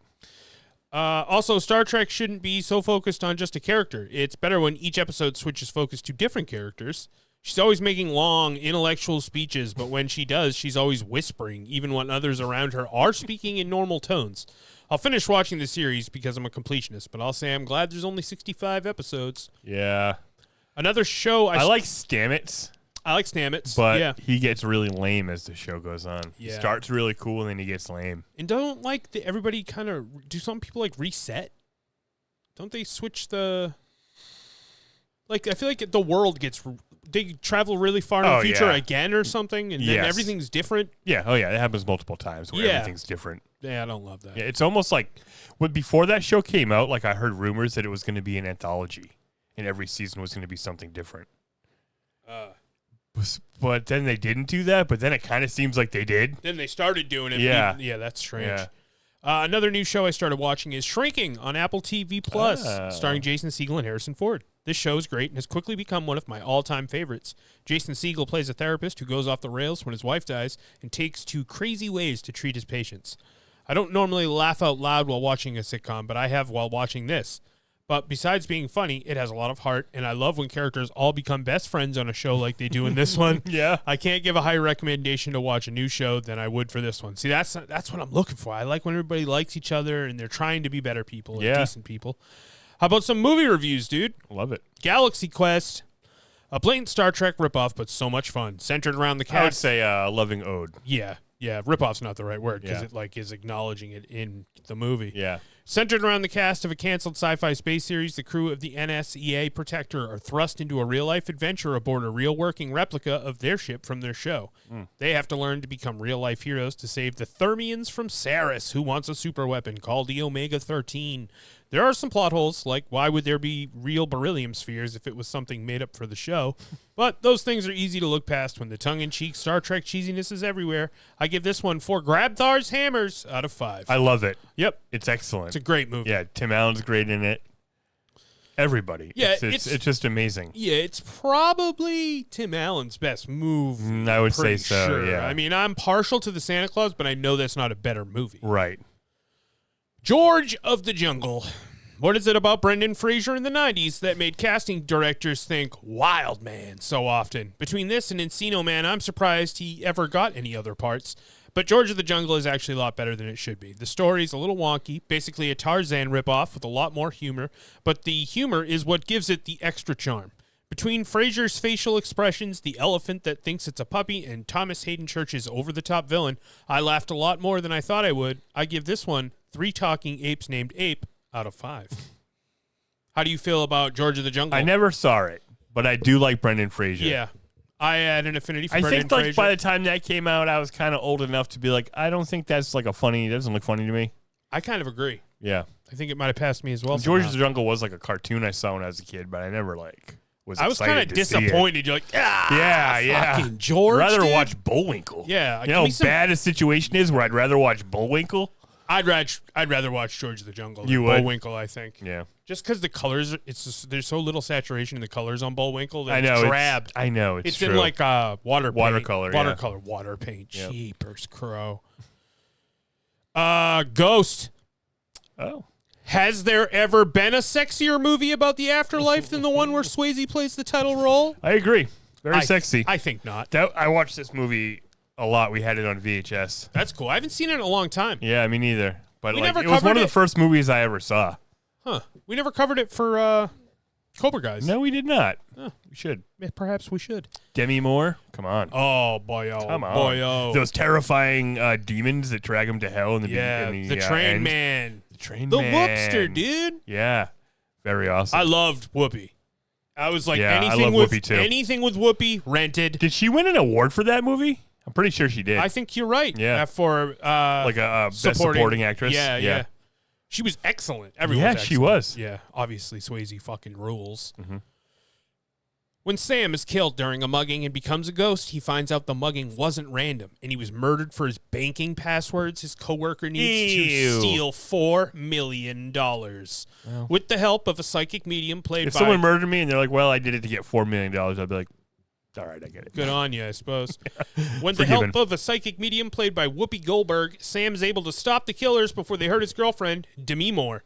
Also, Star Trek shouldn't be so focused on just a character. It's better when each episode switches focus to different characters. She's always making long, intellectual speeches, but when she does, she's always whispering, even when others around her are speaking in normal tones. I'll finish watching the series because I'm a completionist, but I'll say I'm glad there's only 65 episodes.
Yeah.
Another show
I like Stamets.
I like Stamets,
but he gets really lame as the show goes on.
Yeah.
He starts really cool, and then he gets lame.
And don't everybody kind of do some people like reset? Don't they switch the? Like I feel like the world gets they travel really far in the future again or something, and then everything's different.
Yeah, it happens multiple times where everything's different.
Yeah, I don't love that.
Yeah, it's almost like before that show came out, like I heard rumors that it was going to be an anthology, and every season was going to be something different. But then they didn't do that, but then it kind of seems like they did.
Then they started doing it.
Yeah.
Yeah, that's strange.
Yeah.
Another new show I started watching is Shrinking on Apple TV Plus, starring Jason Segel and Harrison Ford. This show is great and has quickly become one of my all-time favorites. Jason Segel plays a therapist who goes off the rails when his wife dies and takes to crazy ways to treat his patients. I don't normally laugh out loud while watching a sitcom, but I have while watching this. But besides being funny, it has a lot of heart, and I love when characters all become best friends on a show like they do in this one.
Yeah.
I can't give a higher recommendation to watch a new show than I would for this one. See, that's what I'm looking for. I like when everybody likes each other and they're trying to be better people, decent people. How about some movie reviews, dude?
Love it.
Galaxy Quest, a blatant Star Trek ripoff, but so much fun. Centered around the cast.
I would say loving ode.
Yeah, ripoff's not the right word because it is acknowledging it in the movie.
Yeah.
Centered around the cast of a canceled sci-fi space series, the crew of the NSEA Protector are thrust into a real-life adventure aboard a real working replica of their ship from their show. They have to learn to become real-life heroes to save the Thermians from Saris, who wants a superweapon called the Omega-13. There are some plot holes, like why would there be real beryllium spheres if it was something made up for the show? But those things are easy to look past when the tongue-in-cheek Star Trek cheesiness is everywhere. I give this one 4 Grabthar's hammers out of 5.
I love it.
Yep.
It's excellent.
It's a great movie.
Yeah, Tim Allen's great in it. Everybody.
Yeah,
it's just amazing.
Yeah, it's probably Tim Allen's best movie.
I would say
pretty
so,
sure.
yeah.
I mean, I'm partial to the Santa Claus, but I know that's not a better movie.
Right.
George of the Jungle. What is it about Brendan Fraser in the 90s that made casting directors think Wild Man so often? Between this and Encino Man, I'm surprised he ever got any other parts. But George of the Jungle is actually a lot better than it should be. The story's a little wonky, basically a Tarzan ripoff with a lot more humor, but the humor is what gives it the extra charm. Between Fraser's facial expressions, the elephant that thinks it's a puppy, and Thomas Hayden Church's over-the-top villain, I laughed a lot more than I thought I would. I give this one 3 talking apes named Ape out of 5. How do you feel about George of the Jungle?
I never saw it, but I do like Brendan Fraser.
Yeah. I had an affinity for
I
Brendan
think like
Fraser.
by the time that came out, I was kind of old enough to be like, I don't think that's like it doesn't look funny to me.
I kind of agree.
Yeah.
I think it might have passed me as well.
George of
somehow.
the Jungle was like a cartoon I saw when I was a kid, but I never like was
I was
kind of
disappointed. You're like, fucking George.
I'd rather
dude.
watch Bullwinkle.
Yeah,
You
give
know
me
how
some-
bad a situation is where I'd rather watch Bullwinkle?
I'd rather watch George of the Jungle than
You would?
Bullwinkle, I think.
Yeah.
Just because the colors, there's so little saturation in the colors on Bullwinkle that
I know.
it's drabbed.
I know.
It's
true.
in like watercolor, water paint.
Yep.
Jeepers crow. Ghost.
Oh.
Has there ever been a sexier movie about the afterlife than the one where Swayze plays the title role?
I agree. Very sexy.
I think not.
I watched this movie a lot. We had it on VHS.
That's cool. I haven't seen it in a long time.
Yeah, me neither. But
We
like,
never
it was one
covered
of the
it.
first movies I ever saw.
Huh. We never covered it for Cobra Guys.
No, we did not.
Oh.
We should.
Yeah, perhaps we should.
Demi Moore? Come on.
Oh, boy, oh.
Come on.
Boy, oh.
Those terrifying demons that drag him to hell in the
the train
end.
man.
The train
The
man.
Whoopster, dude.
Yeah. Very awesome.
I loved Whoopi. I was like,
Yeah, I
anything
love
with
Whoopi, too.
anything with Whoopi, rented.
Did she win an award for that movie? I'm pretty sure she did.
I think you're right.
Yeah.
For
like a best supporting actress.
Yeah. She was excellent. Everyone
Yeah,
was
she
excellent.
was.
Yeah, obviously Swayze fucking rules.
Mm-hmm.
When Sam is killed during a mugging and becomes a ghost, he finds out the mugging wasn't random and he was murdered for his banking passwords. His coworker needs to steal $4 million. With the help of a psychic medium played
If
by...
someone murdered me and they're like, well, I did it to get $4 million, I'd be like, all right, I get it.
Good on you, I suppose. With the
Forgiven.
help of a psychic medium played by Whoopi Goldberg, Sam's able to stop the killers before they hurt his girlfriend, Demi Moore.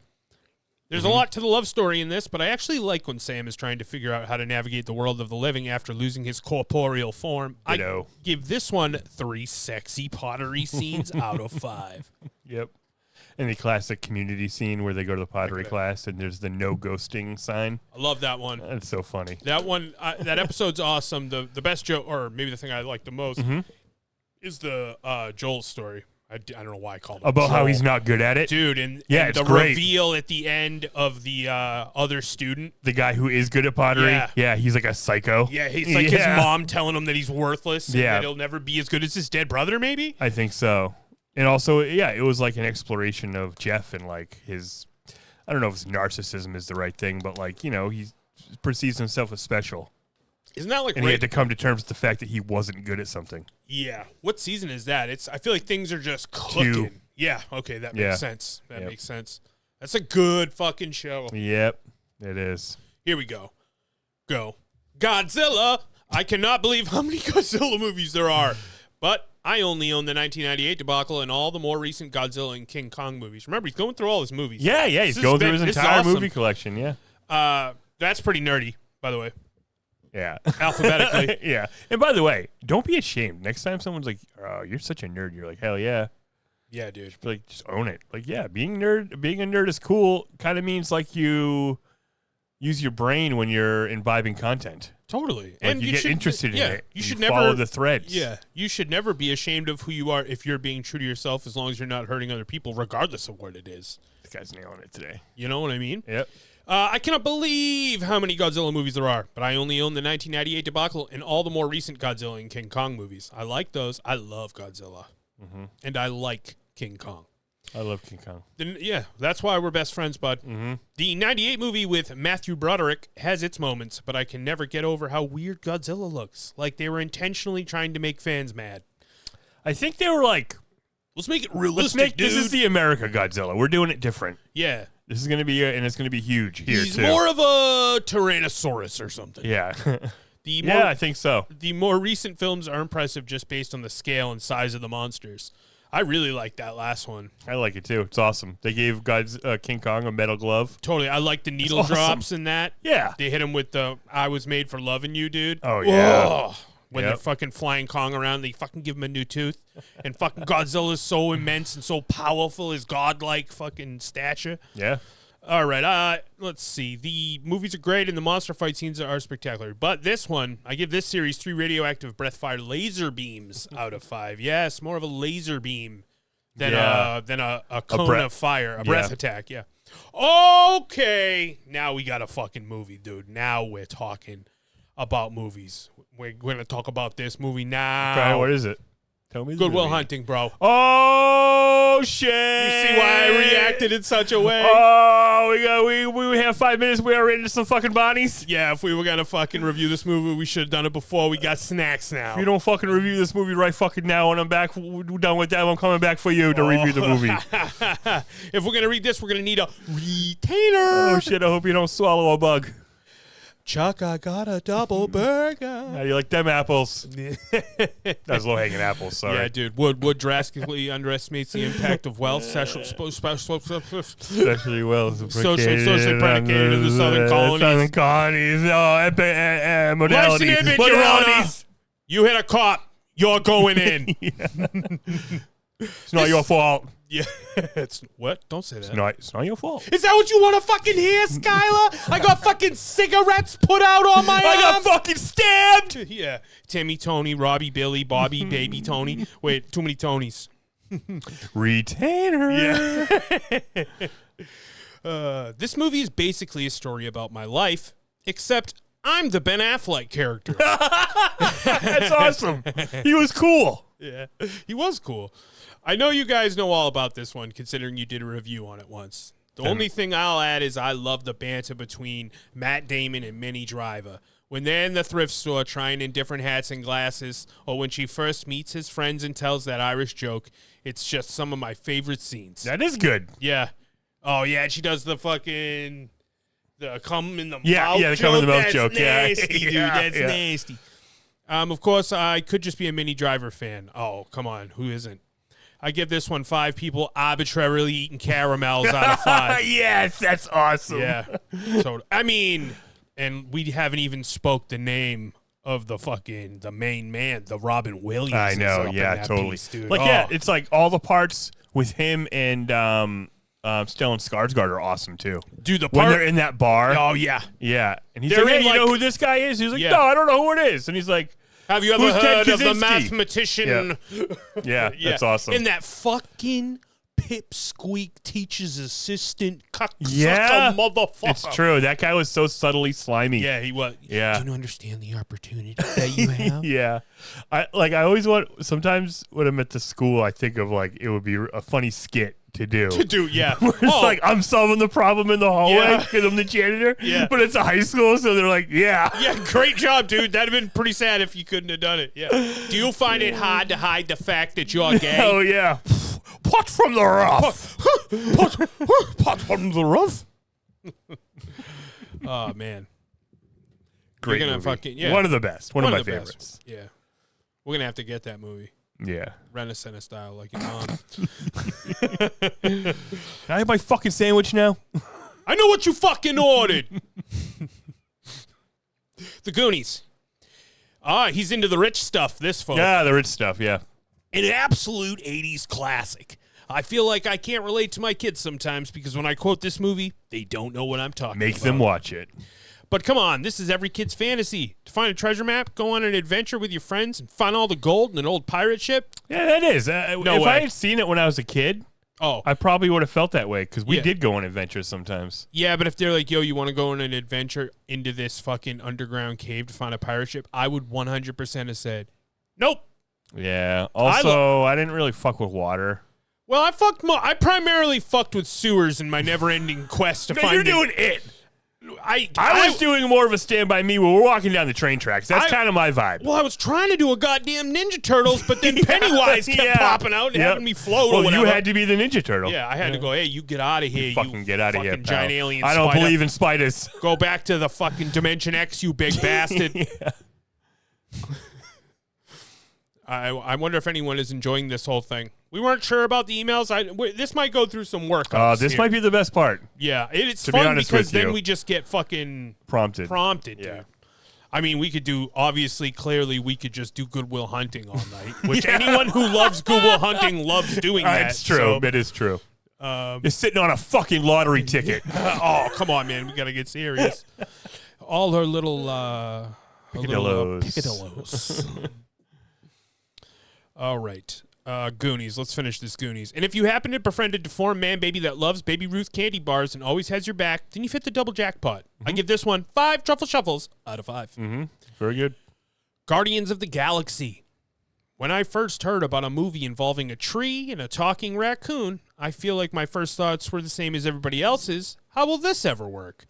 There's a lot to the love story in this, but I actually like when Sam is trying to figure out how to navigate the world of the living after losing his corporeal form.
Ditto.
I give this one 3 sexy pottery scenes out of 5.
Yep. And the classic Community scene where they go to the pottery class and there's the no ghosting sign.
I love that one.
That's so funny.
That one, that episode's awesome. The best joke, or maybe the thing I like the most, is the Joel's story. I don't know why I called it
About how
Joel.
he's not good at it.
Dude, and
it's
the
great.
reveal at the end of the other student.
The guy who is good at pottery.
Yeah.
He's like a psycho.
Yeah, he's like his mom telling him that he's worthless and
Yeah.
that he'll never be as good as his dead brother, maybe?
I think so. And also, it was like an exploration of Jeff and like his, I don't know if his narcissism is the right thing, but like, he perceives himself as special.
Isn't that like
And he had to come to terms with the fact that he wasn't good at something.
Yeah. What season is that? I feel like things are just cooking.
2.
Yeah, okay, that
Yeah.
makes sense. That
Yep.
makes sense. That's a good fucking show.
Yep, it is.
Here we go. Godzilla. I cannot believe how many Godzilla movies there are. But I only own the 1998 debacle and all the more recent Godzilla and King Kong movies. Remember, he's going through all his movies.
Yeah, he's going through his entire movie collection, yeah.
That's pretty nerdy, by the way.
Yeah.
Alphabetically.
Yeah. And by the way, don't be ashamed. Next time someone's like, oh, you're such a nerd, you're like, hell yeah.
Yeah, dude.
Like, just own it. Like, yeah, being a nerd is cool. Kind of means like you use your brain when you're imbibing content.
Totally.
Like
And
you get interested in it.
You should
follow
never
the threads.
Yeah. You should never be ashamed of who you are if you're being true to yourself, as long as you're not hurting other people, regardless of what it is.
This guy's nailing it today.
You know what I mean?
Yep.
I cannot believe how many Godzilla movies there are, but I only own the 1998 debacle and all the more recent Godzilla and King Kong movies. I like those. I love Godzilla. And I like King Kong.
I love King Kong.
Yeah, that's why we're best friends, bud. The 98 movie with Matthew Broderick has its moments, but I can never get over how weird Godzilla looks. Like they were intentionally trying to make fans mad.
I think they were like,
let's make it realistic, dude.
This is the America Godzilla. We're doing it different.
Yeah.
This is going to be, and it's going to be huge here,
He's
too.
more of a Tyrannosaurus or something.
Yeah.
Yeah,
I think so.
The more recent films are impressive just based on the scale and size of the monsters. I really like that last one.
I like it too. It's awesome. They gave King Kong a metal glove.
Totally. I like the needle
awesome.
drops in that.
Yeah.
They hit him with the I was made for loving you, dude.
Oh, yeah.
Whoa. When they're fucking flying Kong around, they fucking give him a new tooth. And fucking Godzilla's so immense and so powerful, his godlike fucking stature.
Yeah.
All right, let's see. The movies are great and the monster fight scenes are spectacular. But this one, I give this series 3 radioactive breath-fired laser beams out of 5. Yes, more of a laser beam than a cone of fire, a breath attack, yeah. Okay, now we got a fucking movie, dude. Now we're talking about movies. We're going to talk about this movie now.
Okay, what is it? Tell me.
Good Will Hunting, bro.
Oh shit!
You see why I reacted in such a way?
Oh, we have 5 minutes. We are into some fucking bodies.
Yeah, if we were gonna fucking review this movie, we should have done it before. We got snacks now.
If you don't fucking review this movie right fucking now, when I'm back, we're done with that. I'm coming back for you to review the movie.
If we're gonna read this, we're gonna need a retainer.
Oh shit! I hope you don't swallow a bug.
Chuck, I got a double burger.
How do you like them apples? That's low-hanging apples, sorry.
Yeah, dude. Wood drastically underestimates the impact of wealth. Socially
wealth.
Socially predicated in the southern colonies.
Southern colonies. Modalities.
You hit a cop. You're going in.
It's not your fault.
Yeah. What? Don't say that.
It's not your fault.
Is that what you want to fucking hear, Skylar? I got fucking cigarettes put out on my arm.
I got fucking stabbed.
Yeah. Timmy, Tony, Robbie, Billy, Bobby, Baby, Tony. Wait, too many Tonys.
Retainer.
Yeah. This movie is basically a story about my life, except I'm the Ben Affleck character.
That's awesome. He was cool.
Yeah, he was cool. I know you guys know all about this one, considering you did a review on it once. The only thing I'll add is I love the banter between Matt Damon and Minnie Driver. When they're in the thrift store trying in different hats and glasses, or when she first meets his friends and tells that Irish joke, it's just some of my favorite scenes.
That is good.
Yeah. Oh, yeah, she does the fucking... The come in the mouth
the come in the mouth joke.
Nasty,
Yeah.
dude. That's nasty. Of course, I could just be a Minnie Driver fan. Oh, come on. Who isn't? I give this one 5 people arbitrarily eating caramels out of 5.
Yes, that's awesome.
Yeah. So, I mean, and we haven't even spoke the name of the main man, the Robin Williams.
I know. Yeah, totally.
Piece, dude.
Like, yeah, it's like all the parts with him and Stellan Skarsgård are awesome too.
Dude, the
when
part
they're in that bar.
Oh yeah,
yeah. And he's
They're
like,
in,
hey, you know
like-
who this guy is? He's like,
Yeah.
no, I don't know who it is. And he's like,
have you ever
Who's Ted
heard of the
Kaczynski?
mathematician?
yeah, that's awesome.
And that fucking pipsqueak teacher's assistant
Yeah.
motherfucker.
It's true. That guy was so subtly slimy.
Yeah, he was.
Yeah.
Do you understand the opportunity that you have?
Yeah. I always sometimes when I'm at the school, I think of like it would be a funny skit to do.
Yeah.
It's like I'm solving the problem in the hallway
Yeah.
because I'm the janitor.
Yeah.
But it's a high school, so they're like, yeah.
Yeah, great job, dude. That'd have been pretty sad if you couldn't have done it. Yeah. Do you find it hard to hide the fact that you're gay?
Oh yeah. Pot from the rough.
Pot from the rough. Oh man.
Great
You're gonna
movie.
fucking yeah.
One of the best. One of my
the
favorites.
best. Yeah. We're gonna have to get that movie.
Yeah.
Renaissance style, like your mom.
Can I have my fucking sandwich now?
I know what you fucking ordered. The Goonies. He's into the rich stuff, this folks.
Yeah, the rich stuff, yeah.
An absolute 80s classic. I feel like I can't relate to my kids sometimes because when I quote this movie, they don't know what I'm talking about.
Make them watch it.
But come on, this is every kid's fantasy. To find a treasure map, go on an adventure with your friends, and find all the gold in an old pirate ship.
Yeah, that is. If I had seen it when I was a kid, I probably would have felt that way because we did go on adventures sometimes.
Yeah, but if they're like, yo, you want to go on an adventure into this fucking underground cave to find a pirate ship, I would 100% have said, nope.
Yeah. Also, I didn't really fuck with water.
Well, I primarily fucked with sewers in my never-ending quest to find.
You're doing it. I was doing more of a Stand By Me when we're walking down the train tracks. That's kind of my vibe.
Well, I was trying to do a goddamn Ninja Turtles, but then Pennywise kept popping out and having me float or whatever.
You had to be the Ninja Turtle.
Yeah, I had to go, hey, you get out of here. You
fucking get out of here,
giant
pal.
alien
I don't
spider.
believe in spiders.
Go back to the fucking Dimension X, you big bastard. I wonder if anyone is enjoying this whole thing. We weren't sure about the emails. This might go through some work.
This might be the best part.
Yeah, it's fun because then we just get fucking prompted. Yeah. Dude. I mean, we could do, clearly, we could just do Goodwill Hunting all night, which anyone who loves Goodwill Hunting loves doing that.
It's true. So, it is true. You're sitting on a fucking lottery ticket.
Oh, come on, man. We got to get serious. All her little picadillos. All right. Goonies. Let's finish this Goonies. And if you happen to befriend a deformed man baby that loves Baby Ruth candy bars and always has your back, then you've hit the double jackpot. Mm-hmm. I give this one 5 truffle shuffles out of 5.
Mm-hmm. Very good.
Guardians of the Galaxy. When I first heard about a movie involving a tree and a talking raccoon, I feel like my first thoughts were the same as everybody else's. How will this ever work?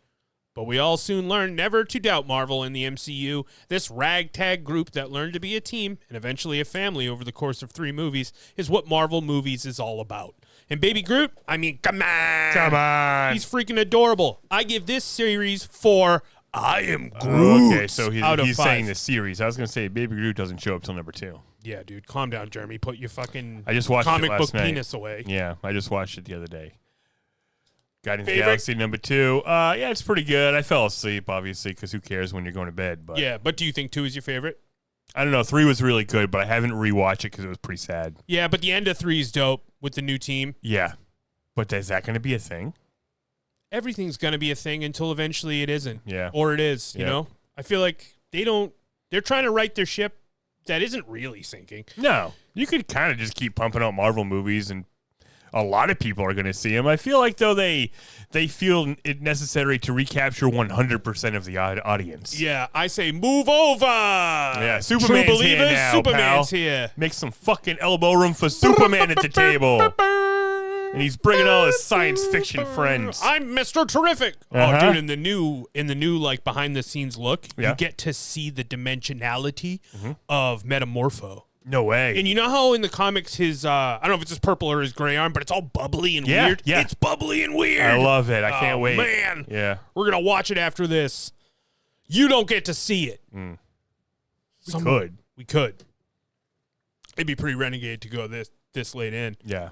But we all soon learned never to doubt Marvel in the MCU. This ragtag group that learned to be a team and eventually a family over the course of 3 movies is what Marvel movies is all about. And Baby Groot, I mean, come on.
Come on.
He's freaking adorable. I give this series 4 I am Groot.
Okay, so he's saying the series. I was going to say Baby Groot doesn't show up till number 2.
Yeah, dude, calm down, Jeremy. Put your fucking
I just watched
comic
it last
book
night.
penis away.
Yeah, I just watched it the other day. Guardians of the Galaxy number 2. Yeah, it's pretty good. I fell asleep, obviously, because who cares when you're going to bed? But
yeah, but do you think 2 is your favorite?
I don't know. 3 was really good, but I haven't rewatched it because it was pretty sad.
Yeah, but the end of 3 is dope with the new team.
Yeah, but is that going to be a thing?
Everything's going to be a thing until eventually it isn't.
Yeah.
Or it is, you know? I feel like they're trying to right their ship that isn't really sinking.
No. You could kind of just keep pumping out Marvel movies and a lot of people are going to see them. I feel like, though, they feel it necessary to recapture 100% of the audience.
Yeah, I say move over.
Yeah, Superman's here now,
Superman's
pal.
here.
Make some fucking elbow room for Superman at the table. And he's bringing all his science fiction friends.
I'm Mr. Terrific. Oh, dude, in the new like behind the scenes look, you get to see the dimensionality of Metamorpho.
No way.
And you know how in the comics his I don't know if it's his purple or his gray arm, but it's all bubbly and weird?
Yeah.
It's bubbly and weird.
I love it. I can't wait.
Man.
Yeah.
We're going to watch it after this. You don't get to see it. We could. It'd be pretty renegade to go this late in.
Yeah.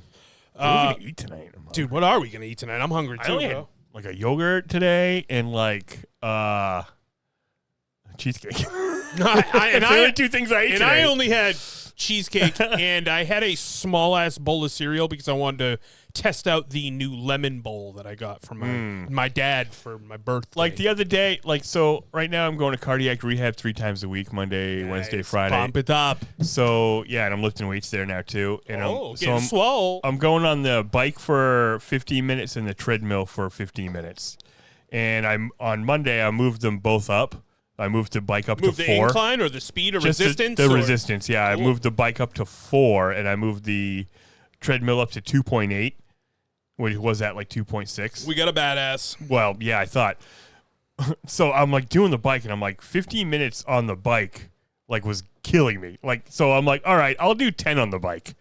What are we going to eat tonight?
Dude, what are we going to eat tonight? I'm hungry too, bro.
Like a yogurt today and like cheesecake. It's the only 2 things I ate today.
I only had cheesecake and I had a small ass bowl of cereal because I wanted to test out the new lemon bowl that I got from my dad for my birthday.
Like the other day, so right now I'm going to cardiac rehab 3 times a week, Monday, Wednesday, Friday.
Pump it up.
So yeah, and I'm lifting weights there now too. And
getting swole.
I'm going on the bike for 15 minutes and the treadmill for 15 minutes. And on Monday I moved them both up. I moved the bike up to 4.
The incline or the speed or
just
resistance?
The resistance, yeah. Cool. I moved the bike up to 4, and I moved the treadmill up to 2.8, which was at like 2.6.
We got a badass.
Well, yeah, I thought. So I'm like doing the bike, and I'm like 15 minutes on the bike, like was killing me. Like, so I'm like, all right, I'll do 10 on the bike.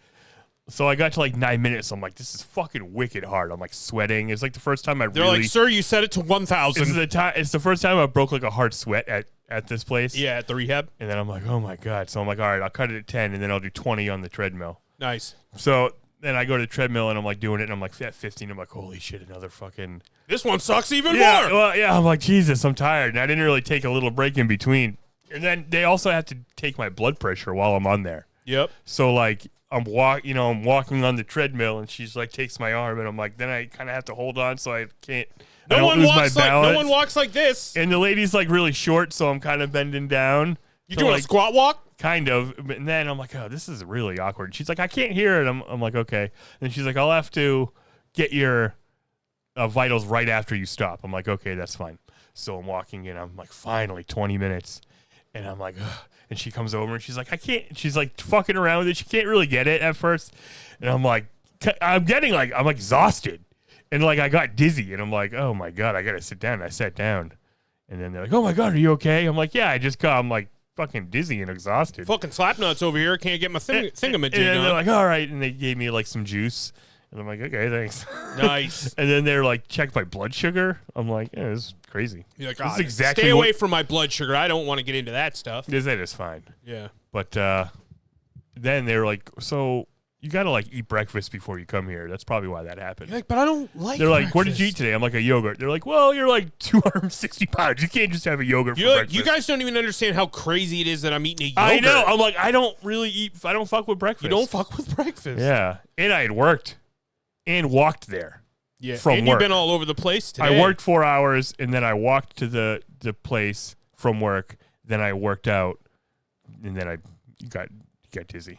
So I got to like 9 minutes. I'm like, this is fucking wicked hard. I'm like sweating. It's like the first time
They're like, sir, you set it to 1,000.
It's the first time I broke like a hard sweat at this place.
Yeah, at the rehab.
And then I'm like, oh my God. So I'm like, all right, I'll cut it at 10 and then I'll do 20 on the treadmill.
Nice.
So then I go to the treadmill and I'm like doing it and I'm like at 15. I'm like, holy shit, another fucking.
This one sucks even more.
Well, yeah, I'm like, Jesus, I'm tired. And I didn't really take a little break in between. And then they also have to take my blood pressure while I'm on there.
Yep.
So like, I'm walking on the treadmill, and she's like takes my arm, and I'm like, then I kind of have to hold on so I can't.
No one walks like this.
And the lady's like really short, so I'm kind of bending down.
You doing a squat walk?
Kind of. And then I'm like, oh, this is really awkward. She's like, I can't hear it. I'm like, okay. And she's like, I'll have to get your vitals right after you stop. I'm like, okay, that's fine. So I'm walking in. I'm like, finally, 20 minutes. And I'm like, ugh. And she comes over and she's like, I can't. She's like fucking around with it. She can't really get it at first. And I'm like, I'm exhausted. And like, I got dizzy. And I'm like, oh my God, I got to sit down. And I sat down. And then they're like, oh my God, are you okay? I'm like, yeah, I'm like fucking dizzy and exhausted.
Fucking slapnuts over here. Can't get my thingamajig on.
And they're like, all right. And they gave me like some juice. And I'm like, okay, thanks.
Nice.
And then they're like, check my blood sugar. I'm like, yeah, this is crazy.
You're like, stay away from my blood sugar. I don't want to get into that stuff.
That is fine.
Yeah.
But then they're like, so you got to like eat breakfast before you come here. That's probably why that happened.
You're like, but I don't like
They're
breakfast.
like, what did you eat today? I'm like, a yogurt. They're like, well, you're like 260 pounds. You can't just have a yogurt for breakfast.
You guys don't even understand how crazy it is that I'm eating a yogurt.
I know. I'm like, I don't fuck with breakfast.
You don't fuck with breakfast.
Yeah. And I had worked and walked there.
Yeah.
From
and
work.
You've been all over the place today.
I worked 4 hours, and then I walked to the place from work. Then I worked out, and then I got dizzy.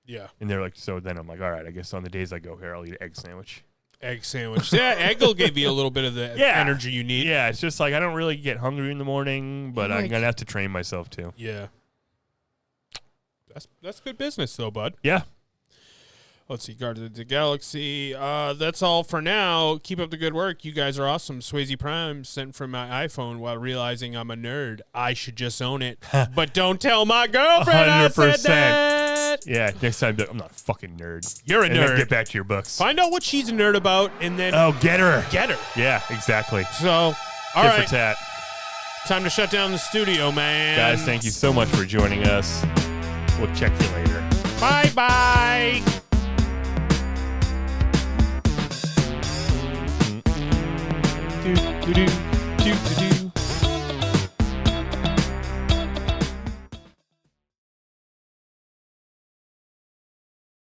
Yeah.
And they're like, so then I'm like, all right, I guess on the days I go here, I'll eat an egg sandwich.
Yeah, egg will give you a little bit of the energy you need.
Yeah, it's just like I don't really get hungry in the morning, but I'm going to have to train myself to.
Yeah. That's good business, though, bud.
Yeah.
Let's see, Guardians of the Galaxy. That's all for now. Keep up the good work. You guys are awesome. Swayze Prime sent from my iPhone while realizing I'm a nerd. I should just own it. But don't tell my girlfriend 100%. I said that.
Yeah, next time, I'm not a fucking nerd.
You're a nerd.
Then get back to your books.
Find out what she's a nerd about, and then...
Oh, get her.
Get her.
Yeah, exactly.
So, all right.
Tit for tat.
Time to shut down the studio, man.
Guys, thank you so much for joining us. We'll check you later.
Bye-bye. Do do do do do.